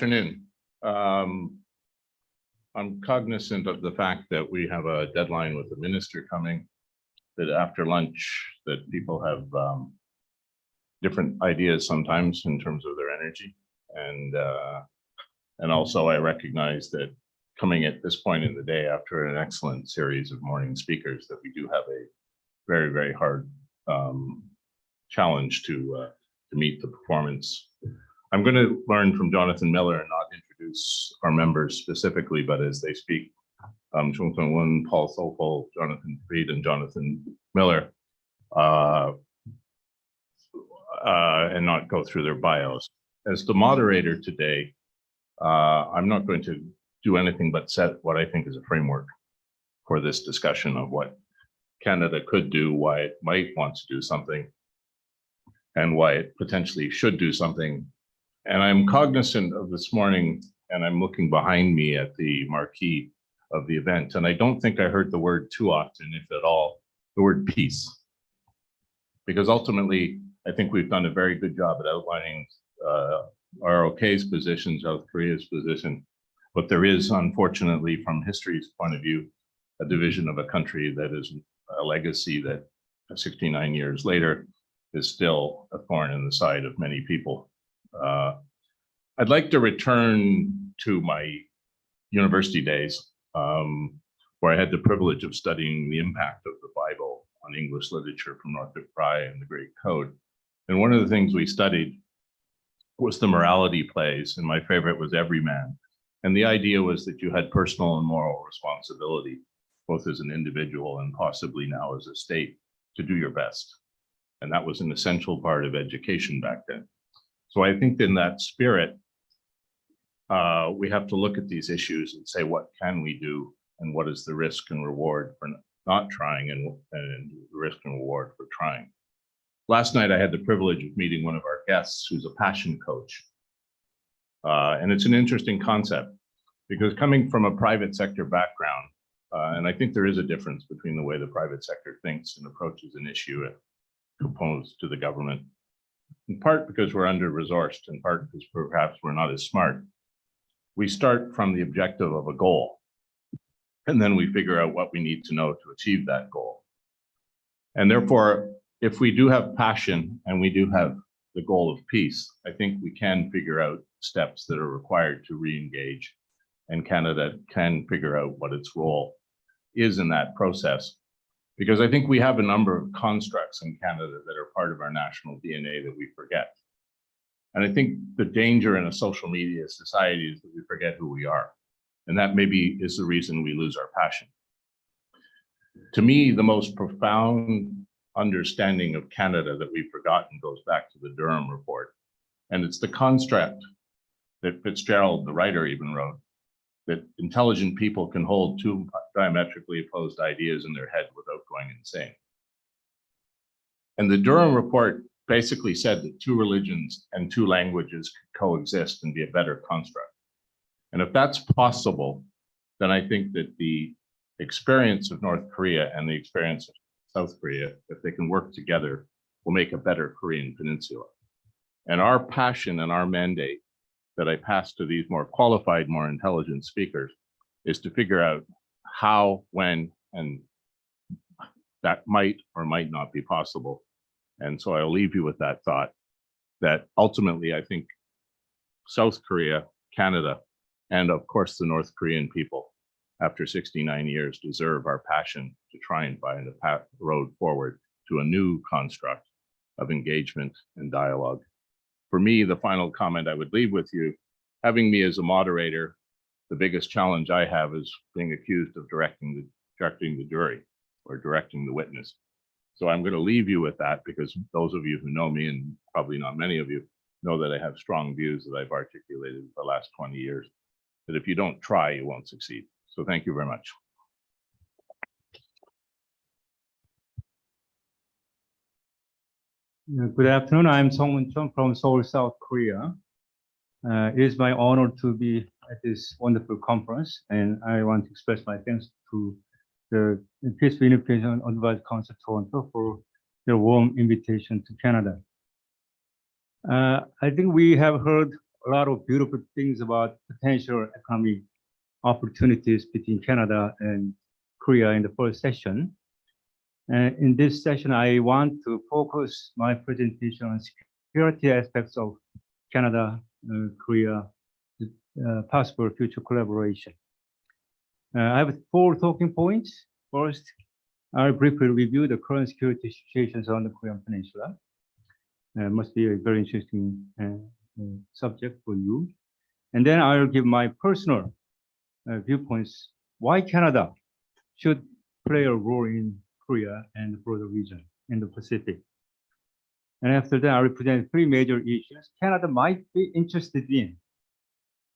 afternoon. I'm cognizant of the fact that we have a deadline with the minister coming, that after lunch, that people have different ideas sometimes in terms of their energy. And also I recognize that coming at this point in the day after an excellent series of morning speakers, that we do have a very, very hard challenge to meet the performance. I'm going to learn from Jonathan Miller and not introduce our members specifically, but as they speak, Chung Tung Wun, Paul Sopel, Jonathan Freed, and Jonathan Miller, and not go through their bios. As the moderator today, I'm not going to do anything but set what I think is a framework for this discussion of what Canada could do, why it might want to do something, and why it potentially should do something. And I'm cognizant of this morning, and I'm looking behind me at the marquee of the event, and I don't think I heard the word too often, if at all, the word peace. Because ultimately, I think we've done a very good job at outlining ROK's position, South Korea's position, but there is, unfortunately, from history's point of view, a division of a country that is a legacy that 69 years later is still a thorn in the side of many people. I'd like to return to my university days, where I had the privilege of studying the impact of the Bible on English literature from Northrop Frye and the Great Code. And one of the things we studied was the morality plays, and my favorite was Everyman. And the idea was that you had personal and moral responsibility, both as an individual and possibly now as a state, to do your best. And that was an essential part of education back then. So I think in that spirit, we have to look at these issues and say, what can we do? And what is the risk and reward for not trying, and the risk and reward for trying? Last night, I had the privilege of meeting one of our guests who's a passion coach. And it's an interesting concept, because coming from a private sector background, and I think there is a difference between the way the private sector thinks and approaches an issue opposed to the government, in part because we're under-resourced, in part because perhaps we're not as smart. We start from the objective of a goal, and then we figure out what we need to know to achieve that goal. And therefore, if we do have passion and we do have the goal of peace, I think we can figure out steps that are required to re-engage, and Canada can figure out what its role is in that process. Because I think we have a number of constructs in Canada that are part of our national DNA that we forget. And I think the danger in a social media society is that we forget who we are. And that maybe is the reason we lose our passion. To me, the most profound understanding of Canada that we've forgotten goes back to the Durham report. And it's the construct that Fitzgerald, the writer, even wrote, that intelligent people can hold two diametrically opposed ideas in their head without going insane. And the Durham report basically said that two religions and two languages could coexist and be a better construct. And if that's possible, then I think that the experience of North Korea and the experience of South Korea, if they can work together, will make a better Korean peninsula. And our passion and our mandate that I pass to these more qualified, more intelligent speakers is to figure out how, when, and that might or might not be possible. And so I'll leave you with that thought, that ultimately I think South Korea, Canada, and of course the North Korean people, after 69 years, deserve our passion to try and find a road forward to a new construct of engagement and dialogue. For me, the final comment I would leave with you, having me as a moderator, the biggest challenge I have is being accused of directing the jury or directing the witness. So I'm going to leave you with that, because those of you who know me, and probably not many of you, know that I have strong views that I've articulated for the last 20 years, that if you don't try, you won't succeed. So thank you very much. Good afternoon. I'm Song Chung from Seoul, South Korea. It is my honor to be at this wonderful conference, and I want to express my thanks to the Peaceful Unification Advisory Council Toronto for their warm invitation to Canada. I think we have heard a lot of beautiful things about potential economic opportunities between Canada and Korea in the first session. And in this session, I want to focus my presentation on security aspects of Canada, Korea, possible future collaboration. I have 4 talking points. First, I'll briefly review the current security situations on the Korean Peninsula. Must be a very interesting subject for you. And then I'll give my personal viewpoints why Canada should play a role in Korea and the broader region in the Pacific. And after that, I'll present 3 major issues Canada might be interested in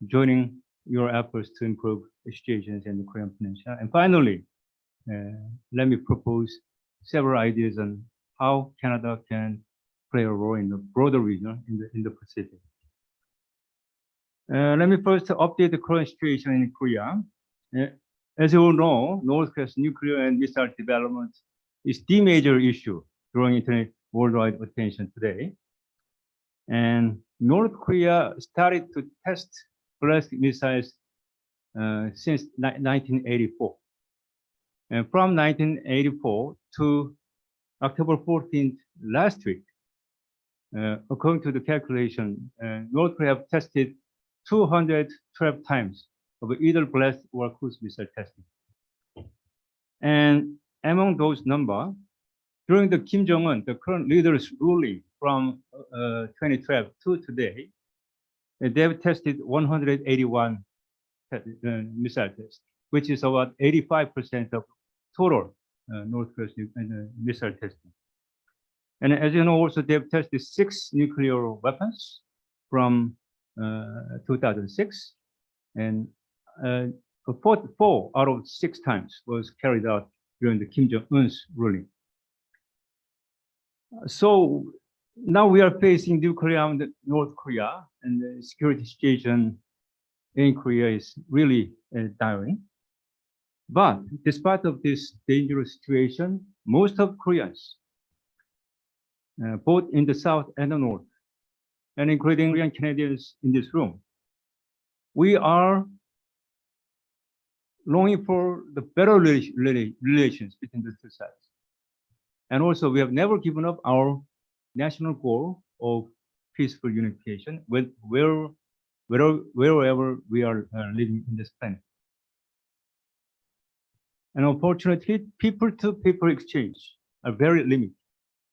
joining your efforts to improve the situations in the Korean Peninsula. And finally, let me propose several ideas on how Canada can play a role in the broader region in the Pacific. Let me first update the current situation in Korea. As you all know, North Korea's nuclear and missile development is the major issue drawing worldwide attention today. And North Korea started to test ballistic missiles since 1984. And from 1984 to October 14th last week, according to the calculation, North Korea have tested 212 times of either ballistic or cruise missile testing. And among those numbers, during the Kim Jong-un, the current leader's ruling from 2012 to today, they've tested 181 missile tests, which is about 85% of total North Korea's missile testing. And as you know, also they've tested 6 nuclear weapons from 2006, and 4 out of 6 times was carried out during the Kim Jong-un's ruling. So now we are facing nuclear armed North Korea, and the security situation in Korea is really dire. But despite of this dangerous situation, most of Koreans, both in the South and the North, and including Korean Canadians in this room, we are longing for the better relations between the 2 sides. And also, we have never given up our national goal of peaceful unification wherever we are living in this planet. And unfortunately, people-to-people exchange are very limited,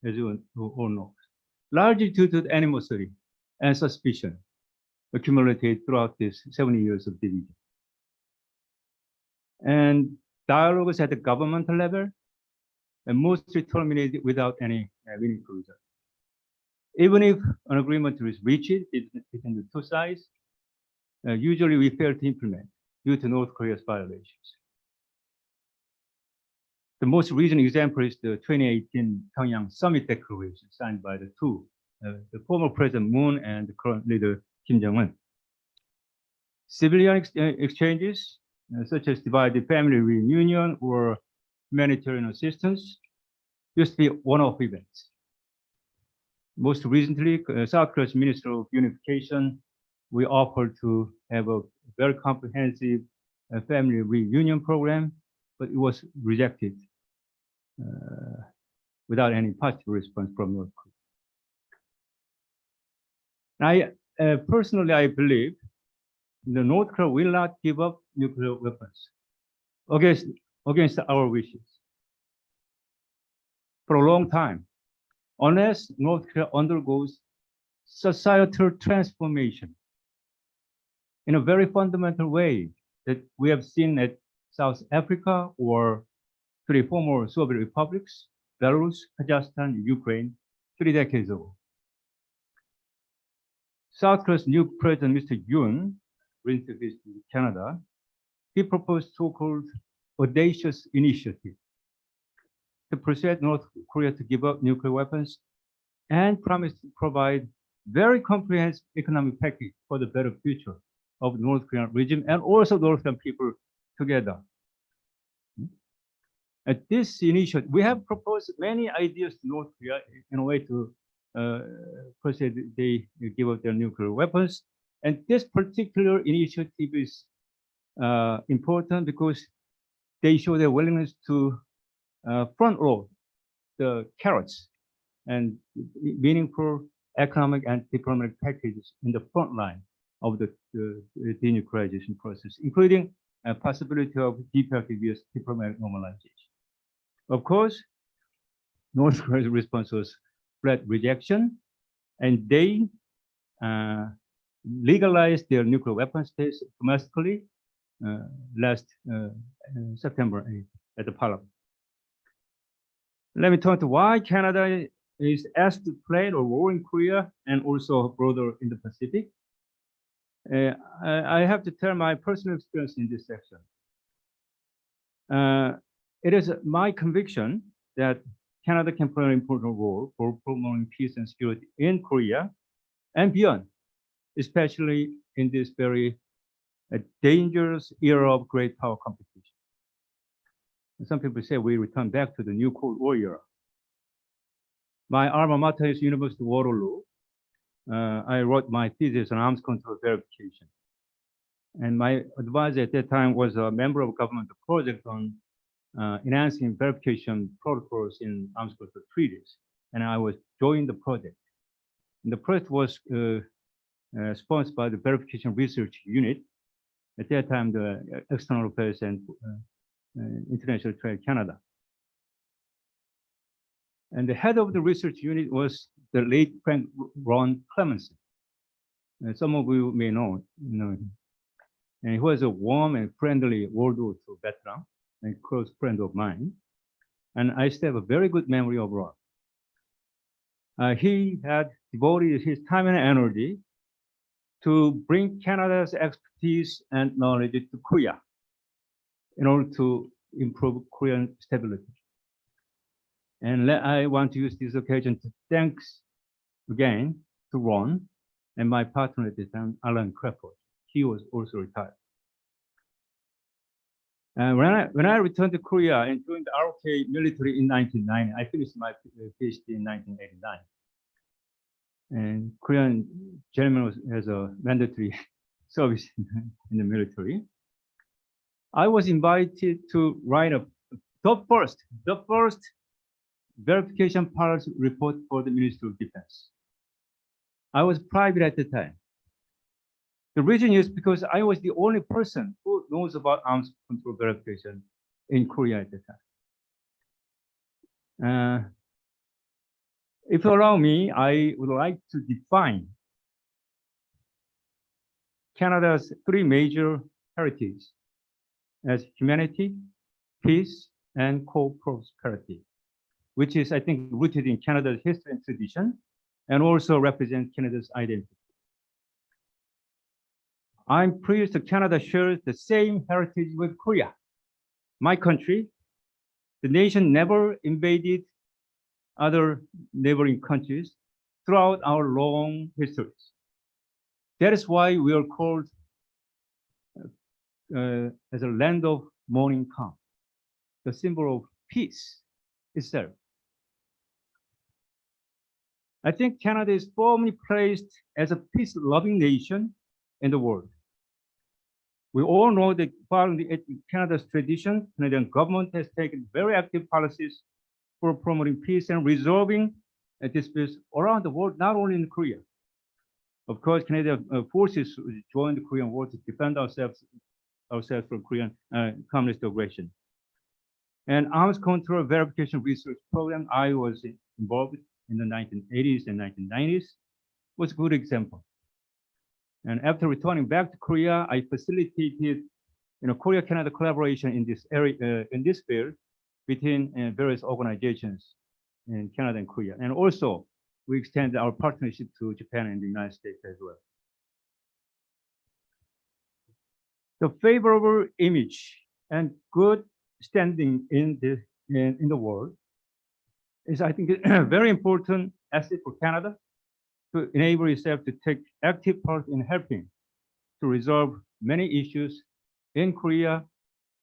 as you all know, largely due to the animosity and suspicion accumulated throughout these 70 years of division. And dialogues at the governmental level and mostly terminated without any meaningful result. Even if an agreement is reached between the 2 sides, usually we fail to implement due to North Korea's violations. The most recent example is the 2018 Pyongyang Summit Declaration signed by the former President Moon and the current leader Kim Jong-un. Civilian exchanges, such as divided family reunion or humanitarian assistance, used to be one-off events. Most recently, South Korea's Minister of Unification, we offered to have a very comprehensive family reunion program, but it was rejected without any positive response from North Korea. Personally, I believe the North Korea will not give up nuclear weapons against our wishes for a long time, unless North Korea undergoes societal transformation in a very fundamental way that we have seen at South Africa or 3 former Soviet republics, Belarus, Kazakhstan, Ukraine, 3 decades ago. South Korea's new president, Mr. Yoon, recently visited Canada. He proposed so-called audacious initiative to persuade North Korea to give up nuclear weapons and promised to provide very comprehensive economic package for the better future of the North Korean regime and also North Korean people together. At this initiative, we have proposed many ideas to North Korea in a way to persuade they give up their nuclear weapons. And this particular initiative is important because they show their willingness to front row the carrots and meaningful economic and diplomatic packages in the front line of the denuclearization process, including a possibility of deep-effective US diplomatic normalization. Of course, North Korea's response was flat rejection, and they legalized their nuclear weapons test domestically last September 8th at the parliament. Let me turn to why Canada is asked to play a role in Korea and also broader in the Pacific. I have to tell my personal experience in this section. It is my conviction that Canada can play an important role for promoting peace and security in Korea and beyond, especially in this very dangerous era of great power competition. Some people say we return back to the new Cold War era. My alma mater is University of Waterloo. I wrote my thesis on arms control verification. And my advisor at that time was a member of a government project on enhancing verification protocols in arms control treaties. And I was joining the project. And the project was sponsored by the Verification Research Unit. At that time, the External Affairs and International Trade Canada. And the head of the research unit was the late Frank Ron Clemenson. Some of you may know him. And he was a warm and friendly World War II veteran and close friend of mine. And I still have a very good memory of Ron. He had devoted his time and energy to bring Canada's expertise and knowledge to Korea in order to improve Korean stability. And I want to use this occasion to thanks again to Ron and my partner at the time, Alan Crawford. He was also retired. And when I returned to Korea and joined the ROK military in 1990, I finished my PhD in 1989. And Korean gentleman has a mandatory service in the military. I was invited to write the first verification policy report for the Ministry of Defense. I was private at the time. The reason is because I was the only person who knows about arms control verification in Korea at the time. If you allow me, I would like to define Canada's three major heritages as humanity, peace, and co-prosperity, which is, I think, rooted in Canada's history and tradition, and also represents Canada's identity. I'm pleased that Canada shares the same heritage with Korea. My country, the nation never invaded other neighboring countries throughout our long histories. That is why we are called as a land of morning calm, the symbol of peace itself. I think Canada is firmly placed as a peace-loving nation in the world. We all know that following Canada's tradition, Canadian government has taken very active policies for promoting peace and resolving disputes around the world, not only in Korea. Of course, Canadian forces joined the Korean War to defend ourselves from Korean communist aggression. And arms control verification research program I was involved in the 1980s and 1990s was a good example. And after returning back to Korea, I facilitated Korea-Canada collaboration in this area, in this field between various organizations in Canada and Korea. And also, we extended our partnership to Japan and the United States as well. The favorable image and good standing in the world is, I think, a very important asset for Canada to enable itself to take active part in helping to resolve many issues in Korea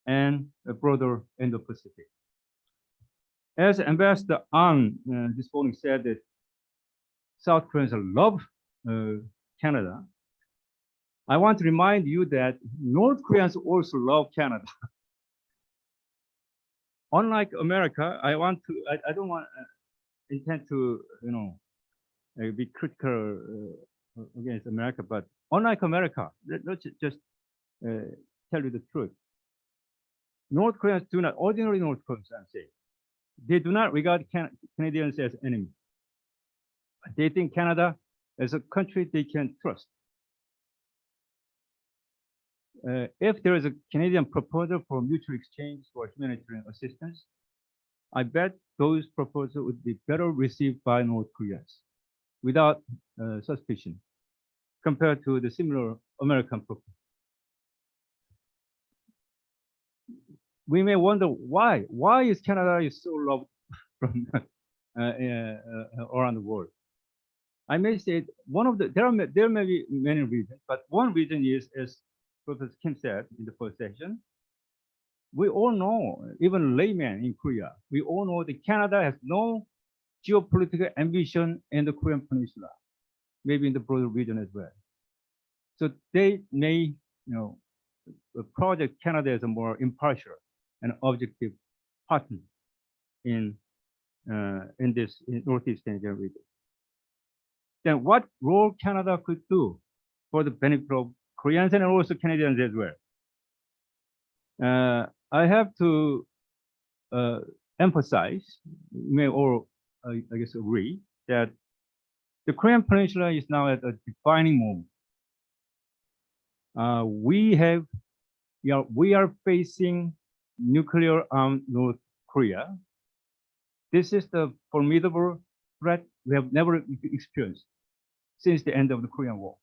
and broader Indo-Pacific. As Ambassador An this morning said that South Koreans love Canada, I want to remind you that North Koreans also love Canada. Unlike America, I don't want intend to, be critical against America, but unlike America, let's just tell you the truth. North Koreans do not, ordinary North Koreans, I'm saying, they do not regard Canadians as enemies. They think Canada as a country they can trust. If there is a Canadian proposal for mutual exchange for humanitarian assistance, I bet those proposals would be better received by North Koreans without suspicion compared to the similar American proposal. We may wonder why. Why is Canada so loved from around the world? I may say there may be many reasons, but one reason is, as Professor Kim said in the first session, we all know, even laymen in Korea, we all know that Canada has no geopolitical ambition in the Korean Peninsula, maybe in the broader region as well. So they may, project Canada as a more impartial and objective partner in this Northeast Asian region. Then what role Canada could do for the benefit of Koreans and also Canadians as well? I have to emphasize, you may all, I guess, agree that the Korean Peninsula is now at a defining moment. We are facing nuclear armed North Korea. This is the formidable threat we have never experienced since the end of the Korean War.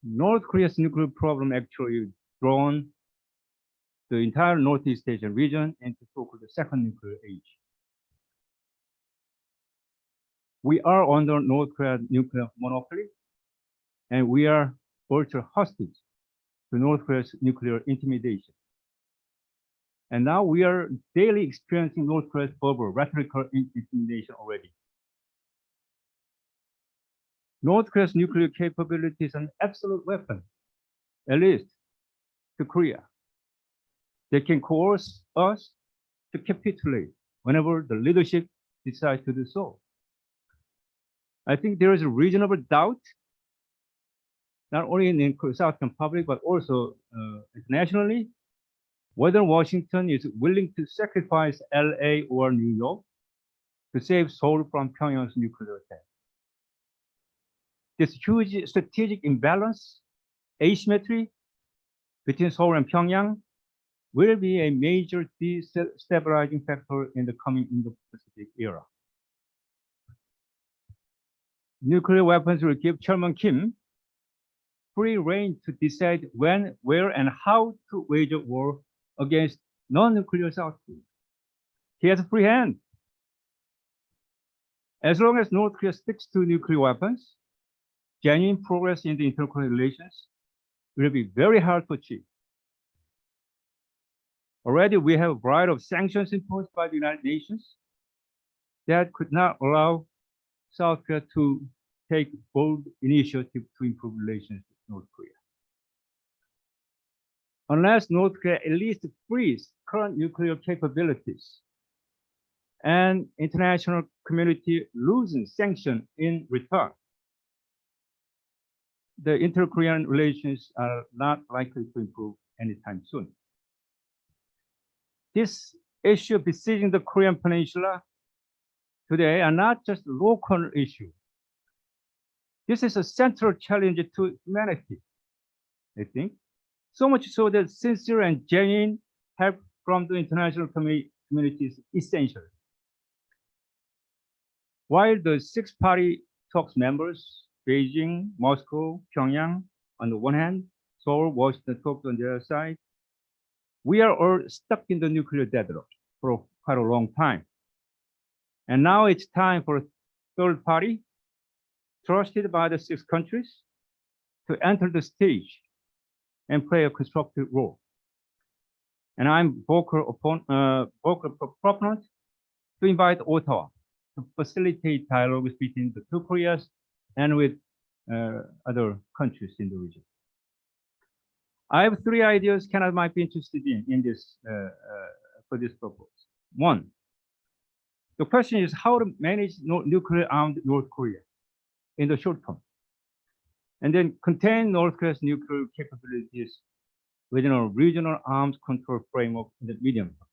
North Korea's nuclear problem actually drawn the entire Northeast Asian region into so-called the second nuclear age. We are under North Korea's nuclear monopoly, and we are virtual hostage to North Korea's nuclear intimidation. And now we are daily experiencing North Korea's verbal rhetorical intimidation already. North Korea's nuclear capability is an absolute weapon, at least to Korea. They can coerce us to capitulate whenever the leadership decides to do so. I think there is a reasonable doubt, not only in the South Korean public, but also internationally, whether Washington is willing to sacrifice LA or New York to save Seoul from Pyongyang's nuclear attack. This huge strategic imbalance, asymmetry between Seoul and Pyongyang will be a major destabilizing factor in the coming Indo-Pacific era. Nuclear weapons will give Chairman Kim free rein to decide when, where, and how to wage a war against non-nuclear South Korea. He has a free hand. As long as North Korea sticks to nuclear weapons, genuine progress in the international relations will be very hard to achieve. Already we have a variety of sanctions imposed by the United Nations that could not allow South Korea to take bold initiative to improve relations with North Korea. Unless North Korea at least frees current nuclear capabilities and international community loses sanction in return, the inter-Korean relations are not likely to improve anytime soon. This issue besieging the Korean Peninsula today are not just a local issue. This is a central challenge to humanity, I think. So much so that sincere and genuine help from the international community is essential. While the six-party talks members, Beijing, Moscow, Pyongyang, on the one hand, Seoul, Washington, Tokyo on the other side, we are all stuck in the nuclear deadlock for quite a long time. And now it's time for a third party, trusted by the six countries, to enter the stage and play a constructive role. And I'm vocal proponent to invite Ottawa to facilitate dialogues between the two Koreas and with other countries in the region. I have three ideas Canada might be interested in this for this purpose. One, the question is how to manage nuclear-armed North Korea in the short term, and then contain North Korea's nuclear capabilities within a regional arms control framework in the medium term,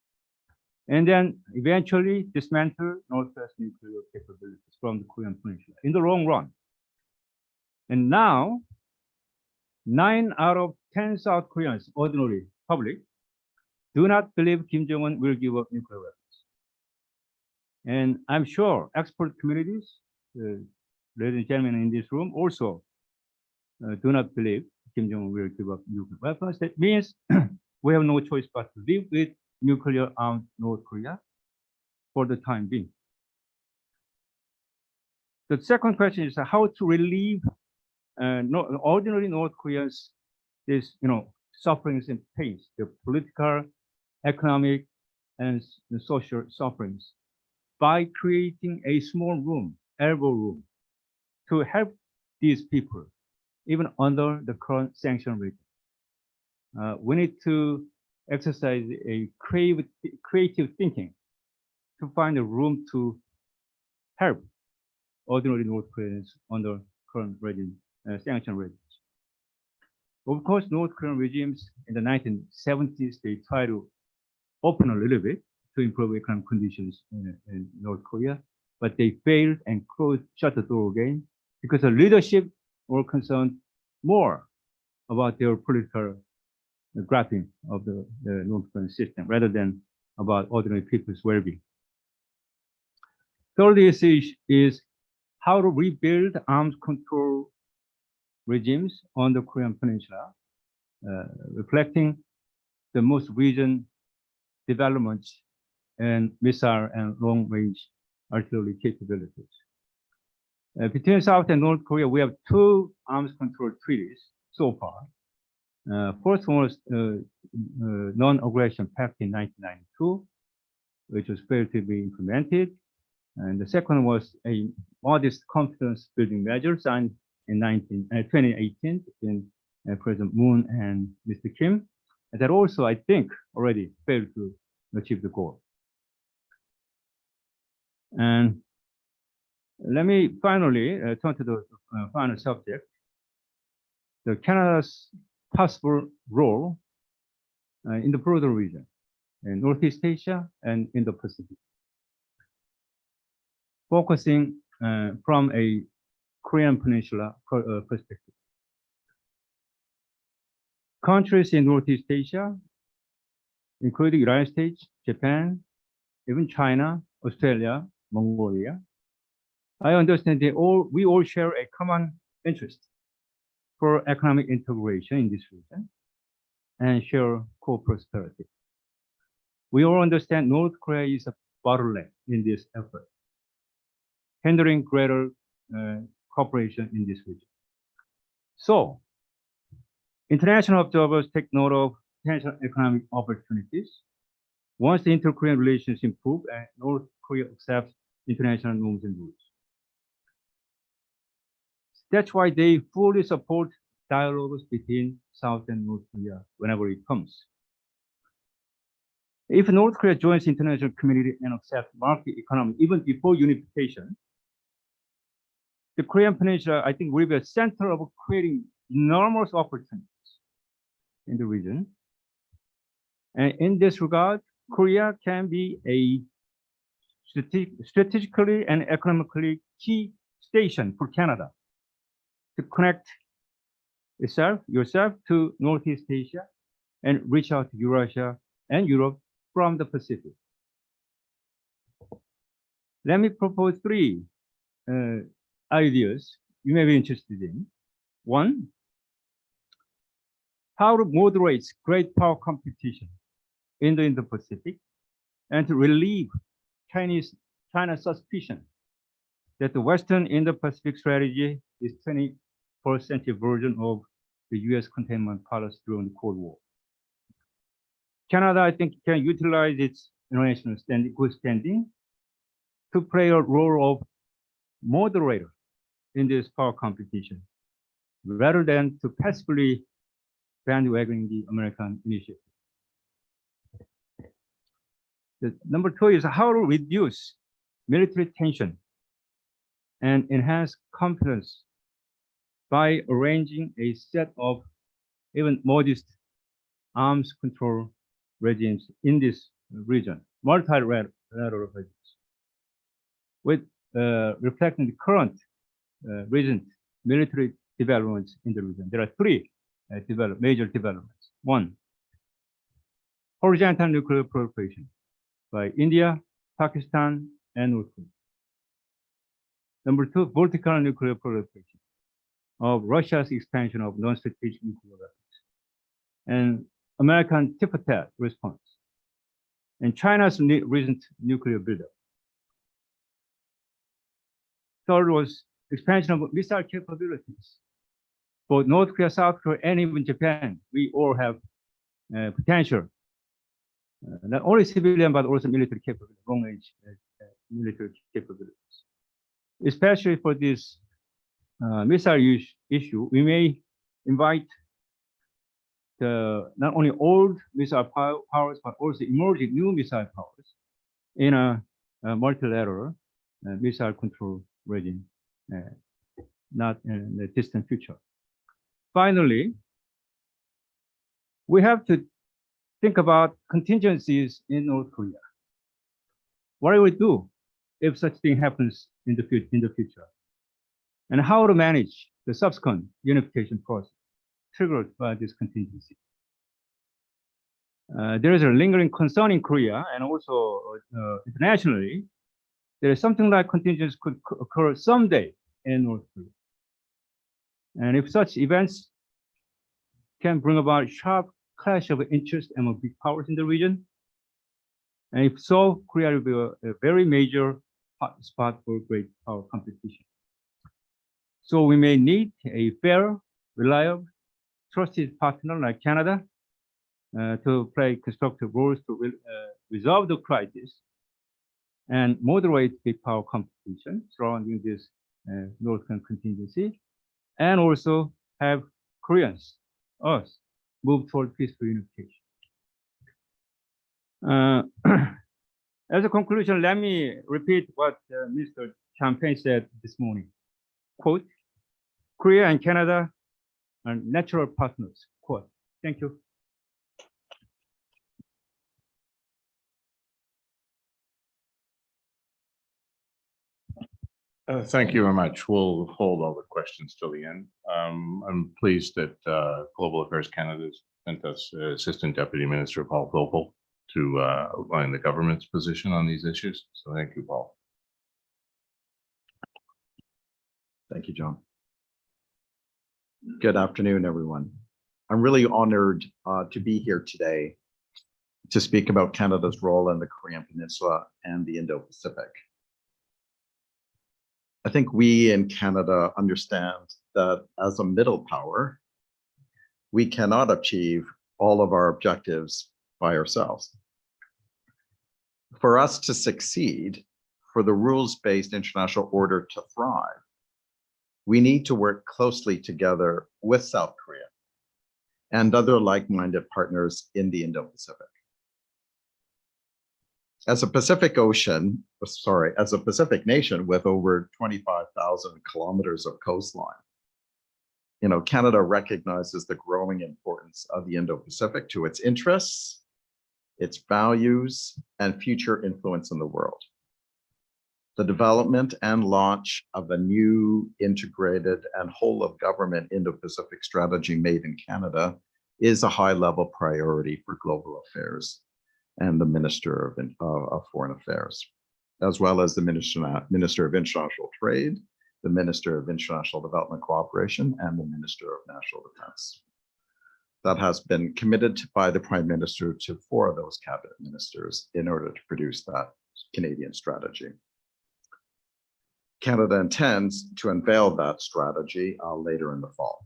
and then eventually dismantle North Korea's nuclear capabilities from the Korean Peninsula in the long run. And now, 9 out of 10 South Koreans, ordinary public, do not believe Kim Jong-un will give up nuclear weapons. And I'm sure expert communities, ladies and gentlemen in this room, also do not believe Kim Jong-un will give up nuclear weapons. That means we have no choice but to live with nuclear-armed North Korea for the time being. The second question is how to relieve ordinary North Koreans this, sufferings and pains, the political, economic, and the social sufferings, by creating a small room, elbow room, to help these people, even under the current sanction regime. We need to exercise a creative thinking to find a room to help ordinary North Koreans under current regime, sanction regimes. Of course, North Korean regimes in the 1970s, they try to open a little bit to improve economic conditions in North Korea, but they failed and shut the door again because the leadership were concerned more about their political grappling of the North Korean system rather than about ordinary people's well-being. Third issue is how to rebuild arms control regimes on the Korean Peninsula, reflecting the most recent developments in missile and long-range artillery capabilities. Between South and North Korea, we have two arms control treaties so far. First one was non-aggression pact in 1992, which was failed to be implemented. And the second was a modest confidence building measure signed in 2018 between President Moon and Mr. Kim. And that also, I think, already failed to achieve the goal. And let me finally turn to the final subject, the Canada's possible role in the broader region, in Northeast Asia and in the Pacific. Focusing from a Korean Peninsula perspective. Countries in Northeast Asia, including United States, Japan, even China, Australia, Mongolia, I understand we all share a common interest for economic integration in this region and share co-prosperity. We all understand North Korea is a bottleneck in this effort, hindering greater cooperation in this region. So, international observers take note of potential economic opportunities once the inter-Korean relations improve and North Korea accepts international norms and rules. That's why they fully support dialogues between South and North Korea whenever it comes. If North Korea joins the international community and accepts market economy even before unification, the Korean Peninsula, I think, will be a center of creating enormous opportunities in the region. And in this regard, Korea can be a strategically and economically key station for Canada to connect yourself to Northeast Asia and reach out to Eurasia and Europe from the Pacific. Let me propose three ideas you may be interested in. One, how to moderate great power competition in the Indo-Pacific and to relieve China's suspicion that the Western Indo-Pacific strategy is 21st century version of the US containment policy during the Cold War. Canada, I think, can utilize its international good standing to play a role of moderator in this power competition rather than to passively bandwagoning the American initiative. The number 2 is how to reduce military tension and enhance confidence by arranging a set of even modest arms control regimes in this region, multilateral regimes, with reflecting the current recent military developments in the region. There are 3 major developments. 1, horizontal nuclear proliferation by India, Pakistan, and North Korea. Number 2, vertical nuclear proliferation of Russia's expansion of non-strategic nuclear weapons, and American tit-for-tat response, and China's recent nuclear buildup. 3rd was expansion of missile capabilities. For North Korea, South Korea, and even Japan, we all have potential, not only civilian, but also military capability, long-range military capabilities. Especially for this missile issue, we may invite not only old missile powers, but also emerging new missile powers in a multilateral missile control regime, not in the distant future. Finally, we have to think about contingencies in North Korea. What do we do if such thing happens in the future? And how to manage the subsequent unification process triggered by this contingency. There is a lingering concern in Korea and also internationally. There is something like contingencies could occur someday in North Korea. And if such events can bring about sharp clash of interest among big powers in the region, and if so, Korea will be a very major hot spot for great power competition. So we may need a fair, reliable, trusted partner like Canada to play constructive roles to resolve the crisis and moderate big power competition surrounding this North Korean contingency, and also have Koreans, us, move toward peaceful unification. As a conclusion, let me repeat what Mr. Champagne said this morning. Quote, Korea and Canada are natural partners. Quote. Thank you. Thank you very much. We'll hold all the questions till the end. I'm pleased that Global Affairs Canada sent us Assistant Deputy Minister Paul Vogel to outline the government's position on these issues. So thank you, Paul. Thank you, John. Good afternoon, everyone. I'm really honored to be here today to speak about Canada's role in the Korean Peninsula and the Indo-Pacific. I think we in Canada understand that as a middle power, we cannot achieve all of our objectives by ourselves. For us to succeed, for the rules-based international order to thrive, we need to work closely together with South Korea and other like-minded partners in the Indo-Pacific. As a Pacific nation with over 25,000 kilometers of coastline, Canada recognizes the growing importance of the Indo-Pacific to its interests, its values, and future influence in the world. The development and launch of a new integrated and whole of government Indo-Pacific strategy made in Canada is a high-level priority for global affairs and the Minister of Foreign Affairs, as well as the Minister of International Trade, the Minister of International Development Cooperation, and the Minister of National Defense. That has been committed by the Prime Minister to 4 of those cabinet ministers in order to produce that Canadian strategy. Canada intends to unveil that strategy later in the fall.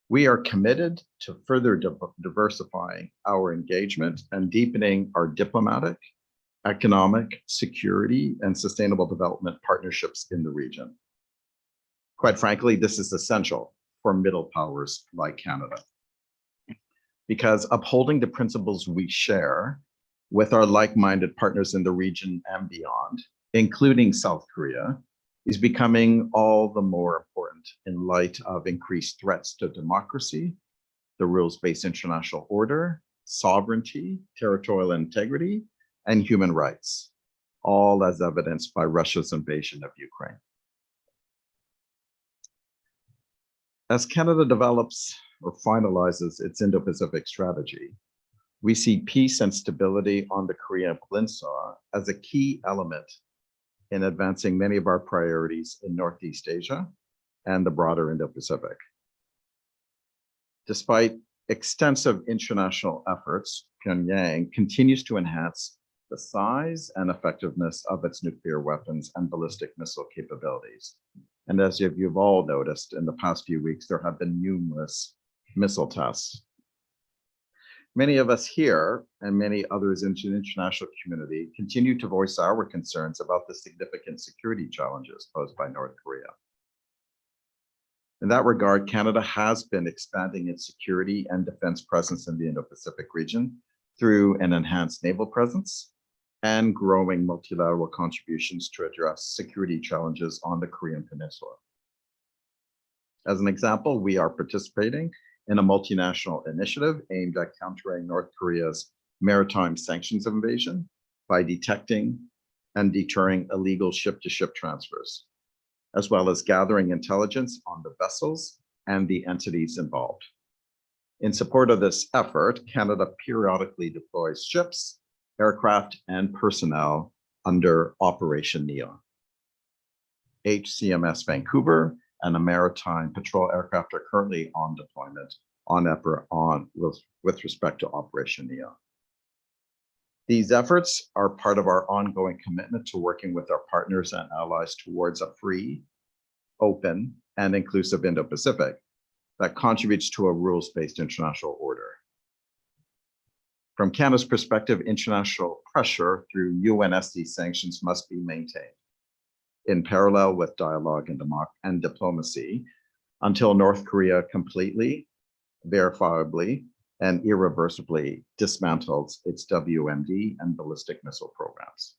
We are committed to further diversifying our engagement and deepening our diplomatic, economic, security, and sustainable development partnerships in the region. Quite frankly, this is essential for middle powers like Canada, because upholding the principles we share with our like-minded partners in the region and beyond, including South Korea, is becoming all the more important in light of increased threats to democracy, the rules-based international order, sovereignty, territorial integrity, and human rights, all as evidenced by Russia's invasion of Ukraine. As Canada develops or finalizes its Indo-Pacific strategy, we see peace and stability on the Korean Peninsula as a key element in advancing many of our priorities in Northeast Asia and the broader Indo-Pacific. Despite extensive international efforts, Pyongyang continues to enhance the size and effectiveness of its nuclear weapons and ballistic missile capabilities. And as you've all noticed, in the past few weeks, there have been numerous missile tests. Many of us here and many others in the international community continue to voice our concerns about the significant security challenges posed by North Korea. In that regard, Canada has been expanding its security and defense presence in the Indo-Pacific region through an enhanced naval presence and growing multilateral contributions to address security challenges on the Korean Peninsula. As an example, we are participating in a multinational initiative aimed at countering North Korea's maritime sanctions invasion by detecting and deterring illegal ship-to-ship transfers, as well as gathering intelligence on the vessels and the entities involved. In support of this effort, Canada periodically deploys ships, aircraft, and personnel under Operation Neon. HCMS Vancouver and a maritime patrol aircraft are currently on deployment with respect to Operation Neon. These efforts are part of our ongoing commitment to working with our partners and allies towards a free, open, and inclusive Indo-Pacific that contributes to a rules-based international order. From Canada's perspective, international pressure through UNSC sanctions must be maintained in parallel with dialogue and diplomacy until North Korea completely, verifiably, and irreversibly dismantles its WMD and ballistic missile programs.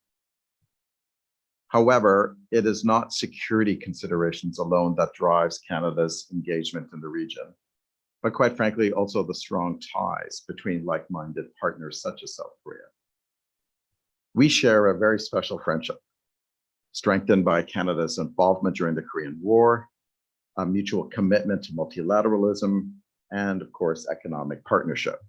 However, it is not security considerations alone that drives Canada's engagement in the region, but quite frankly, also the strong ties between like-minded partners such as South Korea. We share a very special friendship, strengthened by Canada's involvement during the Korean War, a mutual commitment to multilateralism, and of course, economic partnership.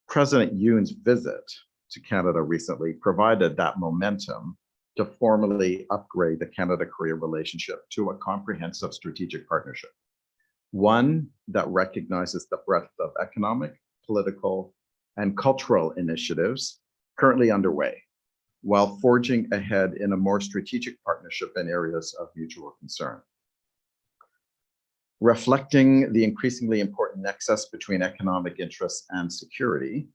President Yoon's visit to Canada recently provided that momentum to formally upgrade the Canada-Korea relationship to a comprehensive strategic partnership, one that recognizes the breadth of economic, political, and cultural initiatives currently underway, while forging ahead in a more strategic partnership in areas of mutual concern. Reflecting the increasingly important nexus between economic interests and security,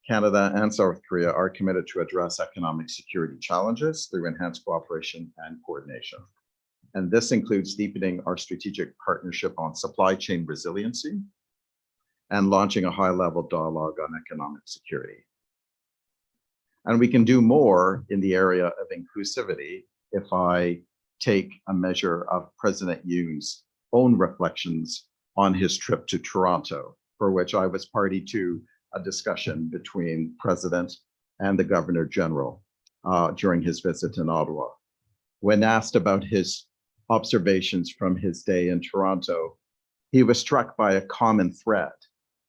Canada and South Korea are committed to address economic security challenges through enhanced cooperation and coordination. And this includes deepening our strategic partnership on supply chain resiliency and launching a high-level dialogue on economic security. And we can do more in the area of inclusivity if I take a measure of President Yoon's own reflections on his trip to Toronto, for which I was party to a discussion between President and the Governor General during his visit in Ottawa. When asked about his observations from his day in Toronto, he was struck by a common thread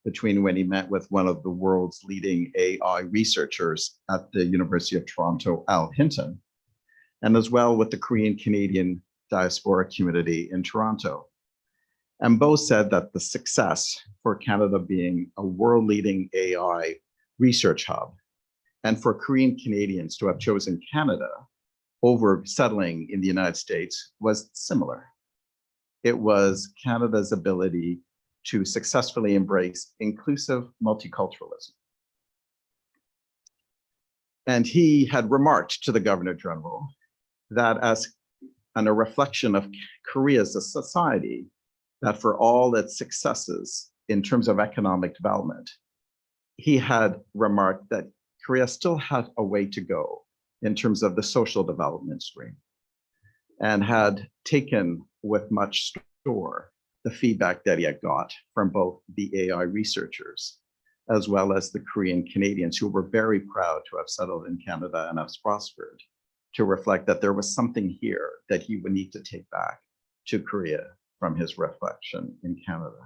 between when he met with one of the world's leading AI researchers at the University of Toronto, Al Hinton, and as well with the Korean Canadian diaspora community in Toronto. And both said that the success for Canada being a world-leading AI research hub, and for Korean Canadians to have chosen Canada over settling in the United States was similar. It was Canada's ability to successfully embrace inclusive multiculturalism. And he had remarked to the Governor General that as and a reflection of Korea as a society that for all its successes in terms of economic development, he had remarked that Korea still had a way to go in terms of the social development stream, and had taken with much store the feedback that he had got from both the AI researchers as well as the Korean Canadians, who were very proud to have settled in Canada and have prospered, to reflect that there was something here that he would need to take back to Korea from his reflection in Canada.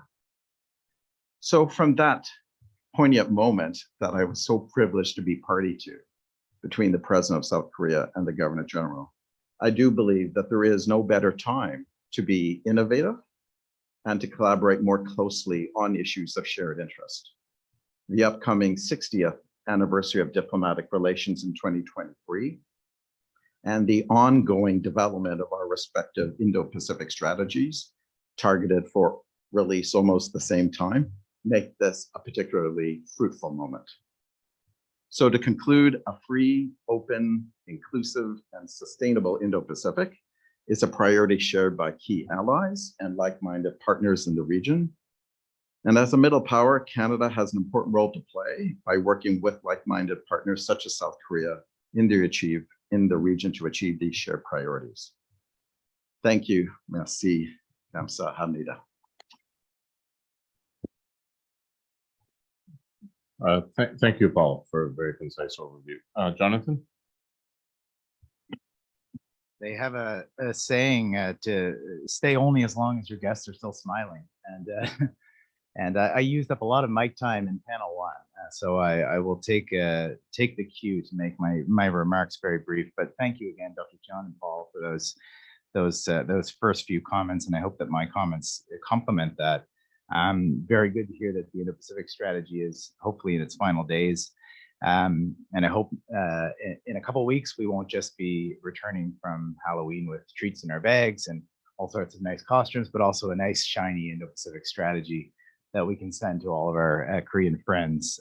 So from that poignant moment that I was so privileged to be party to between the President of South Korea and the Governor General, I do believe that there is no better time to be innovative and to collaborate more closely on issues of shared interest. The upcoming 60th anniversary of diplomatic relations in 2023 and the ongoing development of our respective Indo-Pacific strategies targeted for release almost the same time make this a particularly fruitful moment. So to conclude, a free, open, inclusive, and sustainable Indo-Pacific is a priority shared by key allies and like-minded partners in the region. And as a middle power, Canada has an important role to play by working with like-minded partners such as South Korea in the region to achieve these shared priorities. Thank you. Merci. Kamsa Hamnida. Thank you, Paul, for a very concise overview. Jonathan? They have a saying to stay only as long as your guests are still smiling. And I used up a lot of mic time in panel one. So I will take the cue to make my remarks very brief. But thank you again, Dr. John and Paul, for those first few comments. And I hope that my comments complement that. Very good to hear that the Indo-Pacific strategy is hopefully in its final days. And I hope in a couple of weeks, we won't just be returning from Halloween with treats in our bags and all sorts of nice costumes, but also a nice shiny Indo-Pacific strategy that we can send to all of our Korean friends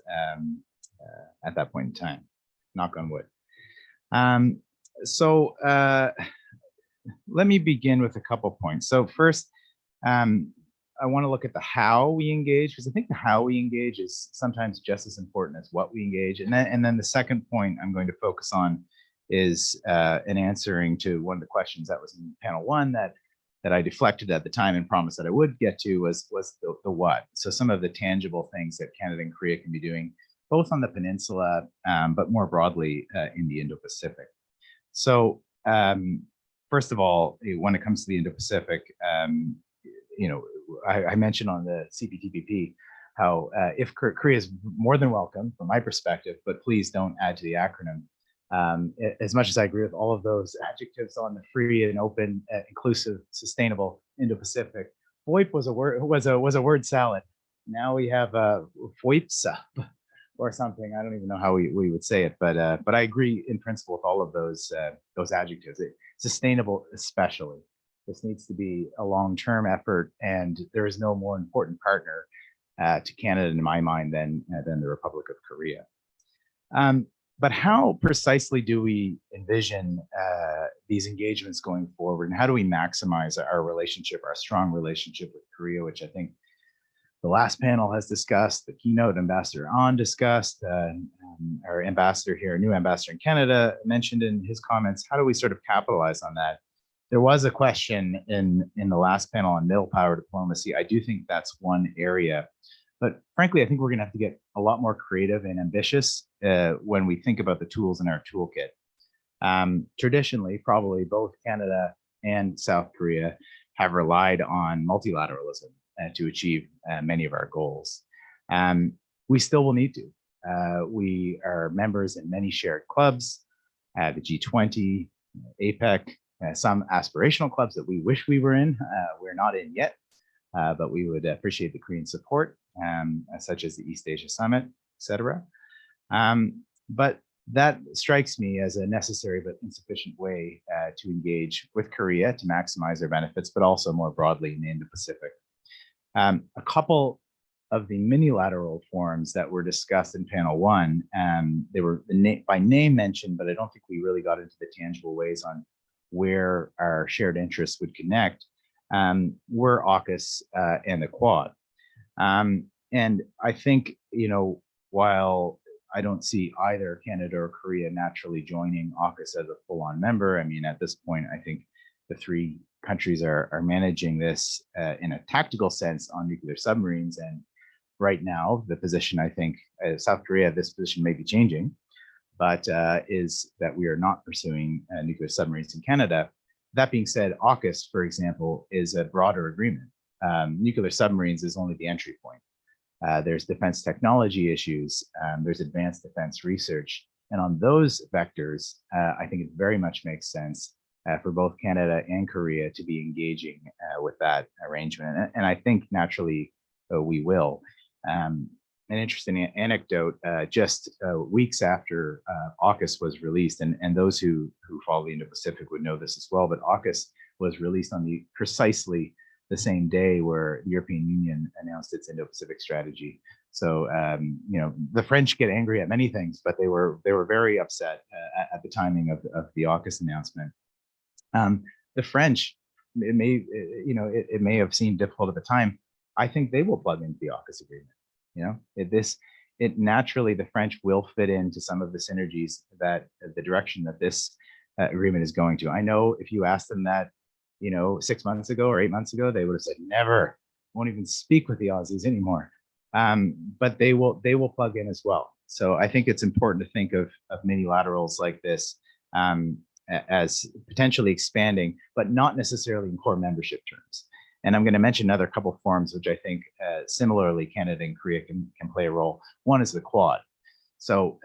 at that point in time. Knock on wood. So let me begin with a couple points. So first, I want to look at the how we engage, because I think the how we engage is sometimes just as important as what we engage. And then the second point I'm going to focus on is an answering to one of the questions that was in panel one that I deflected at the time and promised that I would get to was the what. So some of the tangible things that Canada and Korea can be doing, both on the peninsula, but more broadly in the Indo-Pacific. So first of all, when it comes to the Indo-Pacific, I mentioned on the CPTPP how if Korea is more than welcome from my perspective, but please don't add to the acronym. As much as I agree with all of those adjectives on the free and open, inclusive, sustainable Indo-Pacific, FOIP was a word salad. Now we have FOIPSA or something. I don't even know how we would say it, but I agree in principle with all of those adjectives. Sustainable, especially. This needs to be a long-term effort, and there is no more important partner to Canada, in my mind, than the Republic of Korea. But how precisely do we envision these engagements going forward, and how do we maximize our relationship, our strong relationship with Korea, which I think the last panel has discussed, the keynote Ambassador An discussed, our ambassador here, new ambassador in Canada, mentioned in his comments. How do we sort of capitalize on that? There was a question in the last panel on middle power diplomacy. I do think that's one area, but frankly, I think we're going to have to get a lot more creative and ambitious when we think about the tools in our toolkit. Traditionally, probably both Canada and South Korea have relied on multilateralism to achieve many of our goals. We still will need to. We are members in many shared clubs, the G20, APEC, some aspirational clubs that we wish we were in. We're not in yet, but we would appreciate the Korean support, such as the East Asia Summit, etc. But that strikes me as a necessary but insufficient way to engage with Korea to maximize their benefits, but also more broadly in the Indo-Pacific. A couple of the minilateral forums that were discussed in panel one, they were by name mentioned, but I don't think we really got into the tangible ways on where our shared interests would connect were AUKUS and the Quad. And I think, while I don't see either Canada or Korea naturally joining AUKUS as a full-on member, I mean, at this point, I think the three countries are managing this in a tactical sense on nuclear submarines. And right now, the position, I think, South Korea, this position may be changing, but is that we are not pursuing nuclear submarines in Canada. That being said, AUKUS, for example, is a broader agreement. Nuclear submarines is only the entry point. There's defense technology issues, there's advanced defense research. And on those vectors, I think it very much makes sense for both Canada and Korea to be engaging with that arrangement. And I think naturally we will. An interesting anecdote, just weeks after AUKUS was released, and those who follow the Indo-Pacific would know this as well, but AUKUS was released on precisely the same day where the European Union announced its Indo-Pacific strategy. So, the French get angry at many things, but they were very upset at the timing of the AUKUS announcement. The French, it may have seemed difficult at the time. I think they will plug into the AUKUS agreement. Naturally, the French will fit into some of the synergies that the direction that this agreement is going to. I know if you asked them that, 6 months ago or 8 months ago, they would have said, never, won't even speak with the Aussies anymore. But they will plug in as well. So I think it's important to think of minilaterals like this as potentially expanding, but not necessarily in core membership terms. And I'm going to mention another couple of forums, which I think similarly Canada and Korea can play a role. One is the Quad. So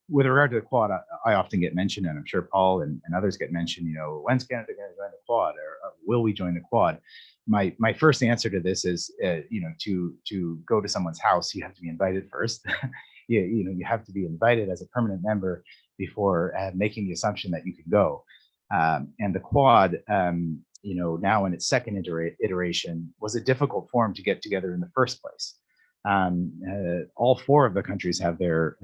with regard to the Quad, I often get mentioned, and I'm sure Paul and others get mentioned, when's Canada going to join the Quad, or will we join the Quad? My first answer to this is, to go to someone's house, you have to be invited first. You have to be invited as a permanent member before making the assumption that you can go. And the Quad, now in its second iteration, was a difficult forum to get together in the first place. All four of the countries have their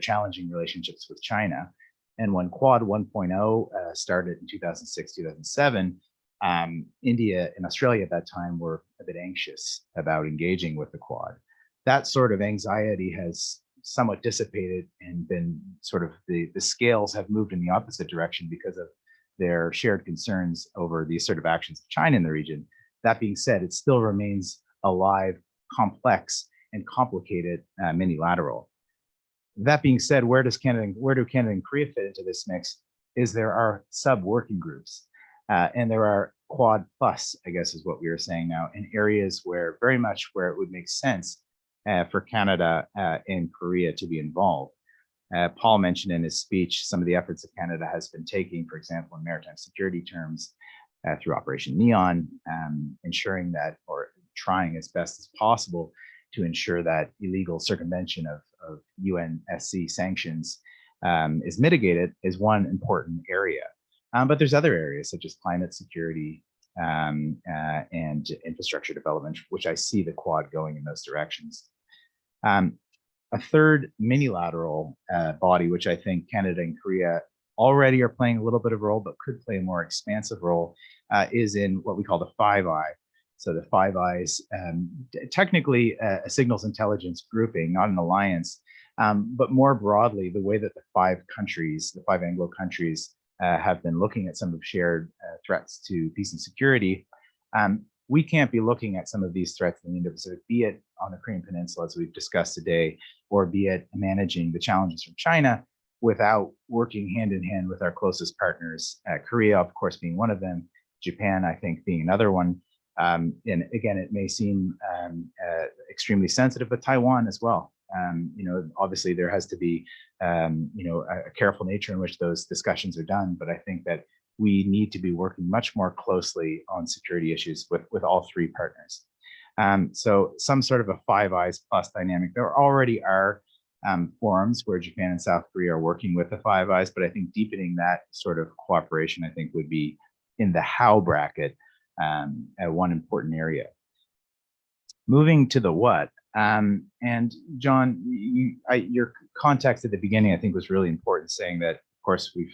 challenging relationships with China. And when Quad 1.0 started in 2006, 2007, India and Australia at that time were a bit anxious about engaging with the Quad. That sort of anxiety has somewhat dissipated and been sort of the scales have moved in the opposite direction because of their shared concerns over the assertive actions of China in the region. That being said, it still remains a live, complex, and complicated minilateral. That being said, where do Canada and Korea fit into this mix? Is there are sub-working groups, and there are Quad plus, I guess is what we are saying now, in areas where very much where it would make sense for Canada and Korea to be involved. Paul mentioned in his speech some of the efforts that Canada has been taking, for example, in maritime security terms through Operation Neon, ensuring that, or trying as best as possible to ensure that illegal circumvention of UNSC sanctions is mitigated is one important area. But there's other areas such as climate security and infrastructure development, which I see the Quad going in those directions. A third minilateral body, which I think Canada and Korea already are playing a little bit of a role, but could play a more expansive role, is in what we call the Five Eye. So the Five Eyes, technically a signals intelligence grouping, not an alliance, but more broadly, the way that the five Anglo countries have been looking at some of shared threats to peace and security. We can't be looking at some of these threats in the Indo-Pacific, be it on the Korean Peninsula, as we've discussed today, or be it managing the challenges from China without working hand in hand with our closest partners, Korea, of course, being one of them, Japan, I think, being another one. And again, it may seem extremely sensitive, but Taiwan as well. Obviously there has to be, a careful nature in which those discussions are done, but I think that we need to be working much more closely on security issues with all three partners. So some sort of a Five Eyes plus dynamic. There already are forums where Japan and South Korea are working with the Five Eyes, but I think deepening that sort of cooperation, I think, would be in the how bracket one important area. Moving to the what, and John, your context at the beginning, I think, was really important, saying that, of course, we've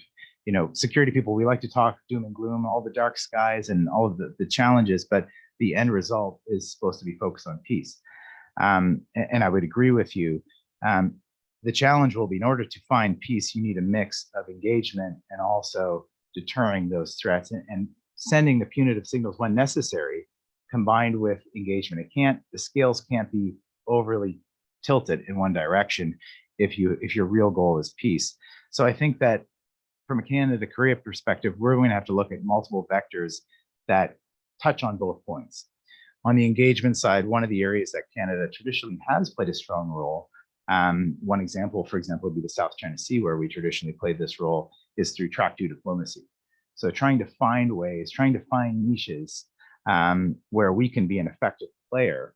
security people, we like to talk doom and gloom, all the dark skies and all of the challenges, but the end result is supposed to be focused on peace. And I would agree with you. The challenge will be, in order to find peace, you need a mix of engagement and also deterring those threats and sending the punitive signals when necessary, combined with engagement. The scales can't be overly tilted in one direction if your real goal is peace. So I think that from a Canada-Korea perspective, we're going to have to look at multiple vectors that touch on both points. On the engagement side, one of the areas that Canada traditionally has played a strong role, one example, for example, would be the South China Sea, where we traditionally played this role, is through track 2 diplomacy. So trying to find ways, trying to find niches where we can be an effective player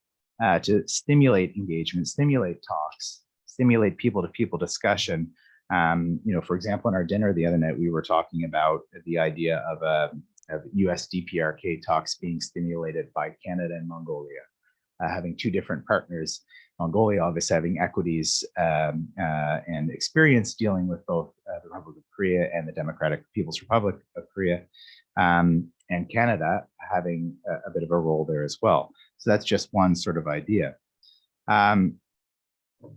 to stimulate engagement, stimulate talks, stimulate people-to-people discussion. For example, in our dinner the other night, we were talking about the idea of US DPRK talks being stimulated by Canada and Mongolia, having two different partners. Mongolia obviously having equities and experience dealing with both the Republic of Korea and the Democratic People's Republic of Korea, and Canada having a bit of a role there as well. So that's just one sort of idea. On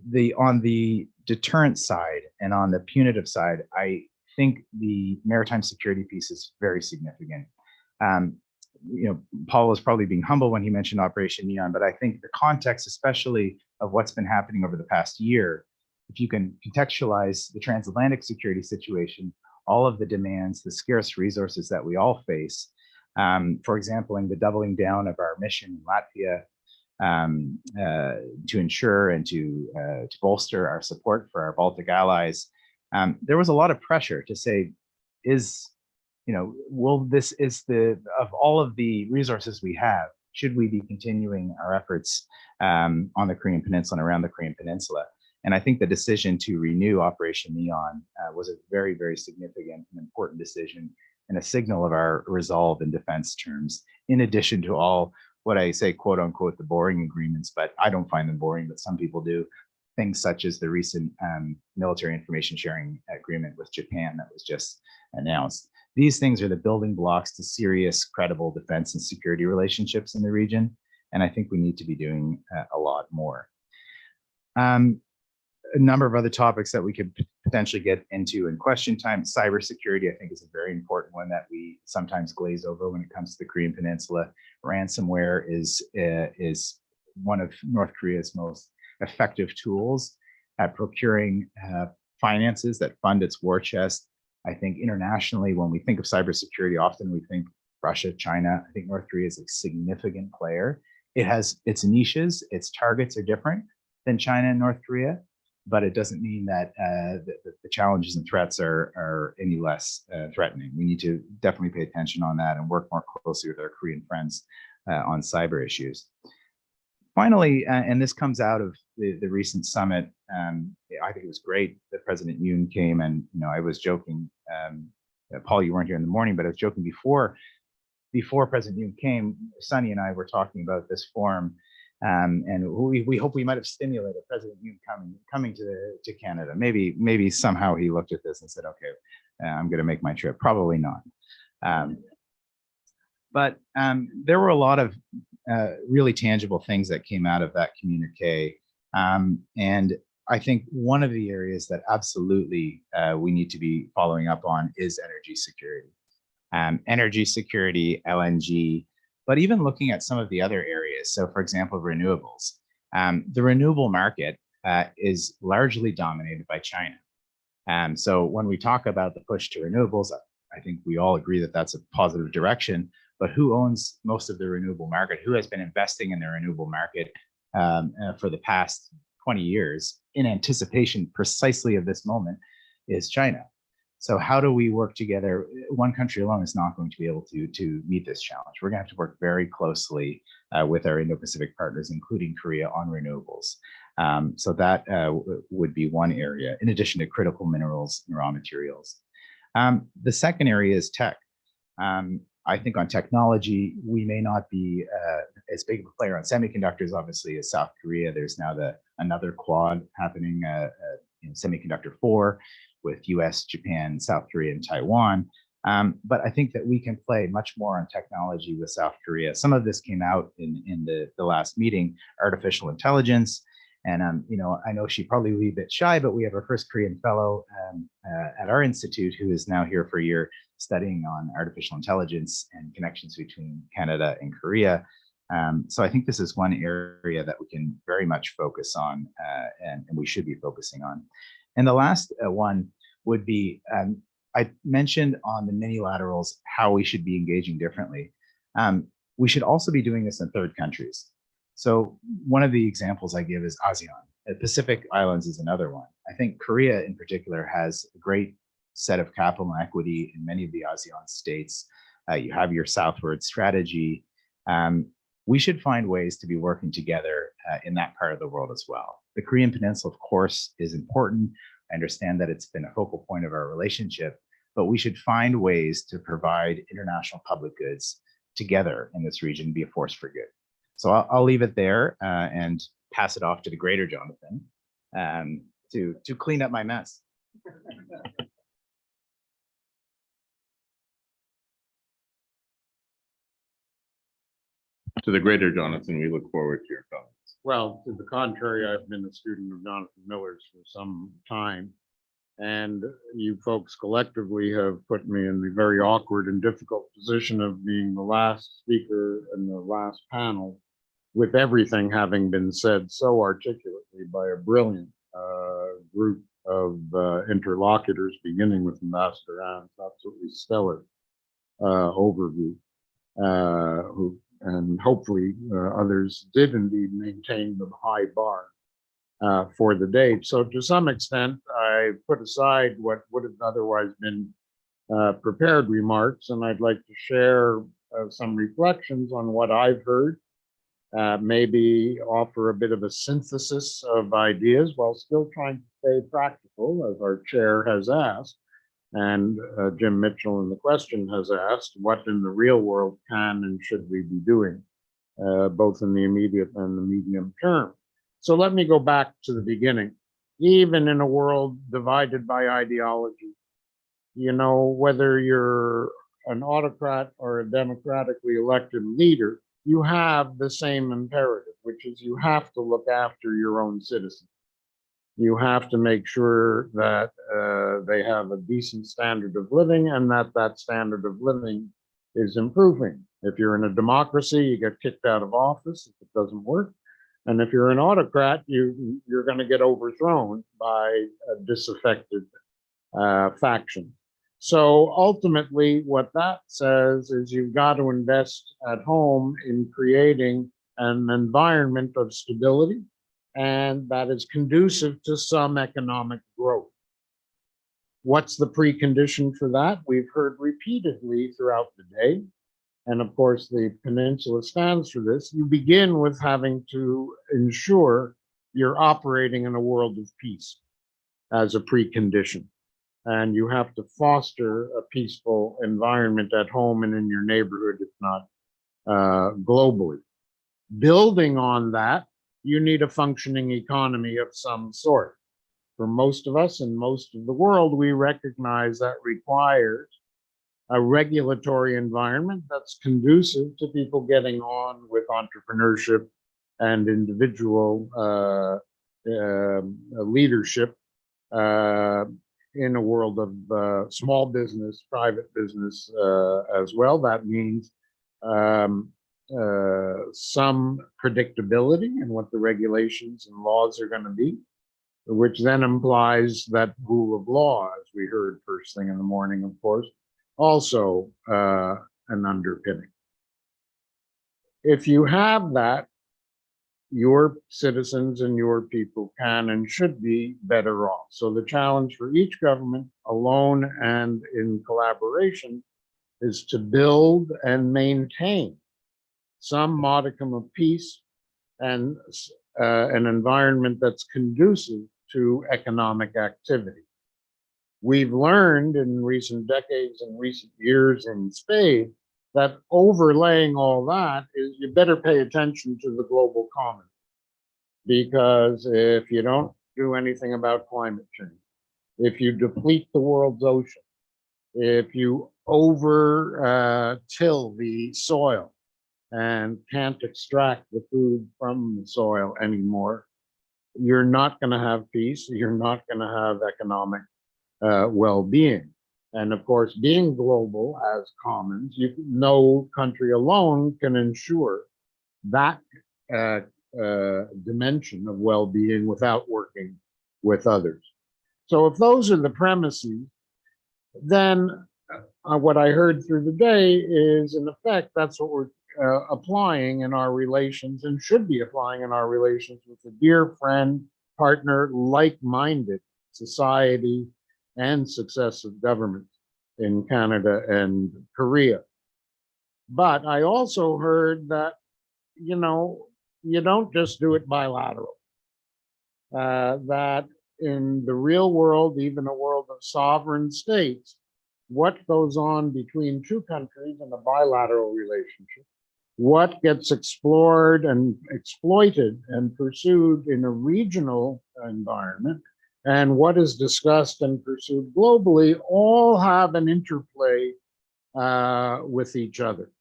the deterrent side and on the punitive side, I think the maritime security piece is very significant. Paul was probably being humble when he mentioned Operation Neon, but I think the context, especially of what's been happening over the past year, if you can contextualize the transatlantic security situation, all of the demands, the scarce resources that we all face, for example, in the doubling down of our mission in Latvia, to ensure and to bolster our support for our Baltic allies, there was a lot of pressure to say, of all of the resources we have, should we be continuing our efforts on the Korean Peninsula and around the Korean Peninsula? And I think the decision to renew Operation Neon was a very, very significant and important decision and a signal of our resolve in defense terms, in addition to all what I say, quote unquote, the boring agreements, but I don't find them boring, but some people do. Things such as the recent military information sharing agreement with Japan that was just announced. These things are the building blocks to serious, credible defense and security relationships in the region. And I think we need to be doing a lot more. A number of other topics that we could potentially get into in question time. Cybersecurity, I think, is a very important one that we sometimes glaze over when it comes to the Korean Peninsula. Ransomware is one of North Korea's most effective tools at procuring finances that fund its war chest. I think internationally, when we think of cybersecurity, often we think Russia, China. I think North Korea is a significant player. It has its niches, its targets are different than China and North Korea, but it doesn't mean that the challenges and threats are any less threatening. We need to definitely pay attention on that and work more closely with our Korean friends on cyber issues. Finally, and this comes out of the recent summit, I think it was great that President Yoon came, and I was joking, Paul, you weren't here in the morning, but I was joking before President Yoon came, Sunny and I were talking about this forum, and we hope we might have stimulated President Yoon coming to Canada. Maybe somehow he looked at this and said, okay, I'm going to make my trip. Probably not. But there were a lot of really tangible things that came out of that communique. And I think one of the areas that absolutely we need to be following up on is energy security. Energy security, LNG, but even looking at some of the other areas. So for example, renewables. The renewable market is largely dominated by China. So when we talk about the push to renewables, I think we all agree that that's a positive direction, but who owns most of the renewable market? Who has been investing in the renewable market for the past 20 years in anticipation precisely of this moment is China. So how do we work together? One country alone is not going to be able to meet this challenge. We're going to have to work very closely with our Indo-Pacific partners, including Korea, on renewables. So that would be one area, in addition to critical minerals and raw materials. The second area is tech. I think on technology, we may not be as big of a player on semiconductors, obviously, as South Korea. There's now another quad happening, Semiconductor 4, with US, Japan, South Korea, and Taiwan. But I think that we can play much more on technology with South Korea. Some of this came out in the last meeting, artificial intelligence. And, you know, I know she'd probably be a bit shy, but we have our first Korean fellow at our institute who is now here for a year studying on artificial intelligence and connections between Canada and Korea. So I think this is one area that we can very much focus on and we should be focusing on. And the last one would be, I mentioned on the mini-laterals how we should be engaging differently. We should also be doing this in third countries. So one of the examples I give is ASEAN. Pacific Islands is another one. I think Korea in particular has a great set of capital and equity in many of the ASEAN states. You have your southward strategy. We should find ways to be working together in that part of the world as well. The Korean Peninsula, of course, is important. I understand that it's been a focal point of our relationship, but we should find ways to provide international public goods together in this region, be a force for good. So I'll leave it there and pass it off to the greater Jonathan to clean up my mess. To the greater Jonathan, we look forward to your comments. Well, to the contrary, I've been a student of Jonathan Miller's for some time. And you folks collectively have put me in the very awkward and difficult position of being the last speaker in the last panel, with everything having been said so articulately by a brilliant group of interlocutors, beginning with Ambassador Ann's absolutely stellar overview, and hopefully others did indeed maintain the high bar for the day. So to some extent, I put aside what would have otherwise been prepared remarks, and I'd like to share some reflections on what I've heard, maybe offer a bit of a synthesis of ideas while still trying to stay practical, as our chair has asked, and Jim Mitchell in the question has asked, what in the real world can and should we be doing, both in the immediate and the medium term? So let me go back to the beginning. Even in a world divided by ideology, you know, whether you're an autocrat or a democratically elected leader, you have the same imperative, which is you have to look after your own citizens. You have to make sure that they have a decent standard of living and that that standard of living is improving. If you're in a democracy, you get kicked out of office if it doesn't work. And if you're an autocrat, you're going to get overthrown by a disaffected faction. So ultimately, what that says is you've got to invest at home in creating an environment of stability, and that is conducive to some economic growth. What's the precondition for that? We've heard repeatedly throughout the day, and of course the peninsula stands for this. You begin with having to ensure you're operating in a world of peace as a precondition. And you have to foster a peaceful environment at home and in your neighborhood, if not globally. Building on that, you need a functioning economy of some sort. For most of us and most of the world, we recognize that requires a regulatory environment that's conducive to people getting on with entrepreneurship and individual leadership in a world of small business, private business as well. That means some predictability in what the regulations and laws are going to be, which then implies that rule of law, as we heard first thing in the morning, of course, also an underpinning. If you have that, your citizens and your people can and should be better off. So the challenge for each government, alone and in collaboration, is to build and maintain some modicum of peace and an environment that's conducive to economic activity. We've learned in recent decades and recent years in spades that overlaying all that is you better pay attention to the global common, because if you don't do anything about climate change, if you deplete the world's ocean, if you over till the soil and can't extract the food from the soil anymore, you're not going to have peace. You're not going to have economic well-being. And of course, being global as commons, no country alone can ensure that dimension of well-being without working with others. So if those are the premises, then what I heard through the day is, in effect, that's what we're applying in our relations and should be applying in our relations with a dear friend, partner, like-minded society and successive governments in Canada and Korea. But I also heard that, you know, you don't just do it bilateral. That in the real world, even a world of sovereign states, what goes on between two countries in a bilateral relationship, what gets explored and exploited and pursued in a regional environment, and what is discussed and pursued globally, all have an interplay with each other.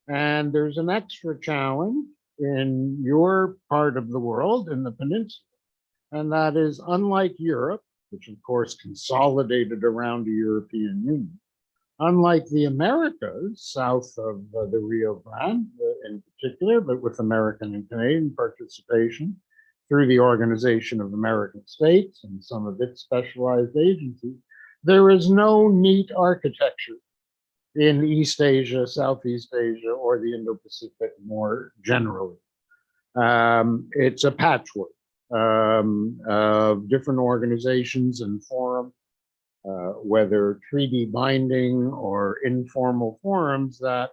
And there's an extra challenge in your part of the world, in the peninsula, and that is, unlike Europe, which of course consolidated around the European Union, unlike the Americas, south of the Rio Grande in particular, but with American and Canadian participation through the Organization of American States and some of its specialized agencies, there is no neat architecture in East Asia, Southeast Asia, or the Indo-Pacific more generally. It's a patchwork of different organizations and forums, whether treaty binding or informal forums that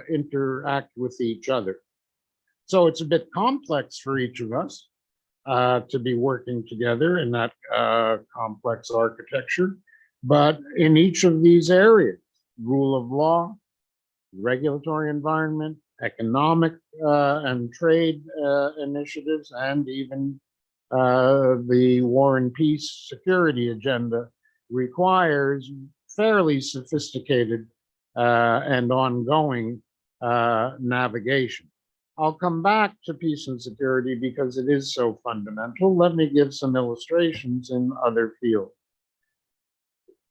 interact with each other. So it's a bit complex for each of us to be working together in that complex architecture. But in each of these areas, rule of law, regulatory environment, economic and trade initiatives, and even the war and peace security agenda requires fairly sophisticated and ongoing navigation. I'll come back to peace and security because it is so fundamental. Let me give some illustrations in other fields.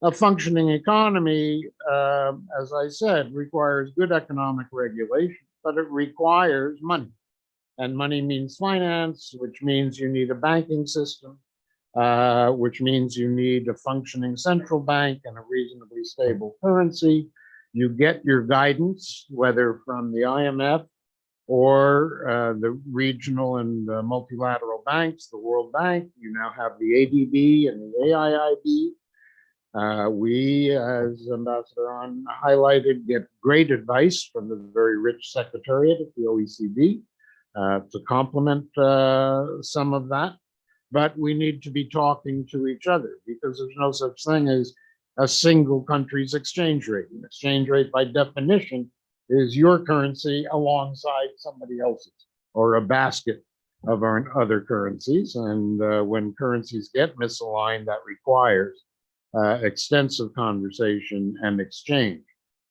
A functioning economy, as I said, requires good economic regulation, but it requires money. And money means finance, which means you need a banking system, which means you need a functioning central bank and a reasonably stable currency. You get your guidance, whether from the IMF or the regional and multilateral banks, the World Bank. You now have the ADB and the AIIB. We, as Ambassador Ahn highlighted, get great advice from the very rich secretariat at the OECD to complement some of that. But we need to be talking to each other because there's no such thing as a single country's exchange rate. An exchange rate, by definition, is your currency alongside somebody else's, or a basket of our other currencies. And when currencies get misaligned, that requires extensive conversation and exchange.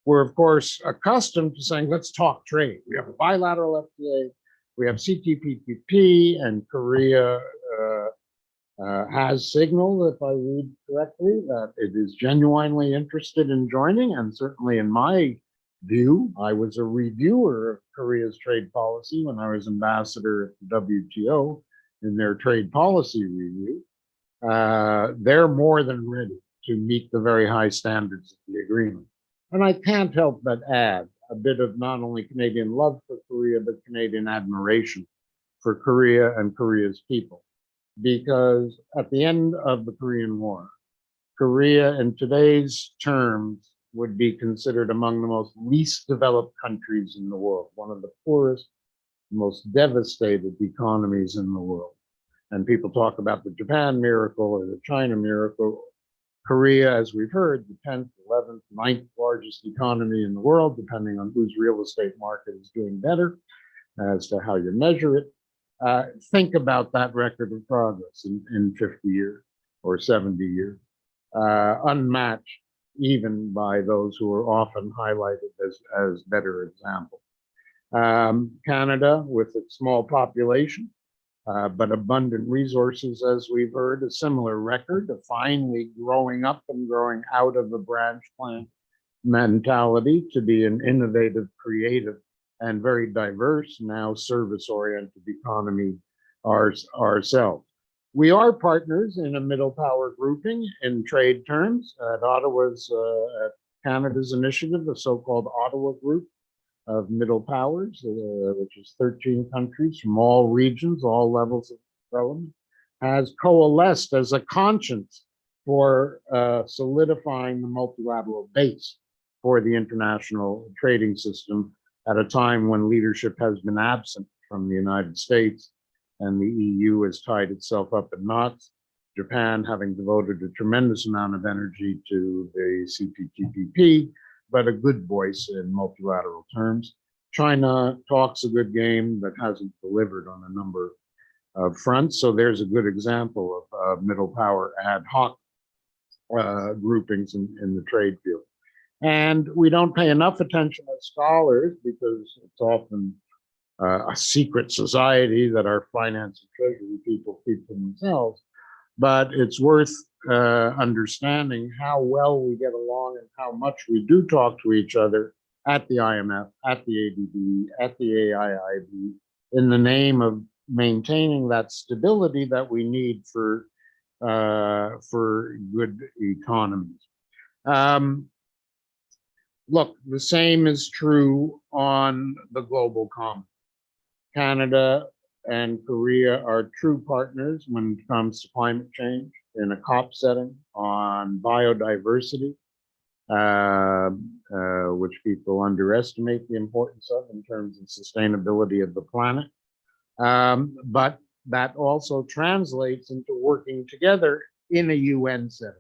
We're, of course, accustomed to saying, let's talk trade. We have a bilateral FTA, we have CPTPP, and Korea has signaled, if I read correctly, that it is genuinely interested in joining. And certainly in my view, I was a reviewer of Korea's trade policy when I was ambassador at the WTO in their trade policy review. They're more than ready to meet the very high standards of the agreement. And I can't help but add a bit of not only Canadian love for Korea, but Canadian admiration for Korea and Korea's people. Because at the end of the Korean War, Korea in today's terms would be considered among the most least developed countries in the world, one of the poorest, most devastated economies in the world. And people talk about the Japan miracle or the China miracle. Korea, as we've heard, the 10th, 11th, 9th largest economy in the world, depending on whose real estate market is doing better as to how you measure it. Think about that record of progress in 50 years. or 70 years, unmatched even by those who are often highlighted as better examples. Canada, with its small population, but abundant resources, as we've heard, a similar record of finally growing up and growing out of a branch plant mentality to be an innovative, creative, and very diverse, now service-oriented economy ourselves. We are partners in a middle power grouping in trade terms at Ottawa's, at Canada's initiative, the so-called Ottawa Group of Middle Powers, which is 13 countries from all regions, all levels of development, has coalesced as a conscience for solidifying the multilateral base for the international trading system at a time when leadership has been absent from the United States and the EU has tied itself up in knots. Japan having devoted a tremendous amount of energy to the CPTPP, but a good voice in multilateral terms. China talks a good game, but hasn't delivered on a number of fronts. So there's a good example of middle power ad hoc groupings in the trade field. And we don't pay enough attention as scholars because it's often a secret society that our finance and treasury people keep to themselves. But it's worth understanding how well we get along and how much we do talk to each other at the IMF, at the ADB, at the AIIB, in the name of maintaining that stability that we need for good economies. Look, the same is true on the global common. Canada and Korea are true partners when it comes to climate change in a COP setting on biodiversity, which people underestimate the importance of in terms of sustainability of the planet. But that also translates into working together in a UN setting,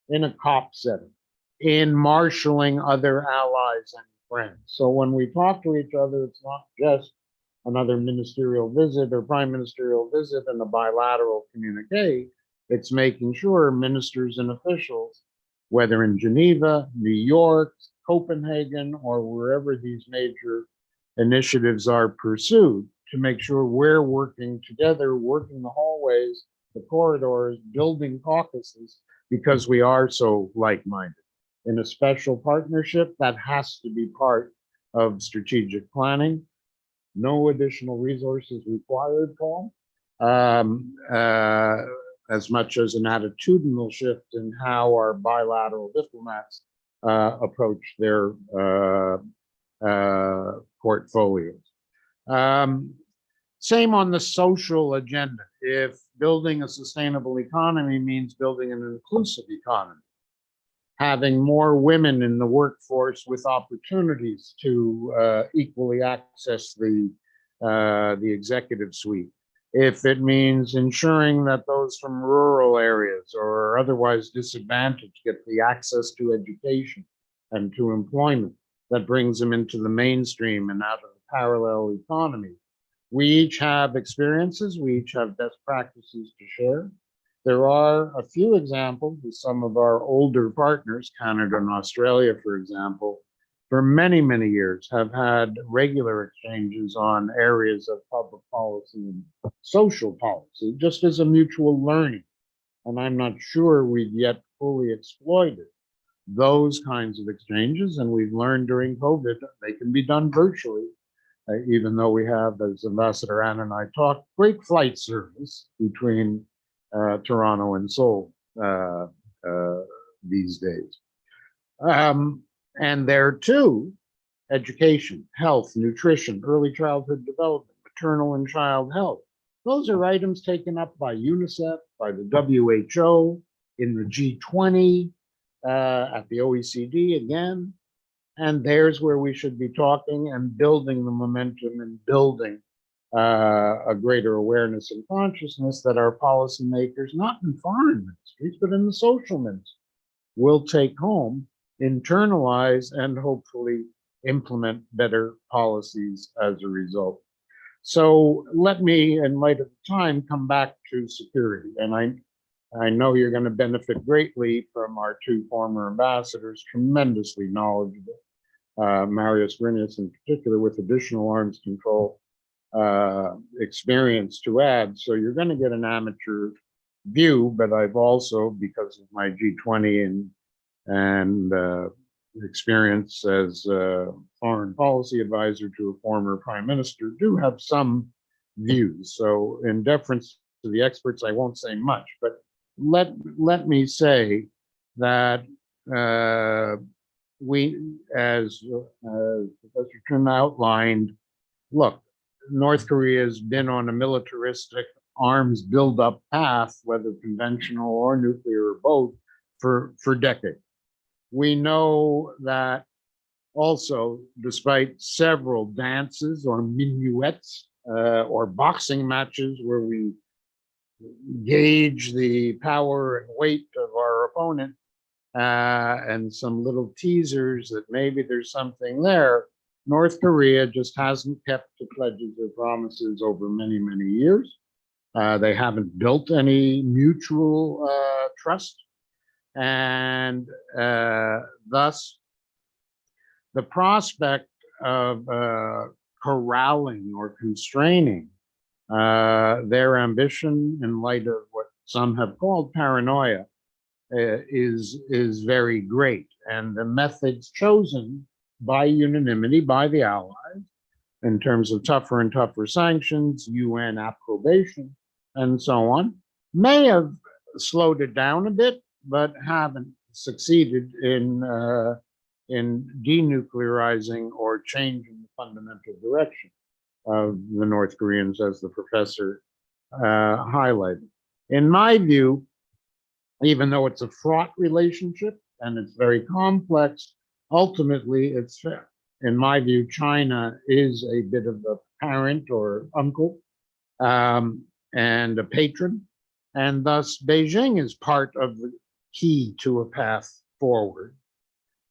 in a COP setting, in marshaling other allies and friends. So when we talk to each other, it's not just another ministerial visit or prime ministerial visit and a bilateral communique. It's making sure ministers and officials, whether in Geneva, New York, Copenhagen, or wherever these major initiatives are pursued, to make sure we're working together, working the hallways, the corridors, building caucuses, because we are so like-minded. In a special partnership, that has to be part of strategic planning. No additional resources required, Paul, as much as an attitudinal shift in how our bilateral diplomats approach their portfolios. Same on the social agenda. If building a sustainable economy means building an inclusive economy, having more women in the workforce with opportunities to equally access the executive suite. If it means ensuring that those from rural areas or otherwise disadvantaged get the access to education and to employment that brings them into the mainstream and out of the parallel economy. We each have experiences, we each have best practices to share. There are a few examples with some of our older partners, Canada and Australia, for example, for many, many years have had regular exchanges on areas of public policy and social policy, just as a mutual learning. And I'm not sure we've yet fully exploited those kinds of exchanges. And we've learned during COVID, they can be done virtually, even though we have, as Ambassador Ann and I talked, great flight service between Toronto and Seoul these days. And there too, education, health, nutrition, early childhood development, maternal and child health. Those are items taken up by UNICEF, by the WHO, in the G20, at the OECD again. And there's where we should be talking and building the momentum and building a greater awareness and consciousness that our policymakers, not in foreign ministries, but in the social ministry, will take home, internalize, and hopefully implement better policies as a result. So let me, in light of the time, come back to security. And I know you're going to benefit greatly from our two former ambassadors, tremendously knowledgeable. Marius Vrinius in particular, with additional arms control experience to add. So you're going to get an amateur view, but I've also, because of my G20 and experience as a foreign policy advisor to a former prime minister, do have some views. So in deference to the experts, I won't say much, but let me say that we, as Professor Chun outlined, look, North Korea has been on a militaristic arms buildup path, whether conventional or nuclear or both, for decades. We know that also, despite several dances or minuets or boxing matches where we gauge the power and weight of our opponent, and some little teasers that maybe there's something there, North Korea just hasn't kept to pledges or promises over many, many years. They haven't built any mutual trust. And thus, the prospect of corralling or constraining their ambition in light of what some have called paranoia is very great. And the methods chosen by unanimity by the Allies in terms of tougher and tougher sanctions, UN approbation, and so on, may have slowed it down a bit, but haven't succeeded in denuclearizing or changing the fundamental direction of the North Koreans, as the professor highlighted. In my view, even though it's a fraught relationship and it's very complex, ultimately it's fair. In my view, China is a bit of a parent or uncle and a patron, and thus Beijing is part of the key to a path forward.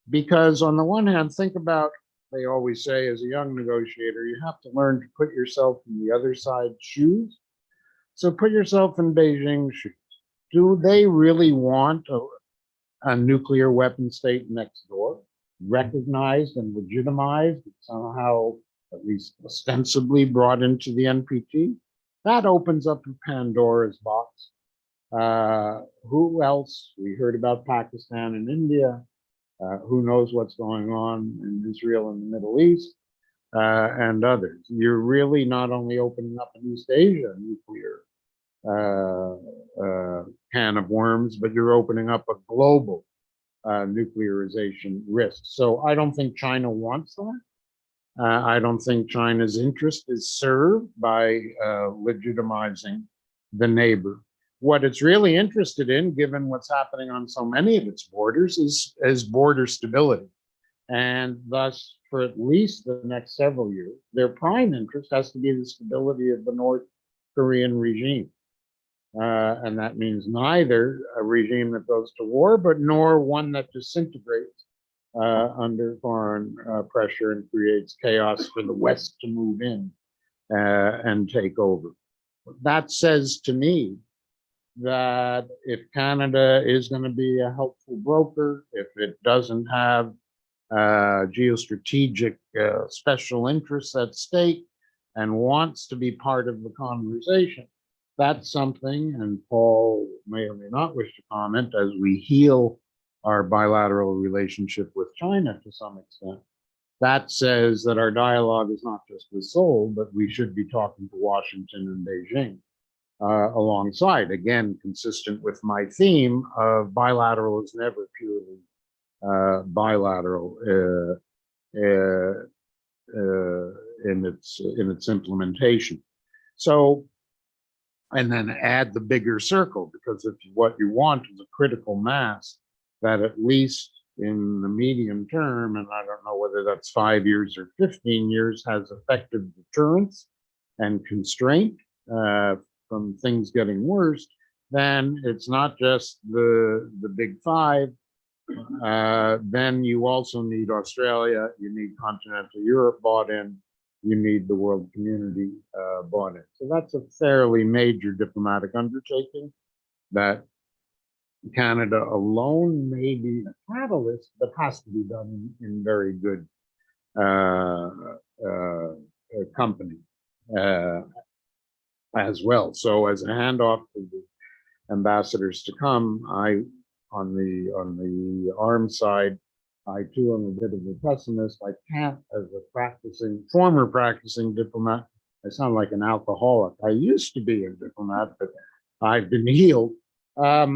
Because on the one hand, think about, they always say as a young negotiator, you have to learn to put yourself in the other side's shoes. So put yourself in Beijing's shoes. Do they really want a nuclear weapon state next door, recognized and legitimized, somehow at least ostensibly brought into the NPT? That opens up a Pandora's box. Who else? We heard about Pakistan and India. Who knows what's going on in Israel and the Middle East, and others. You're really not only opening up an East Asia nuclear can of worms, but you're opening up a global nuclearization risk. So I don't think China wants that. I don't think China's interest is served by legitimizing the neighbor. What it's really interested in, given what's happening on so many of its borders, is border stability. And thus, for at least the next several years, their prime interest has to be the stability of the North Korean regime. And that means neither a regime that goes to war, but nor one that disintegrates under foreign pressure and creates chaos for the West to move in and take over. That says to me that if Canada is going to be a helpful broker, if it doesn't have geostrategic special interests at stake and wants to be part of the conversation, that's something, and Paul may or may not wish to comment, as we heal our bilateral relationship with China to some extent, that says that our dialogue is not just with Seoul, but we should be talking to Washington and Beijing alongside, again, consistent with my theme of bilateral is never purely bilateral in its implementation. So, and then add the bigger circle, because if what you want is a critical mass that at least in the medium term, and I don't know whether that's 5 years or 15 years, has effective deterrence and constraint from things getting worse, then it's not just the big five. Then you also need Australia, you need continental Europe bought in, you need the world community bought in. So that's a fairly major diplomatic undertaking that Canada alone may be a catalyst, but has to be done in very good company as well. So as a handoff to the ambassadors to come, on the arms side, I too am a bit of a pessimist. I can't, as a former practicing diplomat, I sound like an alcoholic. I used to be a diplomat, but I've been healed. I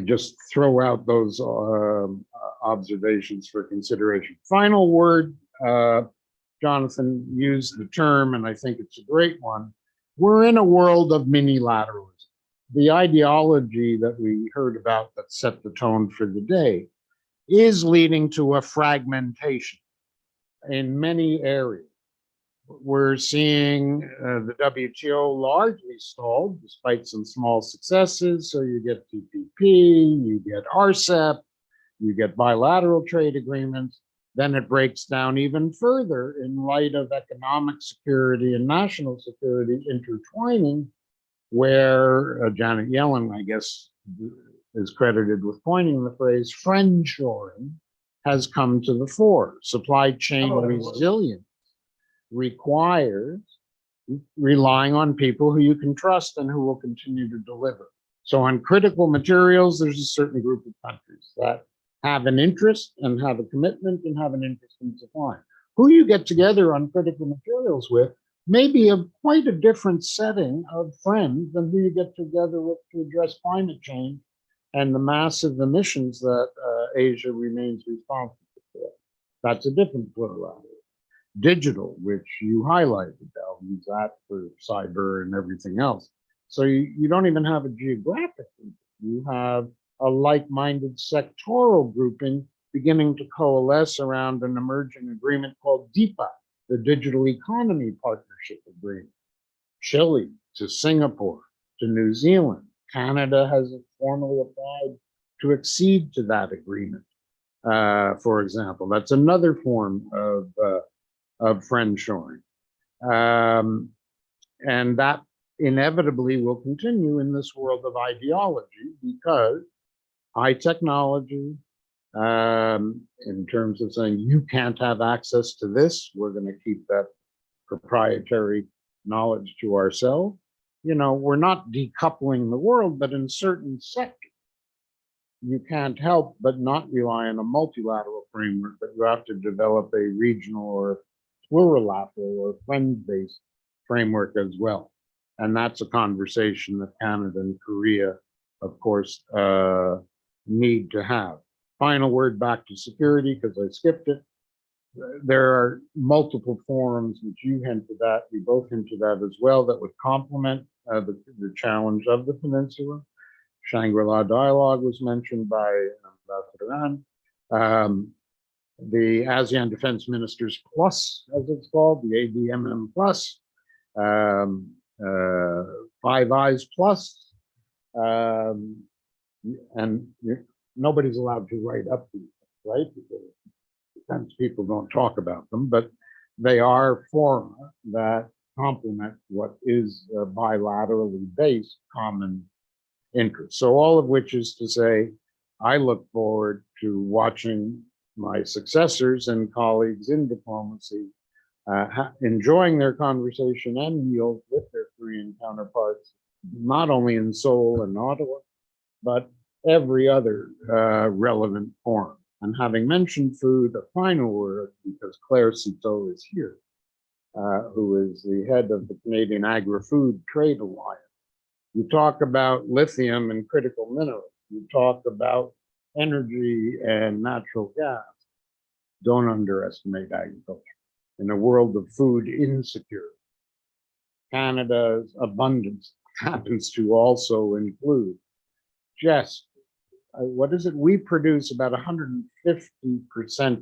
just throw out those observations for consideration. Final word, Jonathan used the term, and I think it's a great one. We're in a world of mini-lateralism. The ideology that we heard about that set the tone for the day is leading to a fragmentation in many areas. We're seeing the WTO largely stalled, despite some small successes. So you get TPP, you get RCEP, you get bilateral trade agreements. Then it breaks down even further in light of economic security and national security intertwining, where Janet Yellen, I guess, is credited with coining the phrase friendshoring has come to the fore. Supply chain resilience requires relying on people who you can trust and who will continue to deliver. So on critical materials, there's a certain group of countries that have an interest and have a commitment and have an interest in supplying. Who you get together on critical materials with may be quite a different setting of friends than who you get together with to address climate change and the massive emissions that Asia remains responsible for. That's a different plurality. Digital, which you highlighted, I'll use that for cyber and everything else. So you don't even have a geographic group. You have a like-minded sectoral grouping beginning to coalesce around an emerging agreement called DIPA, the Digital Economy Partnership Agreement. Chile to Singapore to New Zealand. Canada has formally applied to accede to that agreement, for example. That's another form of friendshoring. And that inevitably will continue in this world of ideology because high technology, in terms of saying you can't have access to this, we're going to keep that proprietary knowledge to ourselves. You know, we're not decoupling the world, but in certain sectors, you can't help but not rely on a multilateral framework, but you have to develop a regional or plurilateral or friend-based framework as well. And that's a conversation that Canada and Korea, of course, need to have. Final word back to security, because I skipped it. There are multiple forums which you hinted at, we both hinted at as well, that would complement the challenge of the peninsula. Shangri-La Dialogue was mentioned by Ambassador Ann. The ASEAN Defense Ministers Plus, as it's called, the ADMM Plus, Five Eyes Plus, and nobody's allowed to write up these, right? Because defense people don't talk about them, but they are forums that complement what is a bilaterally based common interest. So all of which is to say, I look forward to watching my successors and colleagues in diplomacy enjoying their conversation and meals with their Korean counterparts, not only in Seoul and Ottawa, but every other relevant forum. And having mentioned food, a final word, because Claire Citeau is here, who is the head of the Canadian Agri-Food Trade Alliance. You talk about lithium and critical minerals. You talk about energy and natural gas. Don't underestimate agriculture. In a world of food insecurity, Canada's abundance happens to also include just, what is it? We produce about 150%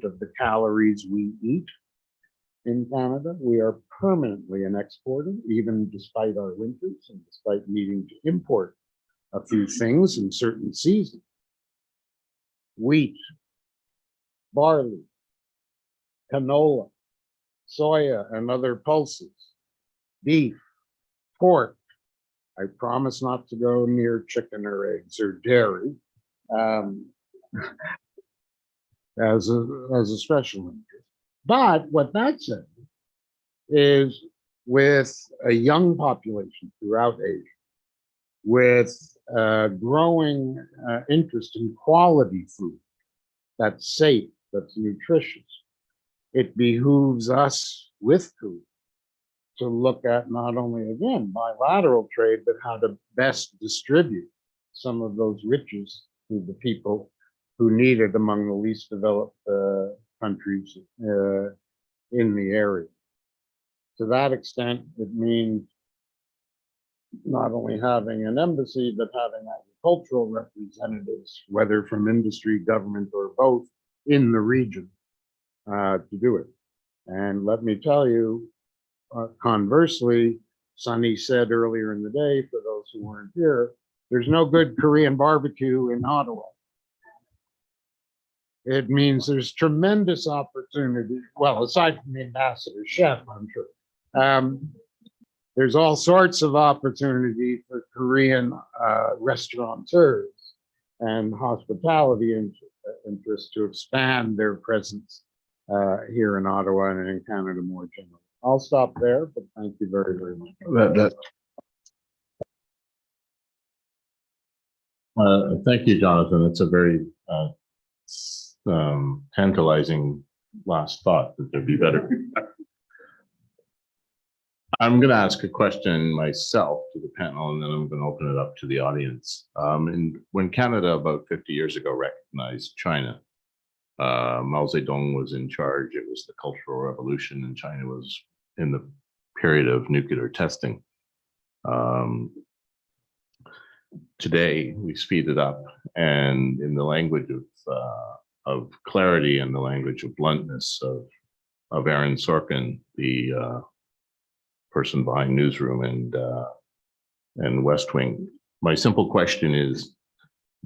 of the calories we eat in Canada. We are permanently an exporter, even despite our winters and despite needing to import a few things in certain seasons. Wheat, barley, canola, soya, and other pulses. beef, pork. I promise not to go near chicken or eggs or dairy as a special interest. But what that says is with a young population throughout Asia, with growing interest in quality food that's safe, that's nutritious, it behooves us with food to look at not only, again, bilateral trade, but how to best distribute some of those riches to the people who need it among the least developed countries in the area. To that extent, it means not only having an embassy, but having agricultural representatives, whether from industry, government, or both, in the region to do it. And let me tell you, conversely, Sunny said earlier in the day, for those who weren't here, there's no good Korean barbecue in Ottawa. It means there's tremendous opportunity. Well, aside from the ambassador chef, I'm sure. There's all sorts of opportunity for Korean restaurateurs and hospitality interests to expand their presence here in Ottawa and in Canada more generally. I'll stop there, but thank you very, very much. Thank you, Jonathan. It's a very tantalizing last thought that there'd be better. I'm going to ask a question myself to the panel, and then I'm going to open it up to the audience. And when Canada about 50 years ago recognized China, Mao Zedong was in charge. It was the Cultural Revolution, and China was in the period of nuclear testing. Today, we speed it up, and in the language of clarity and the language of bluntness of Aaron Sorkin, the person behind Newsroom and West Wing. My simple question is,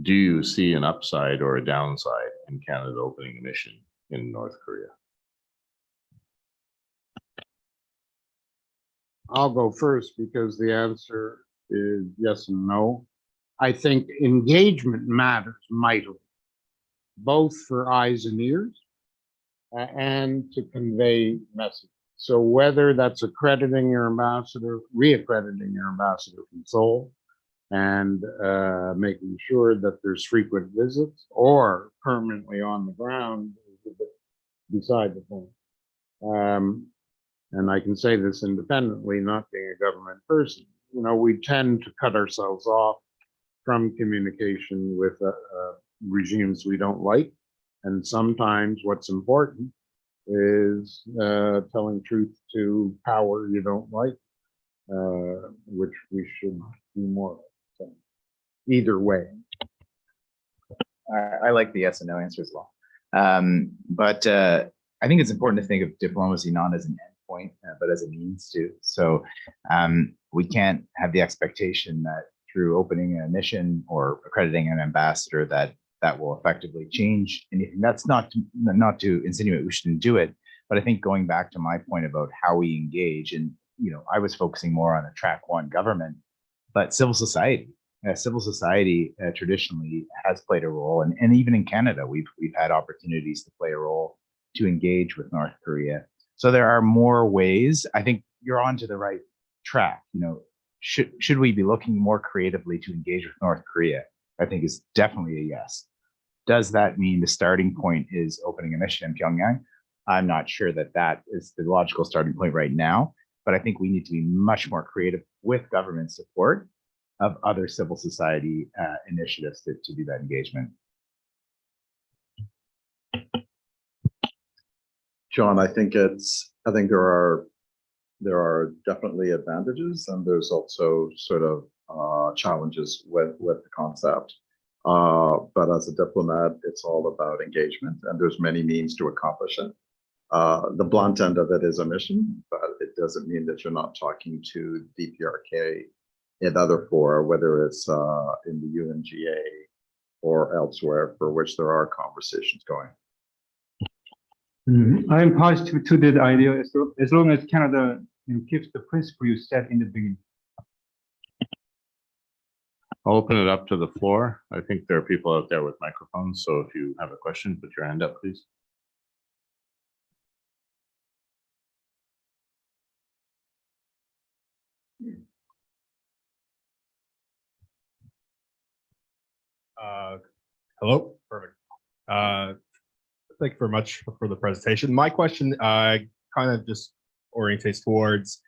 do you see an upside or a downside in Canada opening a mission in North Korea? I'll go first because the answer is yes and no. I think engagement matters mightily, both for eyes and ears and to convey message. So whether that's accrediting your ambassador, re-accrediting your ambassador from Seoul, and making sure that there's frequent visits, or permanently on the ground is a bit beside the point. And I can say this independently, not being a government person. You know, we tend to cut ourselves off from communication with regimes we don't like, and sometimes what's important is telling truth to power you don't like, which we should do more of. So, either way. I like the yes and no answer as well. But I think it's important to think of diplomacy not as an endpoint, but as a means to. So we can't have the expectation that through opening a mission or accrediting an ambassador that will effectively change anything. That's not to insinuate we shouldn't do it, but I think going back to my point about how we engage, and I was focusing more on a track one government, but civil society. Civil society traditionally has played a role, and even in Canada, we've had opportunities to play a role to engage with North Korea. So there are more ways. I think you're onto the right track. Should we be looking more creatively to engage with North Korea? I think is definitely a yes. Does that mean the starting point is opening a mission in Pyongyang? I'm not sure that is the logical starting point right now, but I think we need to be much more creative with government support of other civil society initiatives to do that engagement. John, I think there are definitely advantages, and there's also sort of challenges with the concept. But as a diplomat, it's all about engagement, and there's many means to accomplish it. The blunt end of it is a mission, but it doesn't mean that you're not talking to DPRK in other fora, whether it's in the UNGA or elsewhere, for which there are conversations going. I'm positive to that idea as long as Canada keeps the principle you set in the beginning. I'll open it up to the floor. I think there are people out there with microphones, so if you have a question, put your hand up, please. Hello, perfect. Thank you very much for the presentation. My question kind of just orientates towards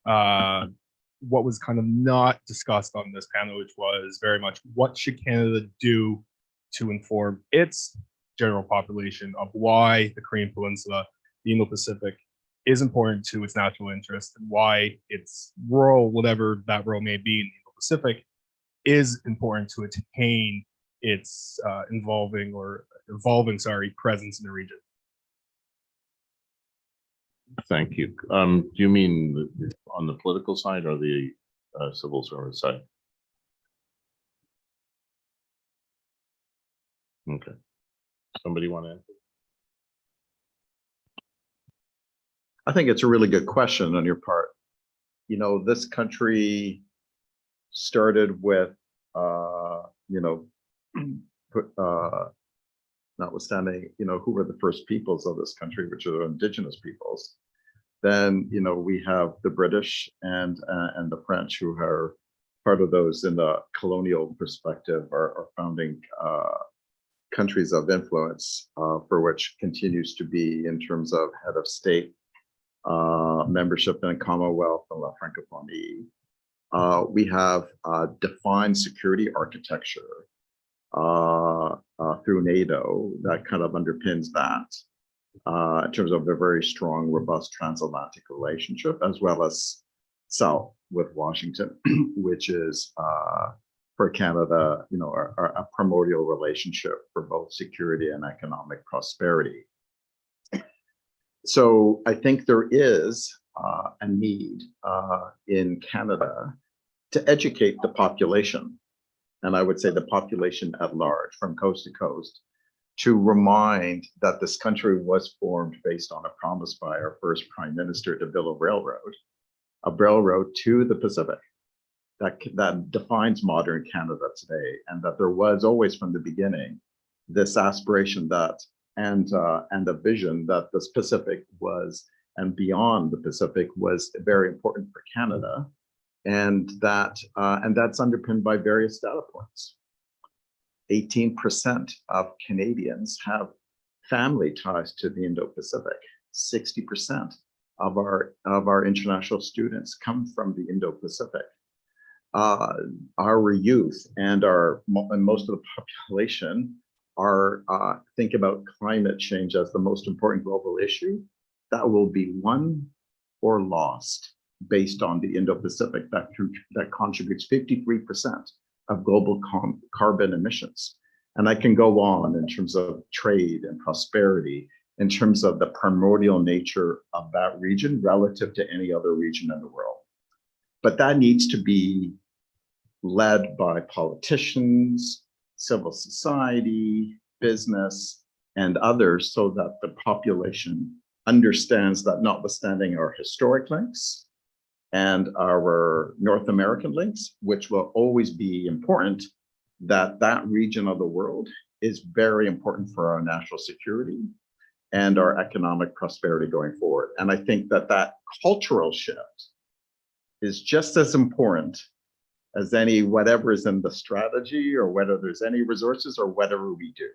what was kind of not discussed on this panel, which was very much what should Canada do to inform its general population of why the Korean Peninsula, the Indo-Pacific, is important to its national interest, and why its role, whatever that role may be in the Indo-Pacific, is important to attain its evolving presence in the region. Thank you. Do you mean on the political side or the civil service side? Okay. Somebody want to answer? I think it's a really good question on your part. You know, this country started with, notwithstanding, who were the first peoples of this country, which are indigenous peoples. Then, we have the British and the French, who are part of those in the colonial perspective, are founding countries of influence, for which continues to be in terms of head of state, membership in a Commonwealth and La Francophonie. We have defined security architecture through NATO that kind of underpins that in terms of a very strong, robust transatlantic relationship, as well as south with Washington, which is for Canada, a primordial relationship for both security and economic prosperity. So I think there is a need in Canada to educate the population, and I would say the population at large, from coast to coast, to remind that this country was formed based on a promise by our first prime minister to build a railroad to the Pacific that defines modern Canada today, and that there was always from the beginning this aspiration that and the vision that the Pacific was, and beyond the Pacific, was very important for Canada, and that's underpinned by various data points. 18% of Canadians have family ties to the Indo-Pacific. 60% of our international students come from the Indo-Pacific. Our youth and most of the population think about climate change as the most important global issue that will be won or lost based on the Indo-Pacific that contributes 53% of global carbon emissions. And I can go on in terms of trade and prosperity, in terms of the primordial nature of that region relative to any other region in the world. But that needs to be led by politicians, civil society, business, and others, so that the population understands that, notwithstanding our historic links and our North American links, which will always be important, that region of the world is very important for our national security and our economic prosperity going forward. And I think that cultural shift is just as important as whatever is in the strategy, or whether there's any resources, or whatever we do,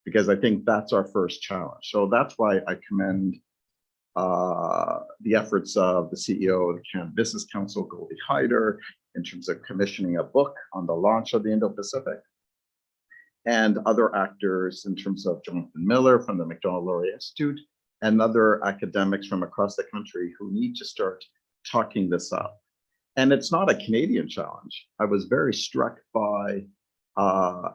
because I think that's our first challenge. So that's why I commend the efforts of the CEO of the Canada Business Council, Goldie Hyder, in terms of commissioning a book on the launch of the Indo-Pacific, and other actors in terms of Jonathan Miller from the Macdonald-Laurier Institute, and other academics from across the country who need to start talking this up. And it's not a Canadian challenge. I was very struck by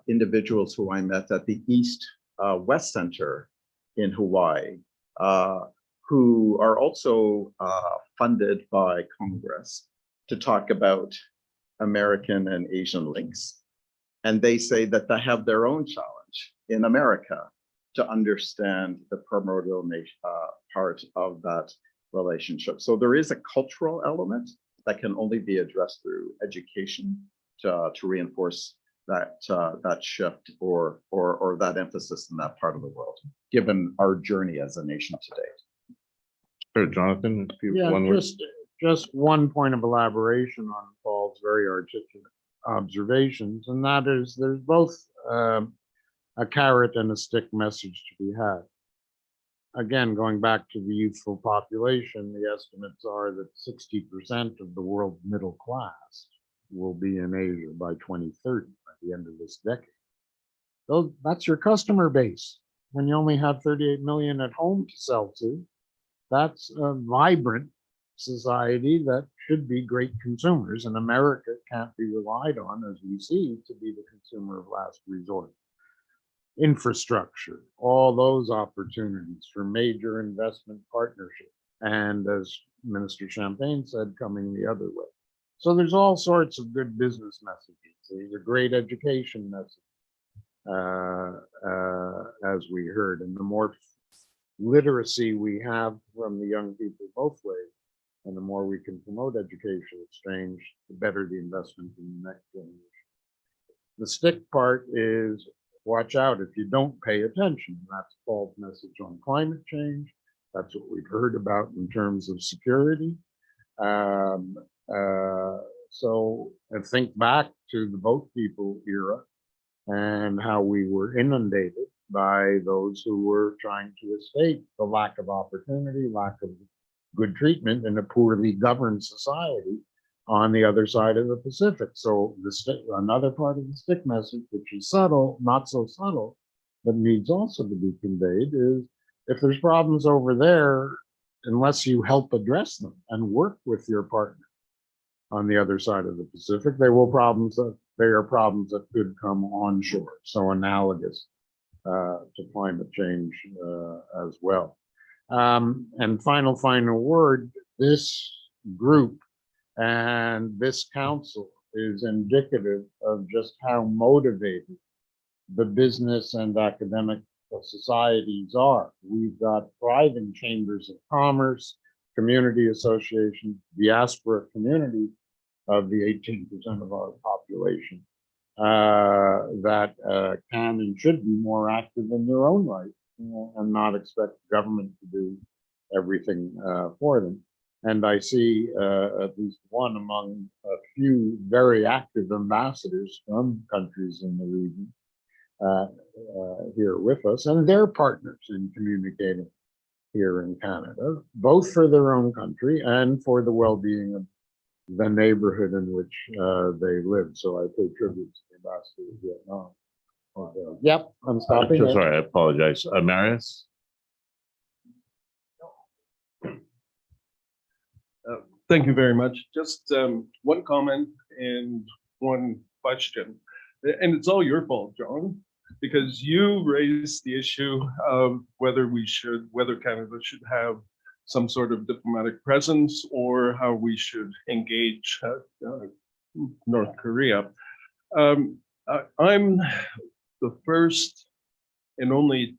individuals who I met at the East West Center in Hawaii, who are also funded by Congress to talk about American and Asian links. And they say that they have their own challenge in America to understand the primordial part of that relationship. So there is a cultural element that can only be addressed through education to reinforce that that shift or that emphasis in that part of the world, given our journey as a nation to date. Sure, Jonathan, if you Yeah, one word. just one point of elaboration on Paul's very articulate observations, and that is there's both a carrot and a stick message to be had. Again, going back to the youthful population, the estimates are that 60% of the world's middle class will be in Asia by 2030, by the end of this decade. So that's your customer base. When you only have 38 million at home to sell to, that's a vibrant society that should be great consumers, and America can't be relied on, as we see, to be the consumer of last resort. Infrastructure, all those opportunities for major investment partnership, and as Minister Champagne said, coming the other way. So there's all sorts of good business messages. There's a great education message, as we heard, and the more literacy we have from the young people both ways, and the more we can promote educational exchange, the better the investment in the next generation. The stick part is watch out if you don't pay attention. That's Paul's message on climate change. That's what we've heard about in terms of security. So and think back to the boat people era and how we were inundated by those who were trying to escape the lack of opportunity, lack of good treatment in a poorly governed society on the other side of the Pacific. So another part of the stick message, which is subtle, not so subtle, but needs also to be conveyed, is if there's problems over there, unless you help address them and work with your partner on the other side of the Pacific, they are problems that could come onshore. So analogous to climate change as well. And final word, this group and this council is indicative of just how motivated the business and academic societies are. We've got thriving chambers of commerce, community associations, diaspora community of the 18% of our population that can and should be more active in their own right and not expect government to do everything for them. And I see at least one among a few very active ambassadors from countries in the region here with us, and they're partners in communicating here in Canada, both for their own country and for the well-being of the neighborhood in which they live. So I pay tribute to the ambassador of Vietnam. Yep, I'm stopping. Sorry, I apologize. Marius? Thank you very much. Just one comment and one question. And it's all your fault, John, because you raised the issue of whether Canada should have some sort of diplomatic presence or how we should engage North Korea. I'm the first and only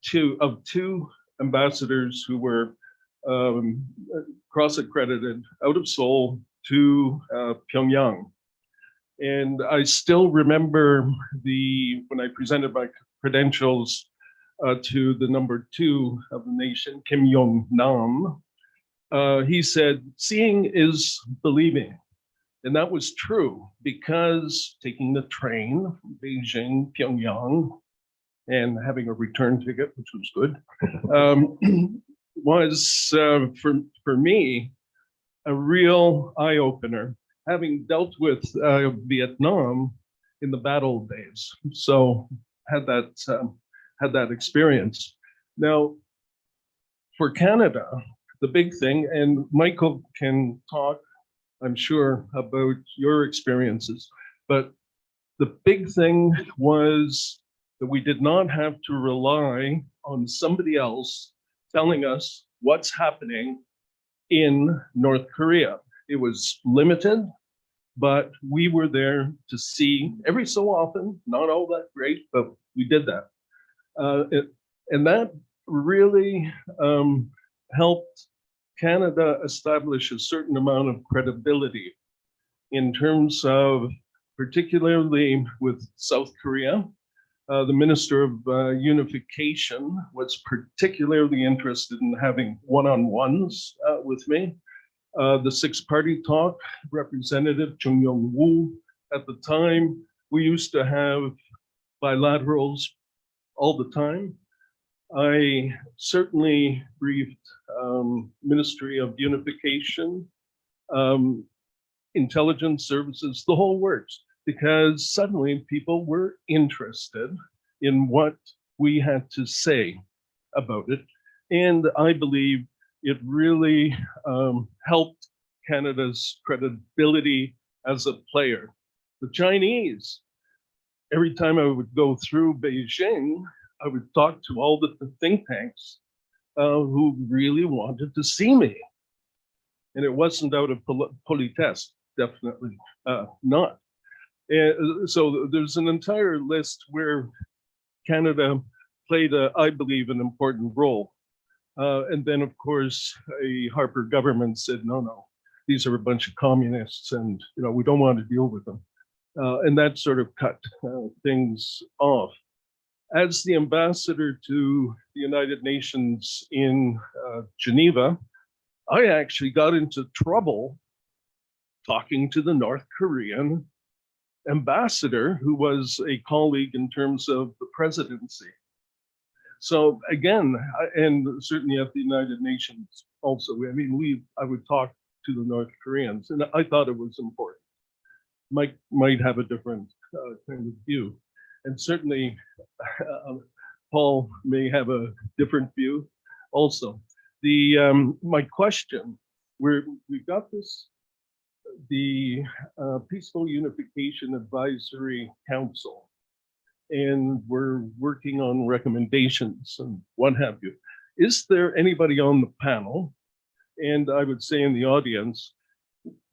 two ambassadors who were cross-accredited out of Seoul to Pyongyang. And I still remember when I presented my credentials to the number 2 of the nation, Kim Yong-nam, he said, seeing is believing. And that was true because taking the train from Beijing, Pyongyang, and having a return ticket, which was good, was for me a real eye-opener, having dealt with Vietnam in the battle days. So had that experience. Now, for Canada, the big thing, and Michael can talk, I'm sure, about your experiences, but the big thing was that we did not have to rely on somebody else telling us what's happening in North Korea. It was limited, but we were there to see every so often, not all that great, but we did that. And that really helped Canada establish a certain amount of credibility in terms of, particularly with South Korea. The Minister of Unification was particularly interested in having one-on-ones with me. The six-party talk, Representative Chung Yong-woo, at the time, we used to have bilaterals all the time. I certainly briefed Ministry of Unification, intelligence services, the whole works, because suddenly people were interested in what we had to say about it. And I believe it really helped Canada's credibility as a player. The Chinese, every time I would go through Beijing, I would talk to all the think tanks who really wanted to see me. And it wasn't out of politesse, definitely not. And so there's an entire list where Canada played, I believe, an important role. And then, of course, a Harper government said, no, these are a bunch of communists and we don't want to deal with them. And that sort of cut things off. As the ambassador to the United Nations in Geneva, I actually got into trouble talking to the North Korean ambassador, who was a colleague in terms of the presidency. So again, and certainly at the United Nations also, I would talk to the North Koreans, and I thought it was important. Might have a different kind of view. And certainly Paul may have a different view also. My question, we've got this, the Peaceful Unification Advisory Council, and we're working on recommendations and what have you. Is there anybody on the panel, and I would say in the audience,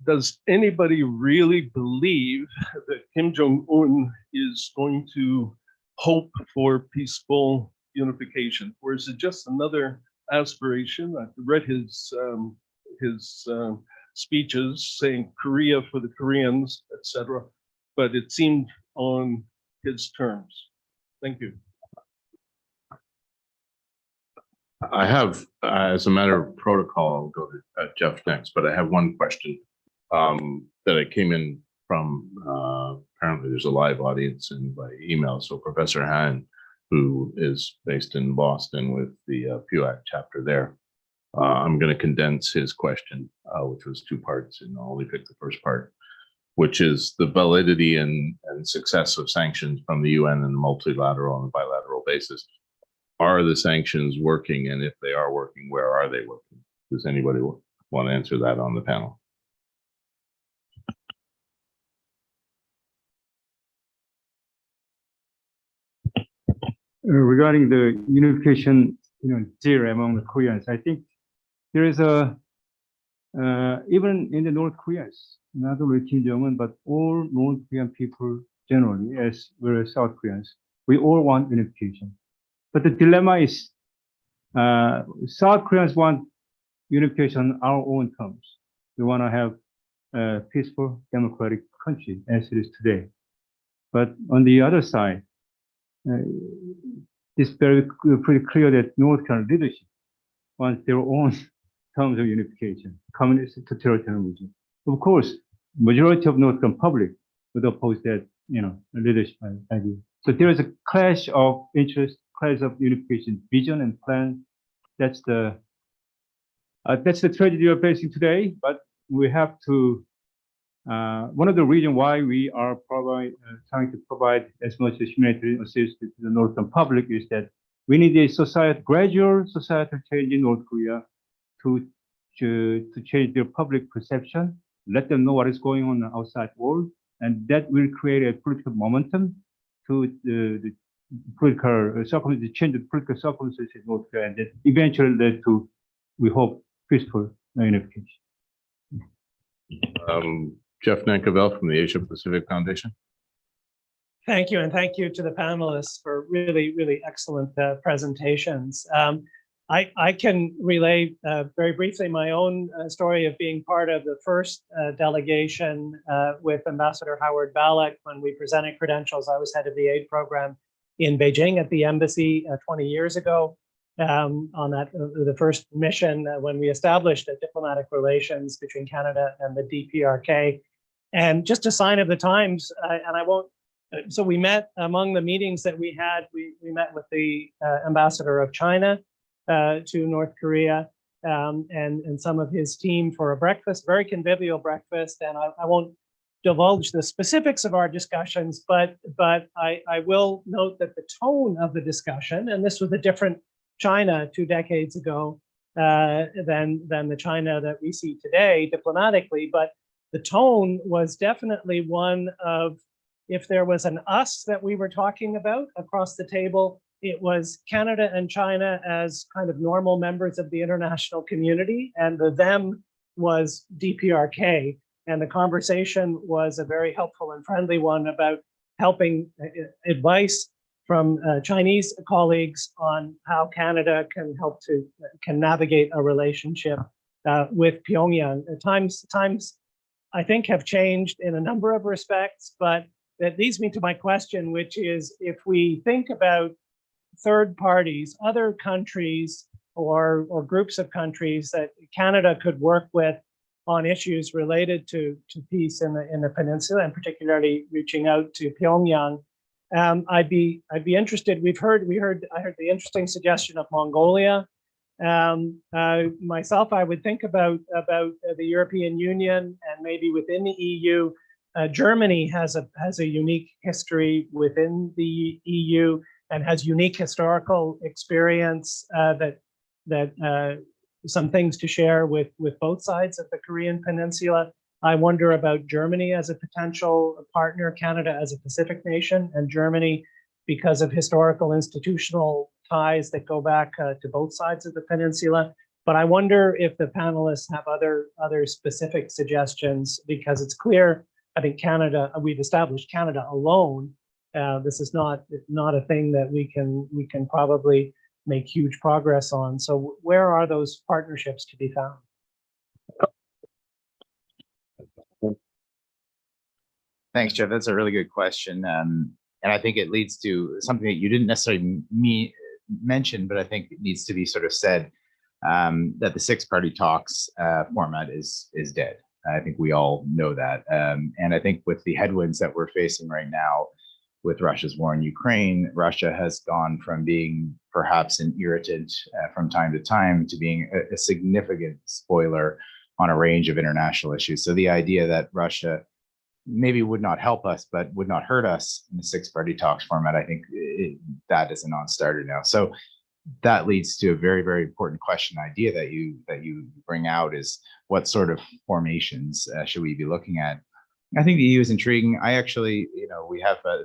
does anybody really believe that Kim Jong-un is going to hope for peaceful unification? Or is it just another aspiration? I've read his speeches saying Korea for the Koreans, etc., but it seemed on his terms. Thank you. I have, as a matter of protocol, I'll go to Jeff next, but I have one question that I came in from, apparently there's a live audience and by email. So Professor Han, who is based in Boston with the PUAC chapter there, I'm going to condense his question, which was two parts, and I'll only pick the first part, which is the validity and success of sanctions from the UN and the multilateral and bilateral basis. Are the sanctions working? And if they are working, where are they working? Does anybody want to answer that on the panel? Regarding the unification, deal among the Koreans, I think there is a even in the North Koreans, not only Kim Jong-un, but all North Korean people generally, as well as South Koreans, we all want unification. But the dilemma is, South Koreans want unification on our own terms. We want to have a peaceful, democratic country as it is today. But on the other side, it's pretty clear that North Korean leadership wants their own terms of unification, communist to territorialism. Of course, majority of North Korean public would oppose that, leadership idea. So there is a clash of interest, clash of unification vision and plan. That's the tragedy we're facing today. But we have to. One of the reasons why we are trying to provide as much as humanitarian assistance to the North Korean public is that we need a gradual societal change in North Korea to change their public perception, let them know what is going on in the outside world, and that will create a political momentum to the political circumstances, change the political circumstances in North Korea, and that eventually led to, we hope, peaceful unification. Jeff Nankerville from the Asia Pacific Foundation. Thank you, and thank you to the panelists for really, really excellent presentations. I can relay very briefly my own story of being part of the first delegation with Ambassador Howard Ballack when we presented credentials. I was head of the aid program in Beijing at the embassy 20 years ago on that the first mission when we established diplomatic relations between Canada and the DPRK. And just a sign of the times, and I won't. So we met among the meetings that we had. We met with the ambassador of China to North Korea and some of his team for a breakfast, very convivial breakfast. And I won't divulge the specifics of our discussions, but I will note that the tone of the discussion, and this was a different China 2 decades ago than the China that we see today diplomatically, but the tone was definitely one of, if there was an us that we were talking about across the table, it was Canada and China as kind of normal members of the international community, and the them was DPRK. And the conversation was a very helpful and friendly one about helping advice from Chinese colleagues on how Canada can navigate a relationship with Pyongyang. Times I think have changed in a number of respects, but that leads me to my question, which is, if we think about third parties, other countries or groups of countries that Canada could work with on issues related to peace in the peninsula, and particularly reaching out to Pyongyang, I'd be interested. I heard the interesting suggestion of Mongolia. Myself, I would think about the European Union and maybe within the EU. Germany has a unique history within the EU and has unique historical experience that some things to share with both sides of the Korean Peninsula. I wonder about Germany as a potential partner, Canada as a Pacific nation, and Germany because of historical institutional ties that go back to both sides of the peninsula. But I wonder if the panelists have other specific suggestions, because it's clear, I think Canada, we've established Canada alone. This is not a thing that we can probably make huge progress on. So where are those partnerships to be found? Thanks, Jeff. That's a really good question. And I think it leads to something that you didn't necessarily mention, but I think it needs to be sort of said, that the six-party talks format is dead. I think we all know that. And I think with the headwinds that we're facing right now with Russia's war in Ukraine, Russia has gone from being perhaps an irritant from time to time to being a significant spoiler on a range of international issues. So the idea that Russia maybe would not help us, but would not hurt us in the six-party talks format, I think that is a non-starter now. So that leads to a very, very important question idea that you bring out is, what sort of formations should we be looking at? I think the EU is intriguing. I actually, we have a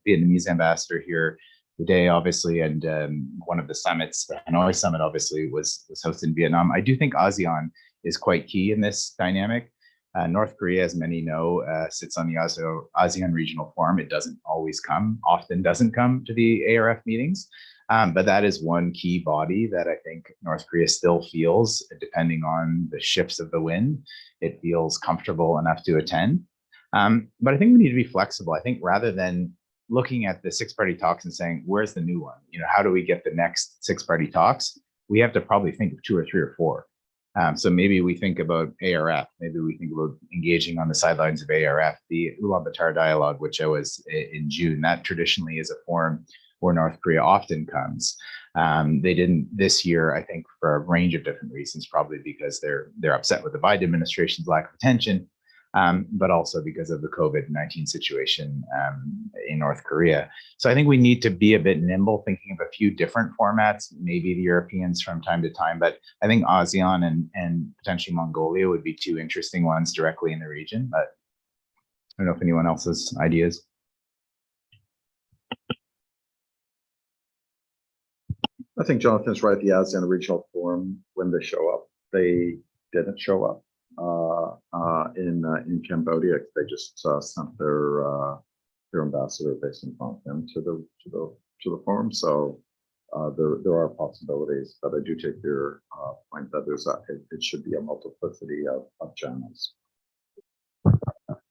Vietnamese ambassador here today, obviously, and one of the summits, the Hanoi summit, obviously, was hosted in Vietnam. I do think ASEAN is quite key in this dynamic. North Korea, as many know, sits on the ASEAN Regional Forum. It often doesn't come to the ARF meetings, but that is one key body that I think North Korea still feels, depending on the shifts of the wind, it feels comfortable enough to attend. But I think we need to be flexible. I think rather than looking at the six-party talks and saying, where's the new one? How do we get the next six-party talks? We have to probably think of 2 or 3 or 4. So maybe we think about ARF, maybe we think about engaging on the sidelines of ARF, the Ulaanbaatar dialogue, which I was in June. That traditionally is a forum where North Korea often comes. They didn't this year, I think, for a range of different reasons, probably because they're upset with the Biden administration's lack of attention, but also because of the COVID-19 situation in North Korea. So I think we need to be a bit nimble, thinking of a few different formats, maybe the Europeans from time to time, but I think ASEAN and potentially Mongolia would be 2 interesting ones directly in the region, but I don't know if anyone else has ideas. I think Jonathan's right. The ASEAN Regional Forum, when they show up, they didn't show up in Cambodia. They just sent their ambassador based in Phnom Penh to the forum. So there are possibilities, but I do take your point that it should be a multiplicity of channels.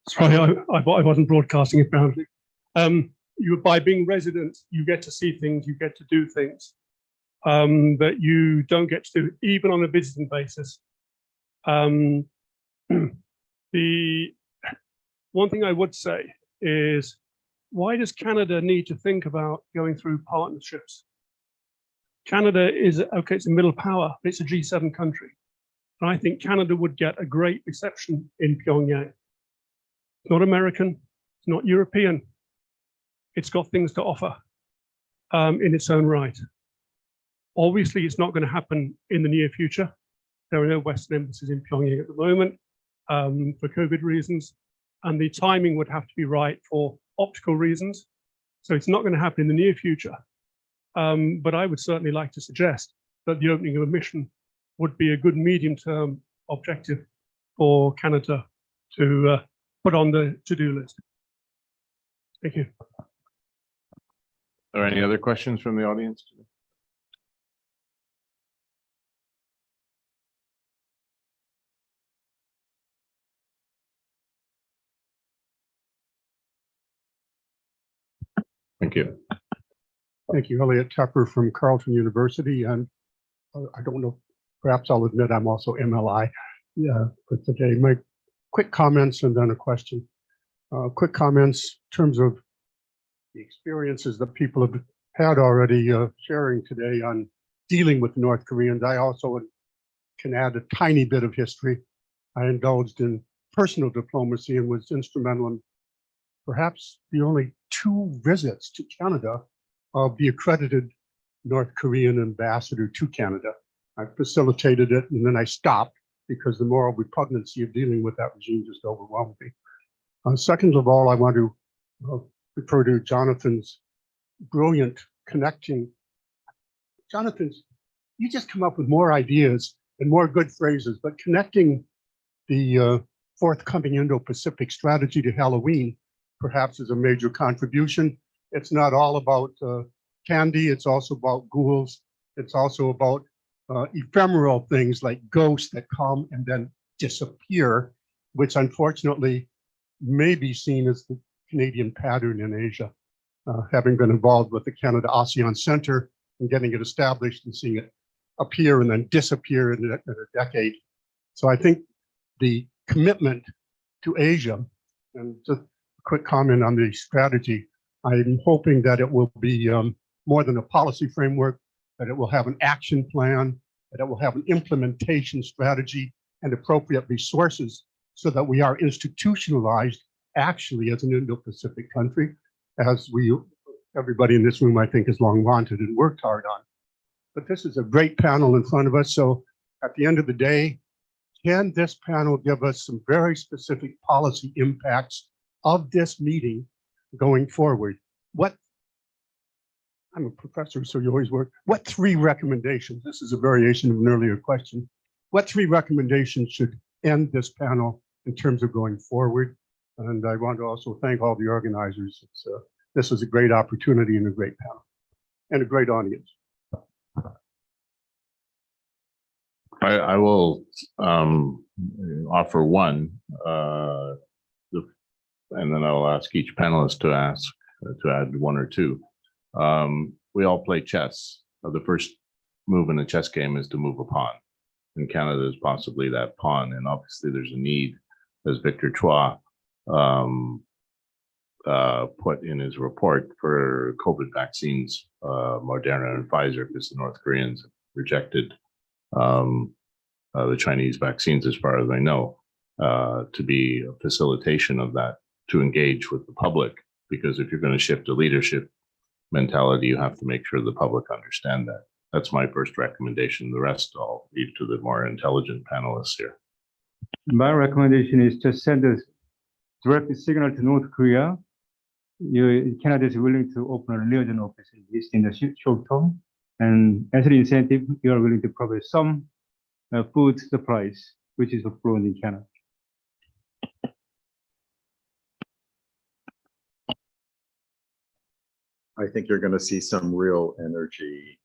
Sorry, I wasn't broadcasting apparently. By being resident, you get to see things, you get to do things that you don't get to do even on a visiting basis. The one thing I would say is, why does Canada need to think about going through partnerships? Canada is, okay, it's a middle power, but it's a G7 country. And I think Canada would get a great reception in Pyongyang. It's not American, it's not European. It's got things to offer in its own right. Obviously, it's not going to happen in the near future. There are no Western embassies in Pyongyang at the moment for COVID reasons, and the timing would have to be right for optical reasons. So it's not going to happen in the near future. But I would certainly like to suggest that the opening of a mission would be a good medium-term objective for Canada to put on the to-do list. Thank you. Are there any other questions from the audience today? Thank you. Thank you, Elliot Tepper from Carleton University. And I don't know, perhaps I'll admit I'm also MLI for today. My quick comments and then a question. Quick comments in terms of the experiences that people have had already sharing today on dealing with North Koreans. I also can add a tiny bit of history. I indulged in personal diplomacy and was instrumental in perhaps the only 2 visits to Canada of the accredited North Korean ambassador to Canada. I facilitated it and then I stopped because the moral repugnancy of dealing with that regime just overwhelmed me. Second of all, I want to refer to Jonathan's brilliant connecting. Jonathan, you just come up with more ideas and more good phrases, but connecting the forthcoming Indo-Pacific strategy to Halloween perhaps is a major contribution. It's not all about candy, it's also about ghouls. It's also about ephemeral things like ghosts that come and then disappear, which unfortunately may be seen as the Canadian pattern in Asia. Having been involved with the Canada ASEAN Center and getting it established and seeing it appear and then disappear in a decade. So I think the commitment to Asia, and just a quick comment on the strategy, I'm hoping that it will be more than a policy framework, that it will have an action plan, that it will have an implementation strategy and appropriate resources so that we are institutionalized actually as an Indo-Pacific country, as everybody in this room, I think, has long wanted and worked hard on. But this is a great panel in front of us. So at the end of the day, can this panel give us some very specific policy impacts of this meeting going forward? I'm a professor, so you always work. What 3 recommendations, this is a variation of an earlier question, what 3 recommendations should end this panel in terms of going forward? And I want to also thank all the organizers. This is a great opportunity and a great panel and a great audience. I will offer one, and then I'll ask each panelist to add 1 or 2. We all play chess. The first move in a chess game is to move a pawn, and Canada is possibly that pawn. And obviously, there's a need, as Victor Chua put in his report, for COVID vaccines, Moderna and Pfizer, because the North Koreans rejected the Chinese vaccines, as far as I know, to be a facilitation of that, to engage with the public. Because if you're going to shift a leadership mentality, you have to make sure the public understand that. That's my first recommendation. The rest I'll leave to the more intelligent panelists here. My recommendation is just send a direct signal to North Korea. Canada is willing to open a liaison office in the short term. And as an incentive, you are willing to provide some food supplies, which is grown in Canada. I think you're going to see some real energy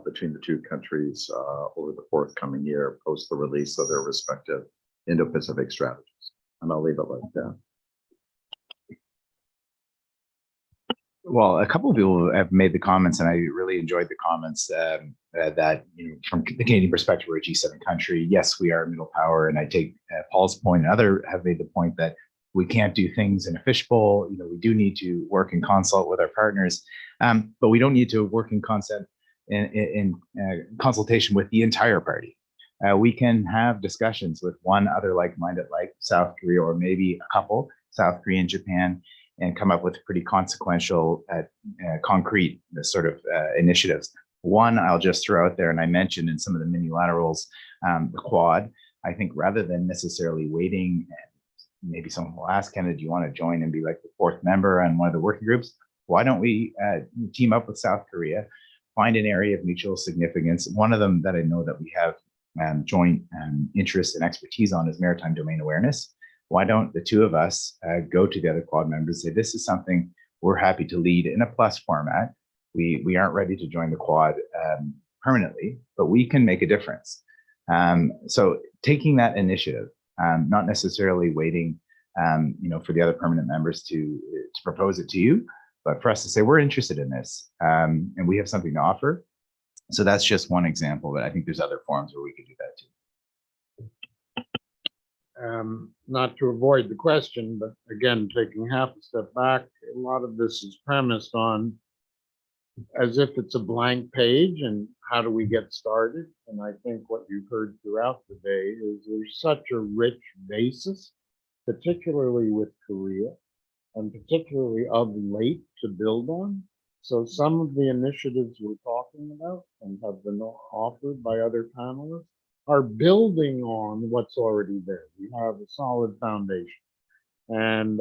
between the two countries over the forthcoming year, post the release of their respective Indo-Pacific strategies. And I'll leave it like that. Well, a couple of people have made the comments, and I really enjoyed the comments that, from the Canadian perspective, we're a G7 country. Yes, we are a middle power, and I take Paul's point, and others have made the point that we can't do things in a fishbowl. We do need to work in consult with our partners, but we don't need to work in consultation with the entire party. We can have discussions with one other like-minded, like South Korea, or maybe a couple, South Korea and Japan, and come up with pretty consequential, concrete sort of initiatives. One, I'll just throw out there, and I mentioned in some of the minilaterals, the Quad. I think rather than necessarily waiting, maybe someone will ask, Canada, do you want to join and be like the fourth member on one of the working groups? Why don't we team up with South Korea, find an area of mutual significance? One of them that I know that we have joint interest and expertise on is maritime domain awareness. Why don't the two of us go to the other Quad members and say, this is something we're happy to lead in a plus format. We aren't ready to join the Quad permanently, but we can make a difference. So taking that initiative, not necessarily waiting for the other permanent members to propose it to you, but for us to say, we're interested in this and we have something to offer. So that's just one example, but I think there's other forums where we could do that too. Not to avoid the question, but again, taking half a step back, a lot of this is premised on as if it's a blank page and how do we get started? And I think what you've heard throughout the day is there's such a rich basis, particularly with Korea, and particularly of late to build on. So some of the initiatives we're talking about and have been offered by other panelists are building on what's already there. We have a solid foundation. And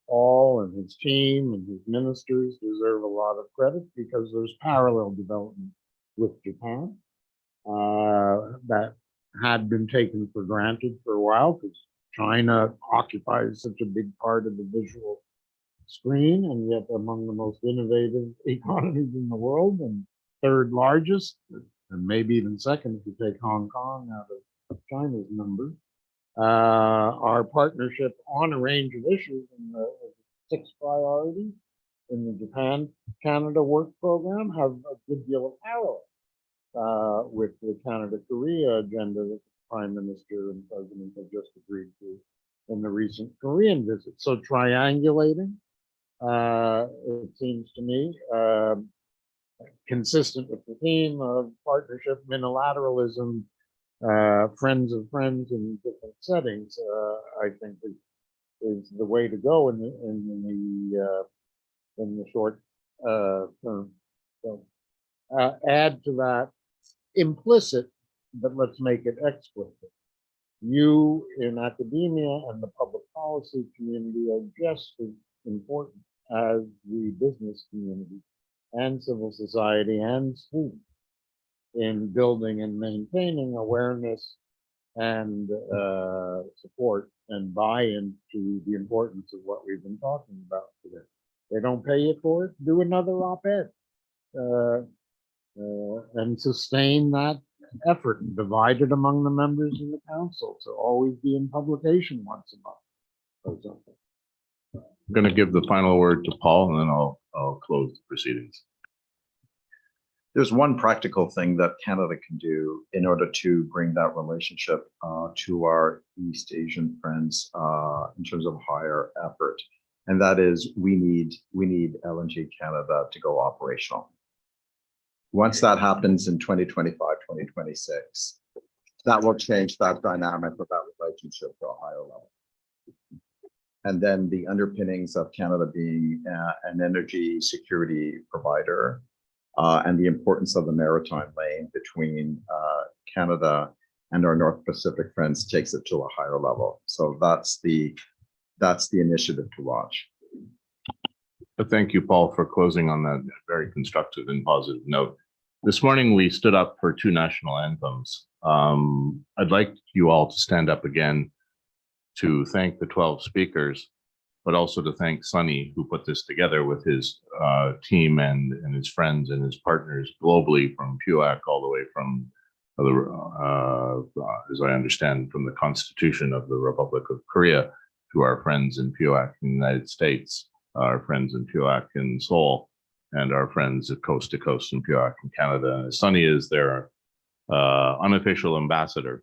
Paul and his team and his ministers deserve a lot of credit because there's parallel development with Japan that had been taken for granted for a while because China occupies such a big part of the visual screen, and yet among the most innovative economies in the world and third largest, and maybe even second if you take Hong Kong out of China's numbers. Our partnership on a range of issues in the 6 priorities in the Japan-Canada work program have a good deal of parallel with the Canada-Korea agenda that the Prime Minister and President have just agreed to in the recent Korean visit. So triangulating, it seems to me, consistent with the theme of partnership, minilateralism, friends of friends in different settings, I think is the way to go in the short term. So add to that implicit, but let's make it explicit. You in academia and the public policy community are just as important as the business community and civil society and students in building and maintaining awareness and support and buy-in to the importance of what we've been talking about today. They don't pay you for it, do another op-ed and sustain that effort and divide it among the members of the council. So always be in publication once a month or something. I'm going to give the final word to Paul, and then I'll close the proceedings. There's one practical thing that Canada can do in order to bring that relationship to our East Asian friends in terms of higher effort, and that is we need LNG Canada to go operational. Once that happens in 2025, 2026, that will change that dynamic of that relationship to a higher level. And then the underpinnings of Canada being an energy security provider and the importance of the maritime lane between Canada and our North Pacific friends takes it to a higher level. So that's the initiative to watch. Thank you, Paul, for closing on that very constructive and positive note. This morning, we stood up for 2 national anthems. I'd like you all to stand up again to thank the 12 speakers but also to thank Sunny, who put this together with his team and his friends and his partners globally from PUAC all the way from as I understand, from the Constitution of the Republic of Korea to our friends in PUAC in the United States, our friends in PUAC in Seoul, and our friends at Coast to Coast in PUAC in Canada. Sunny is their unofficial ambassador.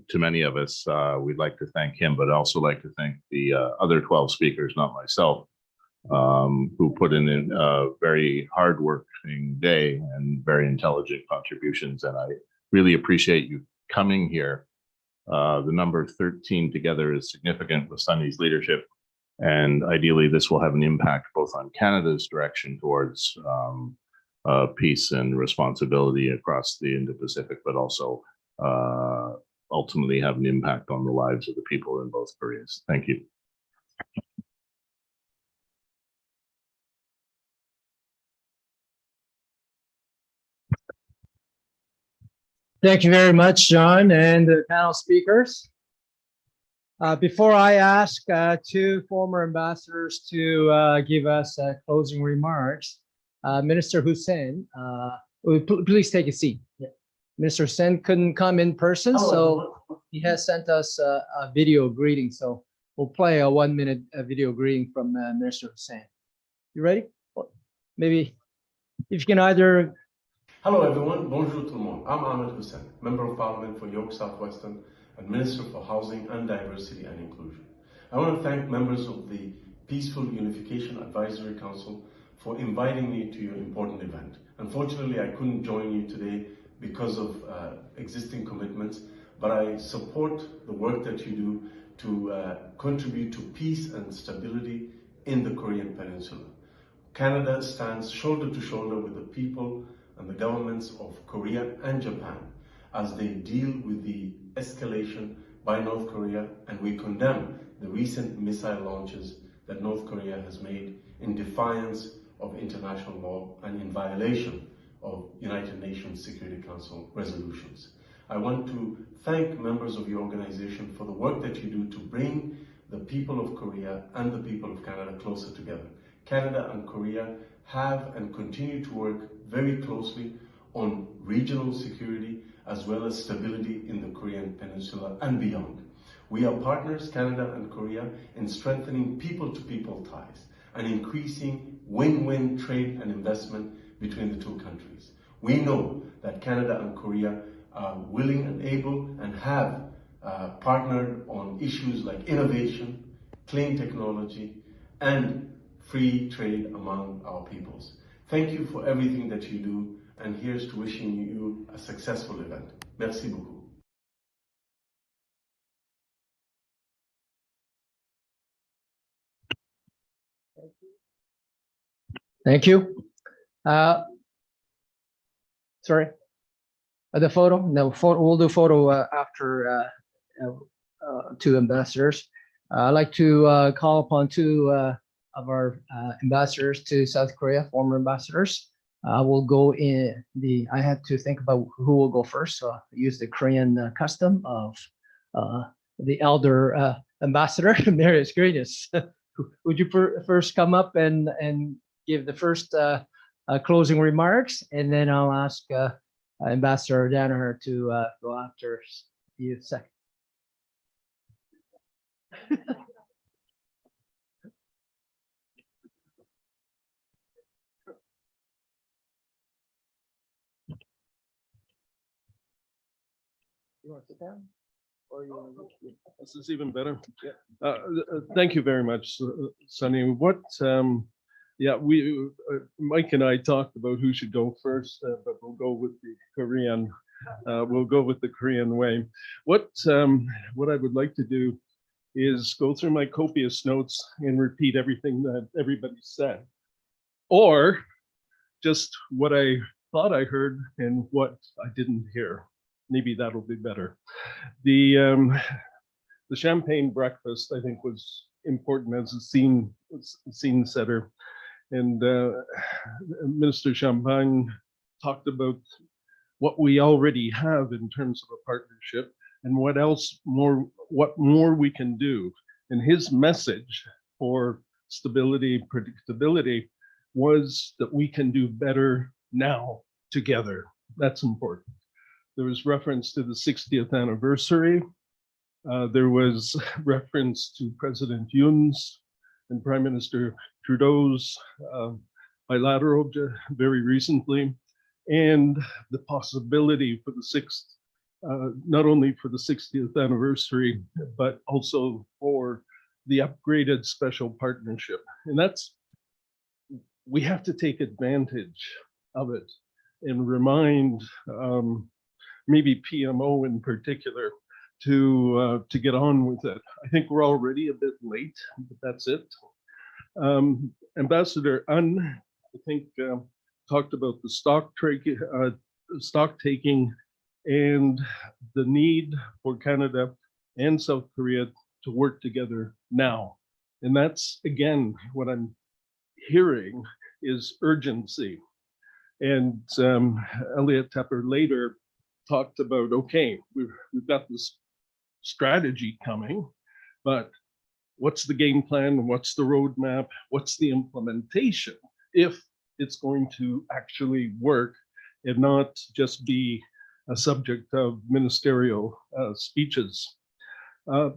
To many of us, we'd like to thank him, but also like to thank the other 12 speakers, not myself, who put in a very hardworking day and very intelligent contributions. And I really appreciate you coming here. The number 13 together is significant with Sunny's leadership. And ideally, this will have an impact both on Canada's direction towards peace and responsibility across the Indo-Pacific, but also ultimately have an impact on the lives of the people in both Koreas. Thank you. Thank you very much, John, and the panel speakers. Before I ask two former ambassadors to give us closing remarks, Minister Hussein, please take a seat. Yeah. Minister Hussein couldn't come in person, so he has sent us a video greeting. So we'll play a 1-minute video greeting from Minister Hussein. You ready? Maybe if you can either. Hello everyone, bonjour tout le monde. I'm Ahmed Hussein, Member of Parliament for York Southwestern and Minister for Housing and Diversity and Inclusion. I want to thank members of the Peaceful Unification Advisory Council for inviting me to your important event. Unfortunately, I couldn't join you today because of existing commitments, but I support the work that you do to contribute to peace and stability in the Korean Peninsula. Canada stands shoulder to shoulder with the people and the governments of Korea and Japan as they deal with the escalation by North Korea, and we condemn the recent missile launches that North Korea has made in defiance of international law and in violation of United Nations Security Council resolutions. I want to thank members of your organization for the work that you do to bring the people of Korea and the people of Canada closer together. Canada and Korea have and continue to work very closely on regional security as well as stability in the Korean Peninsula and beyond. We are partners, Canada and Korea, in strengthening people-to-people ties and increasing win-win trade and investment between the two countries. We know that Canada and Korea are willing and able and have partnered on issues like innovation, clean technology, and free trade among our peoples. Thank you for everything that you do, and here's to wishing you a successful event. Merci beaucoup. Thank you. Sorry, the photo? No, photo. We'll do photo after two ambassadors. I'd like to call upon two of our ambassadors to South Korea, former ambassadors. We'll go in the. I had to think about who will go first, so I use the Korean custom of the elder ambassador, Marius Greenius. Would you first come up and give the first closing remarks, and then I'll ask Ambassador Danaher to go after you second. You want to sit down? Or you want to... This is even better. Yeah. Thank you very much, Sunny. What? Yeah, we Mike and I talked about who should go first, but we'll go with the Korean. We'll go with the Korean way. What I would like to do is go through my copious notes and repeat everything that everybody said, or just what I thought I heard and what I didn't hear. Maybe that'll be better. The champagne breakfast, I think, was important as a scene setter. And Minister Champagne talked about what we already have in terms of a partnership and what more we can do. And his message for stability, predictability was that we can do better now together. That's important. There was reference to the 60th anniversary. There was reference to President Yoon's and Prime Minister Trudeau's bilateral very recently, and the possibility for the not only for the 60th anniversary, but also for the upgraded special partnership. And we have to take advantage of it and remind maybe PMO in particular to get on with it. I think we're already a bit late, but that's it. Ambassador Un, I think, talked about the stock taking and the need for Canada and South Korea to work together now. And that's, again, what I'm hearing is urgency. And Elliot Tepper later talked about, okay, we've got this strategy coming, but what's the game plan? What's the roadmap? What's the implementation if it's going to actually work and not just be a subject of ministerial speeches?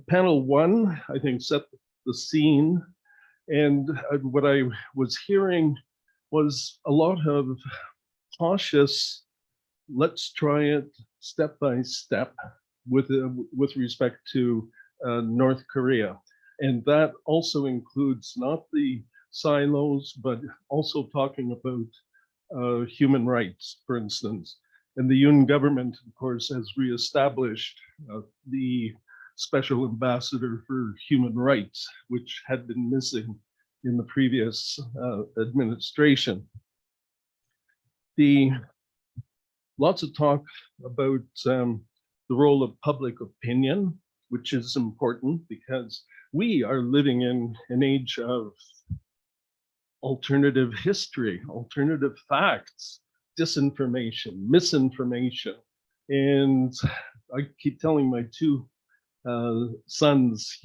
Panel one, I think, set the scene. And what I was hearing was a lot of cautious, let's try it step by step with respect to North Korea. And that also includes not the silos, but also talking about human rights, for instance. And the Yoon government, of course, has reestablished the Special Ambassador for Human Rights, which had been missing in the previous administration. Lots of talk about the role of public opinion, which is important because we are living in an age of alternative history, alternative facts, disinformation, misinformation. And I keep telling my two sons,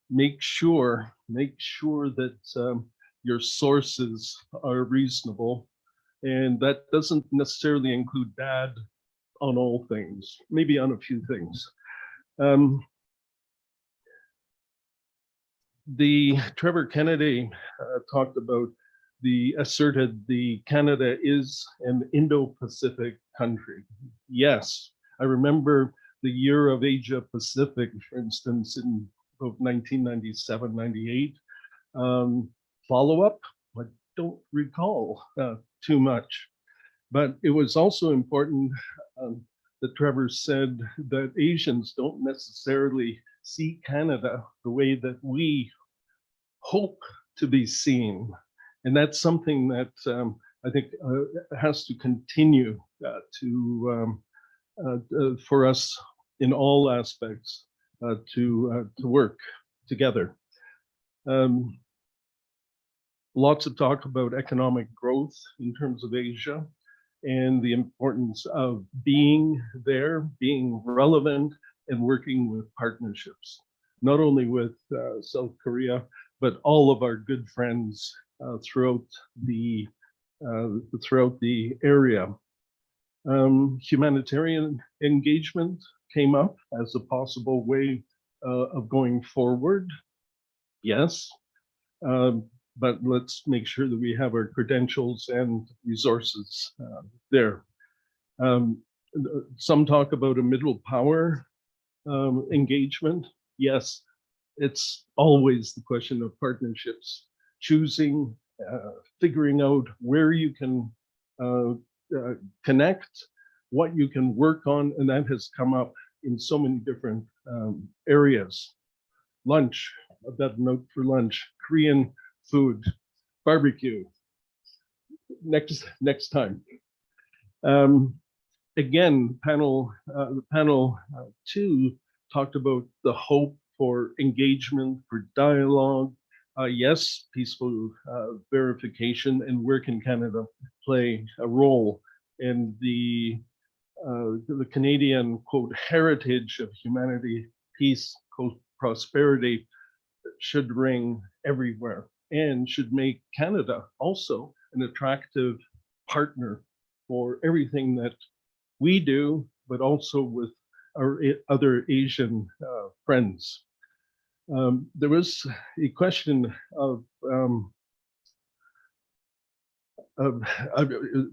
make sure that your sources are reasonable. And that doesn't necessarily include bad on all things, maybe on a few things. Trevor Kennedy talked about asserted the Canada is an Indo-Pacific country. Yes, I remember the year of Asia Pacific, for instance, in 1997, 98. Follow-up, I don't recall too much, but it was also important that Trevor said that Asians don't necessarily see Canada the way that we hope to be seen. And that's something that I think has to continue for us in all aspects to work together. Lots of talk about economic growth in terms of Asia and the importance of being there, being relevant, and working with partnerships, not only with South Korea, but all of our good friends throughout the area. Humanitarian engagement came up as a possible way of going forward. Yes, but let's make sure that we have our credentials and resources there. Some talk about a middle power engagement. Yes, it's always the question of partnerships, choosing, figuring out where you can connect, what you can work on, and that has come up in so many different areas. Lunch, I've got a note for lunch, Korean food, barbecue, next time. Again, panel two talked about the hope for engagement, for dialogue. Yes, peaceful verification, and where can Canada play a role in the Canadian, quote, heritage of humanity, peace, prosperity should ring everywhere and should make Canada also an attractive partner for everything that we do, but also with our other Asian friends. There was a question of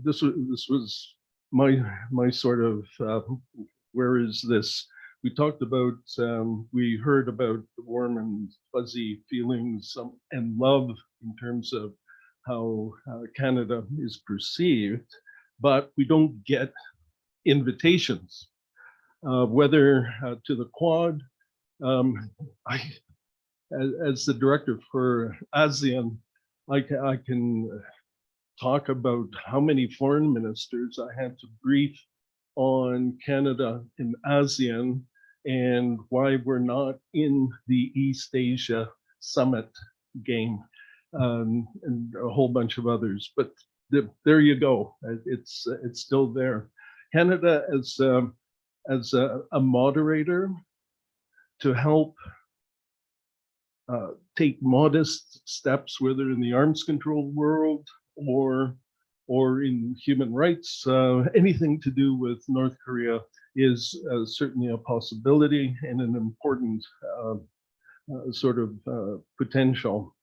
this was my sort of where is this? We talked about we heard about the warm and fuzzy feelings and love in terms of how Canada is perceived, but we don't get invitations, whether to the Quad. As the director for ASEAN, I can talk about how many foreign ministers I had to brief on Canada in ASEAN and why we're not in the East Asia Summit game, and a whole bunch of others. But there you go. It's still there. Canada as a moderator to help take modest steps, whether in the arms control world or in human rights, anything to do with North Korea is certainly a possibility and an important sort of potential.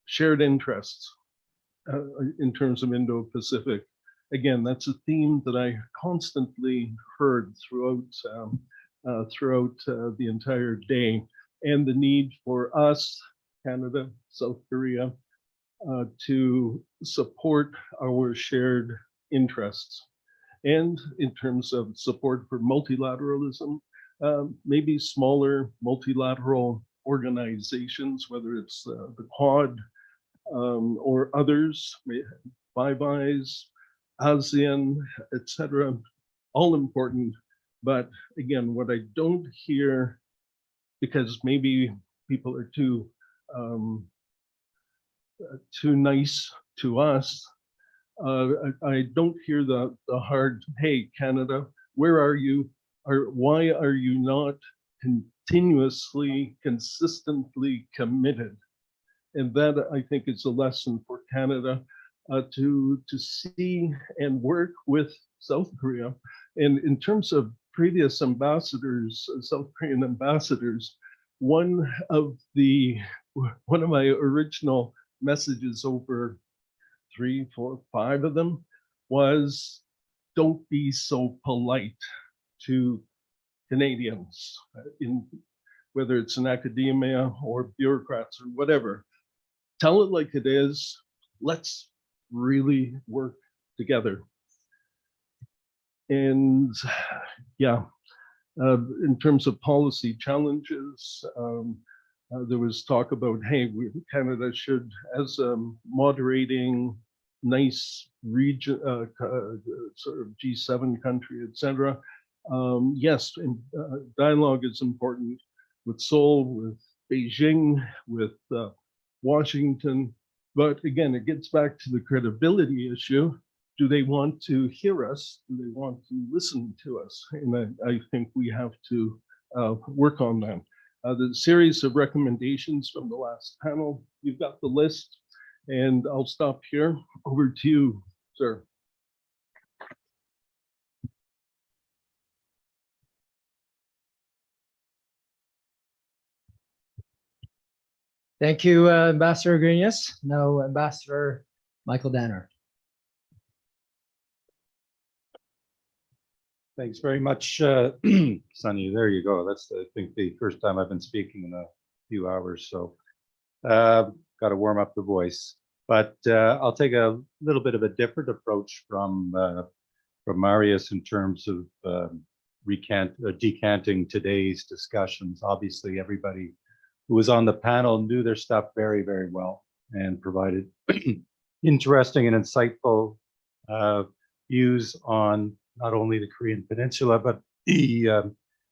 Shared interests in terms of Indo-Pacific. Again, that's a theme that I constantly heard throughout the entire day, and the need for us, Canada, South Korea, to support our shared interests. And in terms of support for multilateralism, maybe smaller multilateral organizations, whether it's the Quad or others, Five Eyes, ASEAN, etc., all important. But again, what I don't hear, because maybe people are too nice to us, I don't hear the hard, hey, Canada, where are you? Or why are you not continuously, consistently committed? And that, I think, is a lesson for Canada to see and work with South Korea. And in terms of previous ambassadors, South Korean ambassadors, one of my original messages over 3, 4, 5 of them was, don't be so polite to Canadians, whether it's in academia or bureaucrats or whatever. Tell it like it is. Let's really work together. And yeah, in terms of policy challenges, there was talk about, hey, Canada should, as a moderating, nice region, sort of G7 country, etc. Yes, dialogue is important with Seoul, with Beijing, with Washington. But again, it gets back to the credibility issue. Do they want to hear us? Do they want to listen to us? And I think we have to work on that. The series of recommendations from the last panel, you've got the list, and I'll stop here. Over to you, sir. Thank you, Ambassador Grenius. Now, Ambassador Michael Danner. Thanks very much, Sunny. There you go. That's, I think, the first time I've been speaking in a few hours, so got to warm up the voice. But I'll take a little bit of a different approach from Marius in terms of decanting today's discussions. Obviously, everybody who was on the panel knew their stuff very, very well and provided interesting and insightful views on not only the Korean Peninsula, but the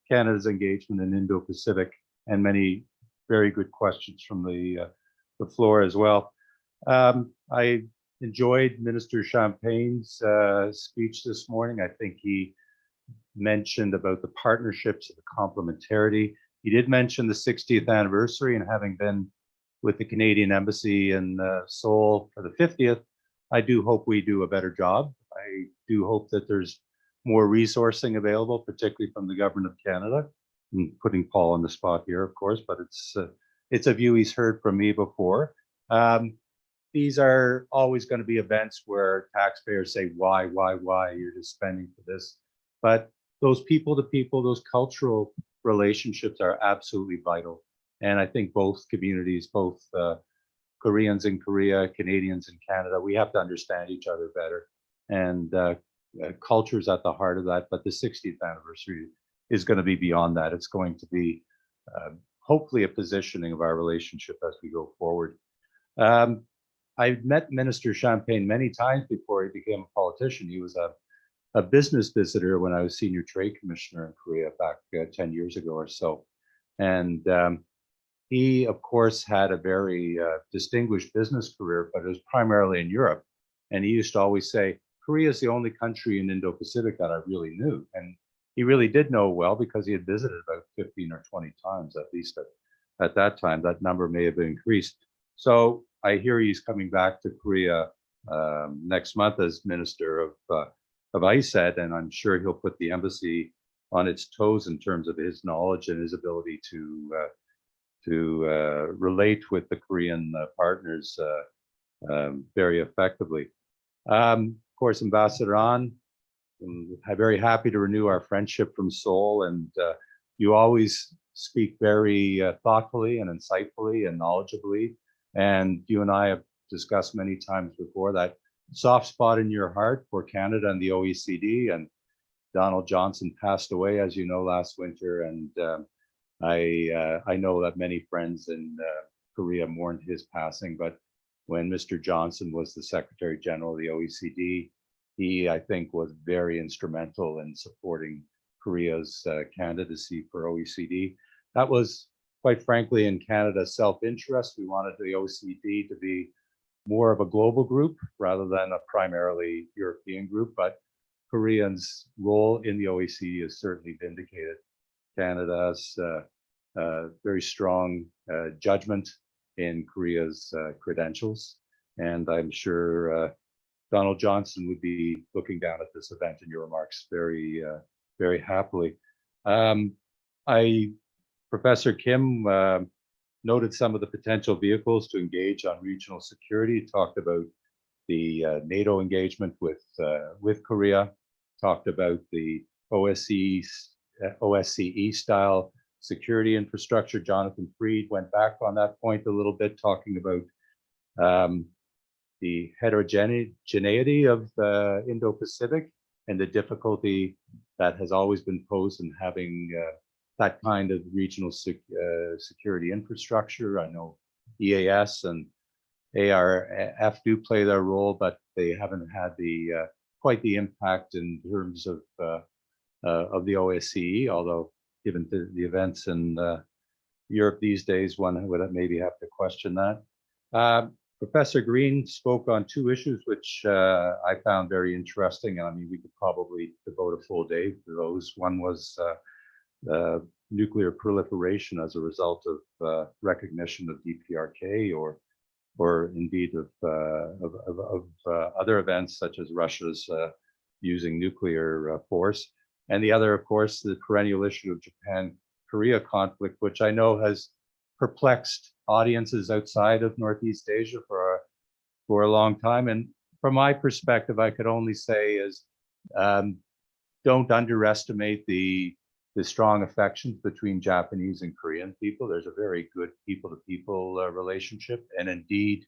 Canada's engagement in Indo-Pacific, and many very good questions from the floor as well. I enjoyed Minister Champagne's speech this morning. I think he mentioned about the partnerships, the complementarity. He did mention the 60th anniversary, and having been with the Canadian Embassy in Seoul for the 50th, I do hope we do a better job. I do hope that there's more resourcing available, particularly from the government of Canada. I'm putting Paul on the spot here, of course, but it's a view he's heard from me before. These are always going to be events where taxpayers say, why, you're just spending for this. But those people to people, those cultural relationships are absolutely vital. And I think both communities, both Koreans in Korea, Canadians in Canada, we have to understand each other better. And culture's at the heart of that. But the 60th anniversary is going to be beyond that. It's going to be hopefully a positioning of our relationship as we go forward. I've met Minister Champagne many times before he became a politician. He was a business visitor when I was Senior Trade Commissioner in Korea back 10 years ago or so. And he, of course, had a very distinguished business career, but it was primarily in Europe. And he used to always say, Korea is the only country in Indo-Pacific that I really knew. And he really did know well because he had visited about 15 or 20 times, at least at that time. That number may have increased. So I hear he's coming back to Korea next month as Minister of ISET, and I'm sure he'll put the embassy on its toes in terms of his knowledge and his ability to relate with the Korean partners very effectively. Of course, Ambassador An, I'm very happy to renew our friendship from Seoul, and you always speak very thoughtfully and insightfully and knowledgeably. And you and I have discussed many times before that soft spot in your heart for Canada and the OECD. And Donald Johnson passed away, as you know, last winter. And I know that many friends in Korea mourned his passing. But when Mr. Johnson was the Secretary General of the OECD, he, I think, was very instrumental in supporting Korea's candidacy for OECD. That was, quite frankly, in Canada's self-interest. We wanted the OECD to be more of a global group rather than a primarily European group, but Koreans' role in the OECD is certainly vindicated. Canada's very strong judgment in Korea's credentials, and I'm sure Donald Johnson would be looking down at this event in your remarks very, very happily. Professor Kim noted some of the potential vehicles to engage on regional security, talked about the NATO engagement with Korea, talked about the OSCE style security infrastructure. Jonathan Freed went back on that point a little bit, talking about the heterogeneity of the Indo-Pacific and the difficulty that has always been posed in having that kind of regional security infrastructure. I know EAS and ARF do play their role, but they haven't had quite the impact in terms of the OSCE, although given the events in Europe these days, one would maybe have to question that. Professor Green spoke on two issues, which I found very interesting. And I mean, we could probably devote a full day to those. One was nuclear proliferation as a result of recognition of DPRK, or indeed of other events such as Russia's using nuclear force. And the other, of course, the perennial issue of Japan-Korea conflict, which I know has perplexed audiences outside of Northeast Asia for a long time. And from my perspective, I could only say is don't underestimate the strong affections between Japanese and Korean people. There's a very good people-to-people relationship. And indeed,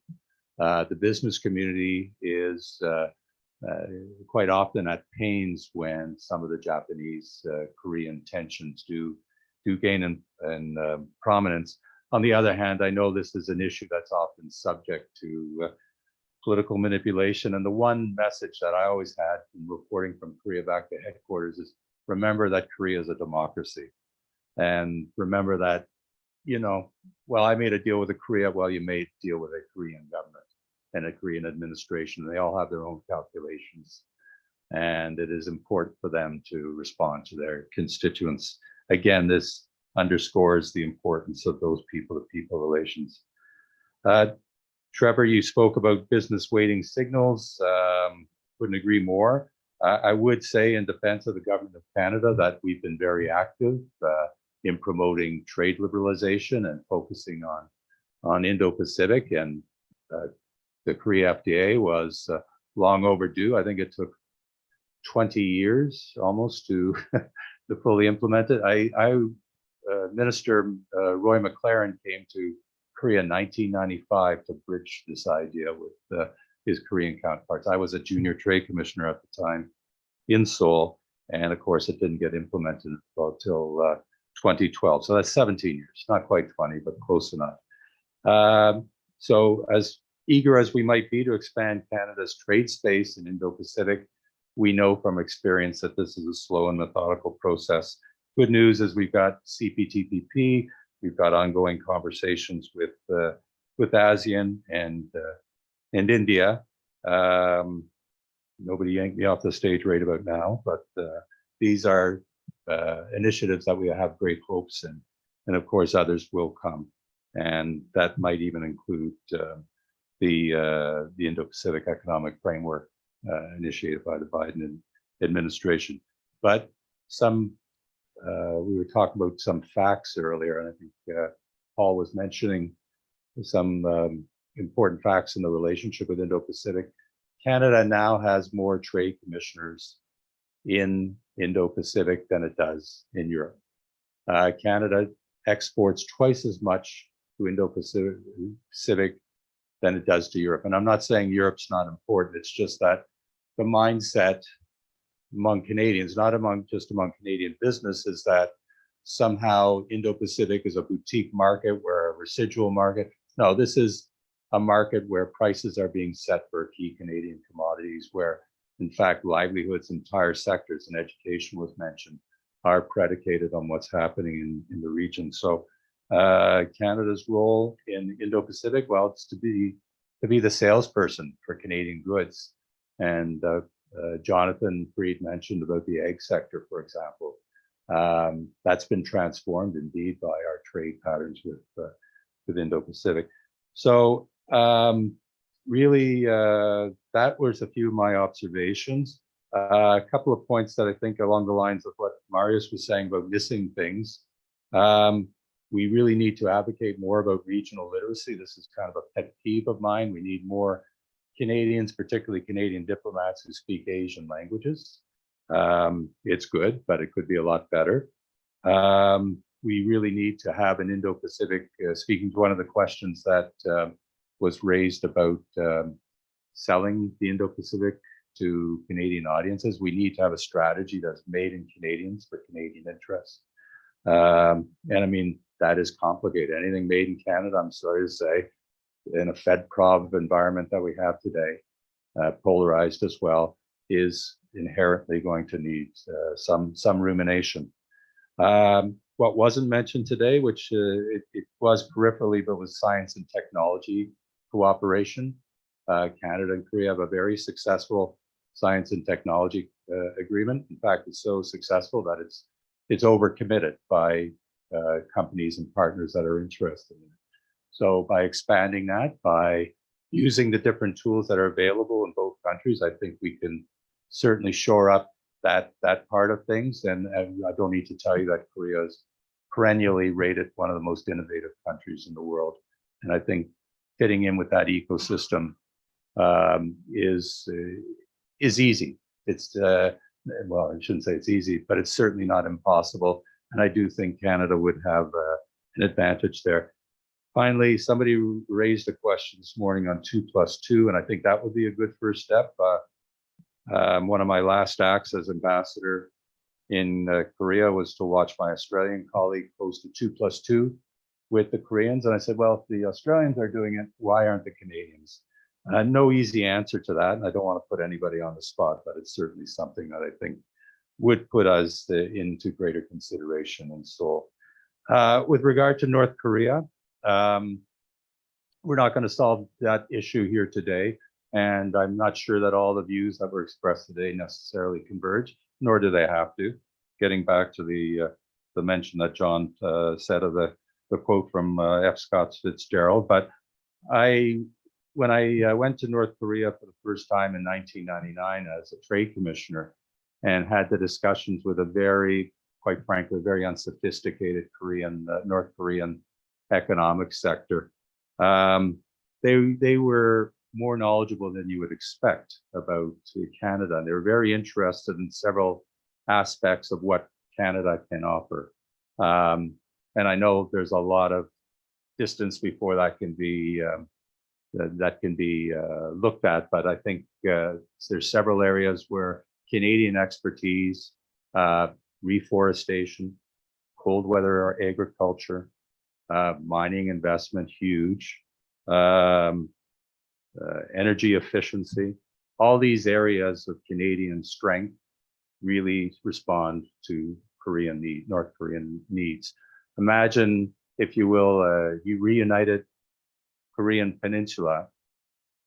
the business community is quite often at pains when some of the Japanese-Korean tensions do gain in prominence. On the other hand, I know this is an issue that's often subject to political manipulation. And the one message that I always had in reporting from Korea back to headquarters is remember that Korea is a democracy. And remember that, well, I made a deal with Korea. Well, you made a deal with a Korean government and a Korean administration. They all have their own calculations. And it is important for them to respond to their constituents. Again, this underscores the importance of those people-to-people relations. Trevor, you spoke about business waiting signals. Couldn't agree more. I would say in defense of the government of Canada that we've been very active in promoting trade liberalization and focusing on Indo-Pacific, and the Korea FTA was long overdue. I think it took 20 years almost to to fully implement it. Minister Roy McLaren came to Korea in 1995 to bridge this idea with his Korean counterparts. I was a junior trade commissioner at the time in Seoul, and of course it didn't get implemented until 2012. So that's 17 years, not quite 20, but close enough. So as eager as we might be to expand Canada's trade space in Indo-Pacific, we know from experience that this is a slow and methodical process. Good news is we've got CPTPP, we've got ongoing conversations with ASEAN and India. Nobody yanked me off the stage right about now, but these are initiatives that we have great hopes in, and of course others will come, and that might even include the Indo-Pacific Economic Framework initiated by the Biden administration. But we were talking about some facts earlier, and I think Paul was mentioning some important facts in the relationship with Indo-Pacific. Canada now has more trade commissioners in Indo-Pacific than it does in Europe. Canada exports twice as much to Indo-Pacific than it does to Europe. And I'm not saying Europe's not important, it's just that the mindset among Canadians, not just among Canadian business, is that somehow Indo-Pacific is a boutique market, where a residual market. No, this is a market where prices are being set for key Canadian commodities, where in fact livelihoods, entire sectors, and education was mentioned, are predicated on what's happening in the region. So Canada's role in Indo-Pacific, well, it's to be the salesperson for Canadian goods. And Jonathan Freed mentioned about the egg sector, for example. That's been transformed indeed by our trade patterns with Indo-Pacific. So really, that was a few of my observations. A couple of points that I think along the lines of what Marius was saying about missing things. We really need to advocate more about regional literacy. This is kind of a pet peeve of mine. We need more Canadians, particularly Canadian diplomats who speak Asian languages. It's good, but it could be a lot better. We really need to have an Indo-Pacific, speaking to one of the questions that was raised about selling the Indo-Pacific to Canadian audiences. We need to have a strategy that's made in Canadians for Canadian interests. And I mean, that is complicated. Anything made in Canada, I'm sorry to say, in a Fed-prov environment that we have today, polarized as well, is inherently going to need some rumination. What wasn't mentioned today, which it was peripherally, but was science and technology cooperation. Canada and Korea have a very successful science and technology agreement. In fact, it's so successful that it's overcommitted by companies and partners that are interested in it. So by expanding that, by using the different tools that are available in both countries, I think we can certainly shore up that part of things. And I don't need to tell you that Korea is perennially rated one of the most innovative countries in the world. And I think fitting in with that ecosystem is easy. It's well, I shouldn't say it's easy, but it's certainly not impossible. And I do think Canada would have an advantage there. Finally, somebody raised a question this morning on 2+2, and I think that would be a good first step. One of my last acts as ambassador in Korea was to watch my Australian colleague post a 2+2 with the Koreans. And I said, well, if the Australians are doing it, why aren't the Canadians? No easy answer to that. And I don't want to put anybody on the spot, but it's certainly something that I think would put us into greater consideration in Seoul. With regard to North Korea, we're not going to solve that issue here today. And I'm not sure that all the views that were expressed today necessarily converge, nor do they have to. Getting back to the the mention that John said of the quote from F. Scott Fitzgerald. But when I went to North Korea for the first time in 1999 as a trade commissioner and had the discussions with a very, quite frankly, very unsophisticated North Korean economic sector, they were more knowledgeable than you would expect about Canada. And they were very interested in several aspects of what Canada can offer. And I know there's a lot of distance before that can be looked at, but I think there's several areas where Canadian expertise, reforestation, cold weather agriculture, mining investment, huge, energy efficiency, all these areas of Canadian strength really respond to North Korean needs. Imagine, if you will, you reunited Korean Peninsula,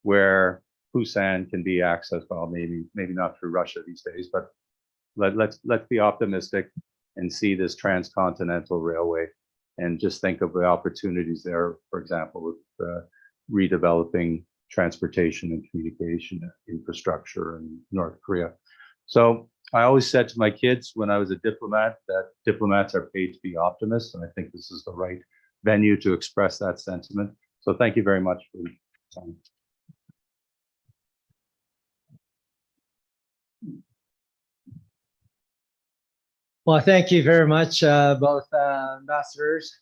where Busan can be accessed, well, maybe not through Russia these days, but let's be optimistic and see this transcontinental railway, and just think of the opportunities there, for example, with redeveloping transportation and communication infrastructure in North Korea. So I always said to my kids when I was a diplomat that diplomats are paid to be optimists, and I think this is the right venue to express that sentiment. So thank you very much for your time. Well, thank you very much, both ambassadors.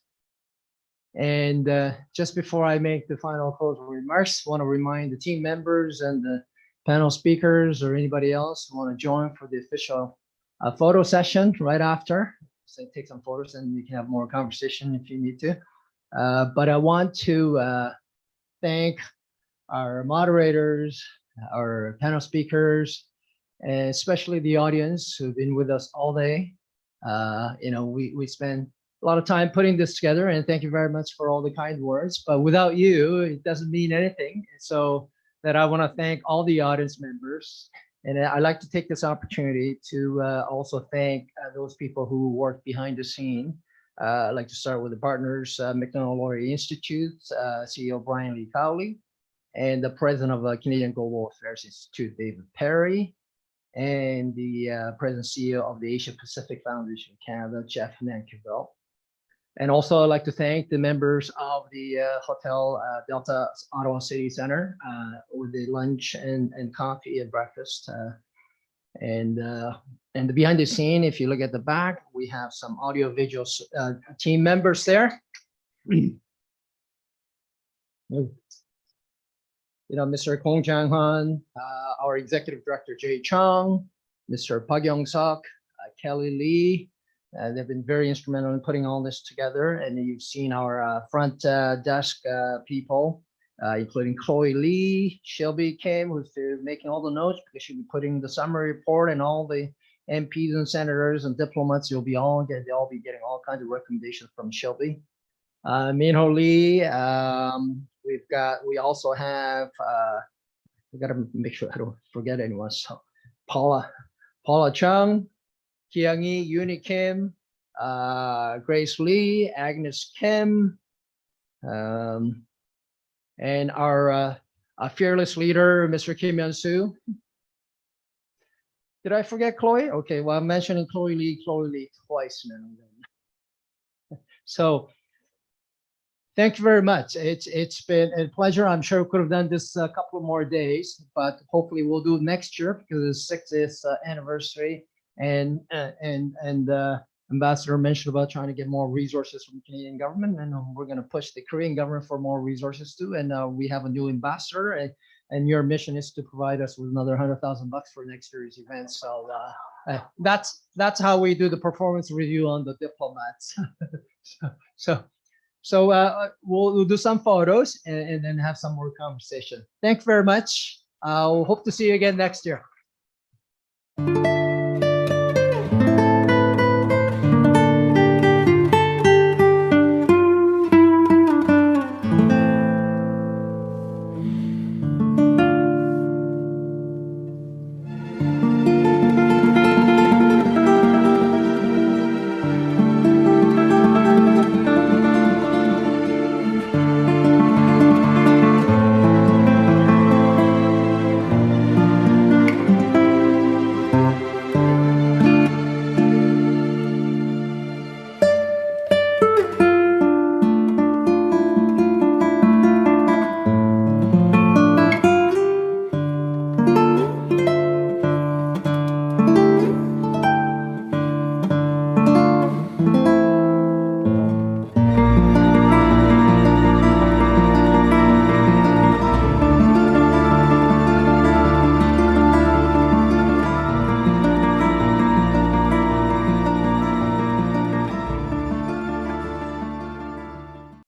And just before I make the final closing remarks, I want to remind the team members and the panel speakers or anybody else who want to join for the official photo session right after. So take some photos and we can have more conversation if you need to. But I want to thank our moderators, our panel speakers, and especially the audience who've been with us all day. We spend a lot of time putting this together, and thank you very much for all the kind words. But without you, it doesn't mean anything. So that I want to thank all the audience members. And I'd like to take this opportunity to also thank those people who work behind the scene. I'd like to start with the partners, McDonald-Laurier Institute, CEO Brian Lee Cowley, and the president of Canadian Global Affairs Institute, David Perry, and the president CEO of the Asia Pacific Foundation of Canada, Jeff Nankerville. And also I'd like to thank the members of the Hotel Delta Ottawa City Center with the lunch and coffee and breakfast. And behind the scene, if you look at the back, we have some audio visual team members there. Mr. Kong Jang-han, our executive director, Jay Chung, Mr. Pak Yong-sok, Kelly Lee. They've been very instrumental in putting all this together. And you've seen our front desk people, including Chloe Lee, Shelby Kim, who's making all the notes because she'll be putting the summary report, and all the MPs and senators and diplomats. They'll all be getting all kinds of recommendations from Shelby. Minho Lee. We also have. We got to make sure I don't forget anyone. So Paula Chung, Kiang-hee, Uni Kim, Grace Lee, Agnes Kim, and our fearless leader, Mr. Kim Yeon-soo. Did I forget Chloe? Okay, well, I'm mentioning Chloe Lee twice now. So thank you very much. It's been a pleasure. I'm sure we could have done this a couple more days, but hopefully we'll do it next year because it's the 60th anniversary. And Ambassador mentioned about trying to get more resources from the Canadian government, and we're going to push the Korean government for more resources too. And we have a new ambassador, and your mission is to provide us with another $100,000 for next year's event. So that's how we do the performance review on the diplomats. So we'll do some photos and then have some more conversation. Thanks very much. I'll hope to see you again next year.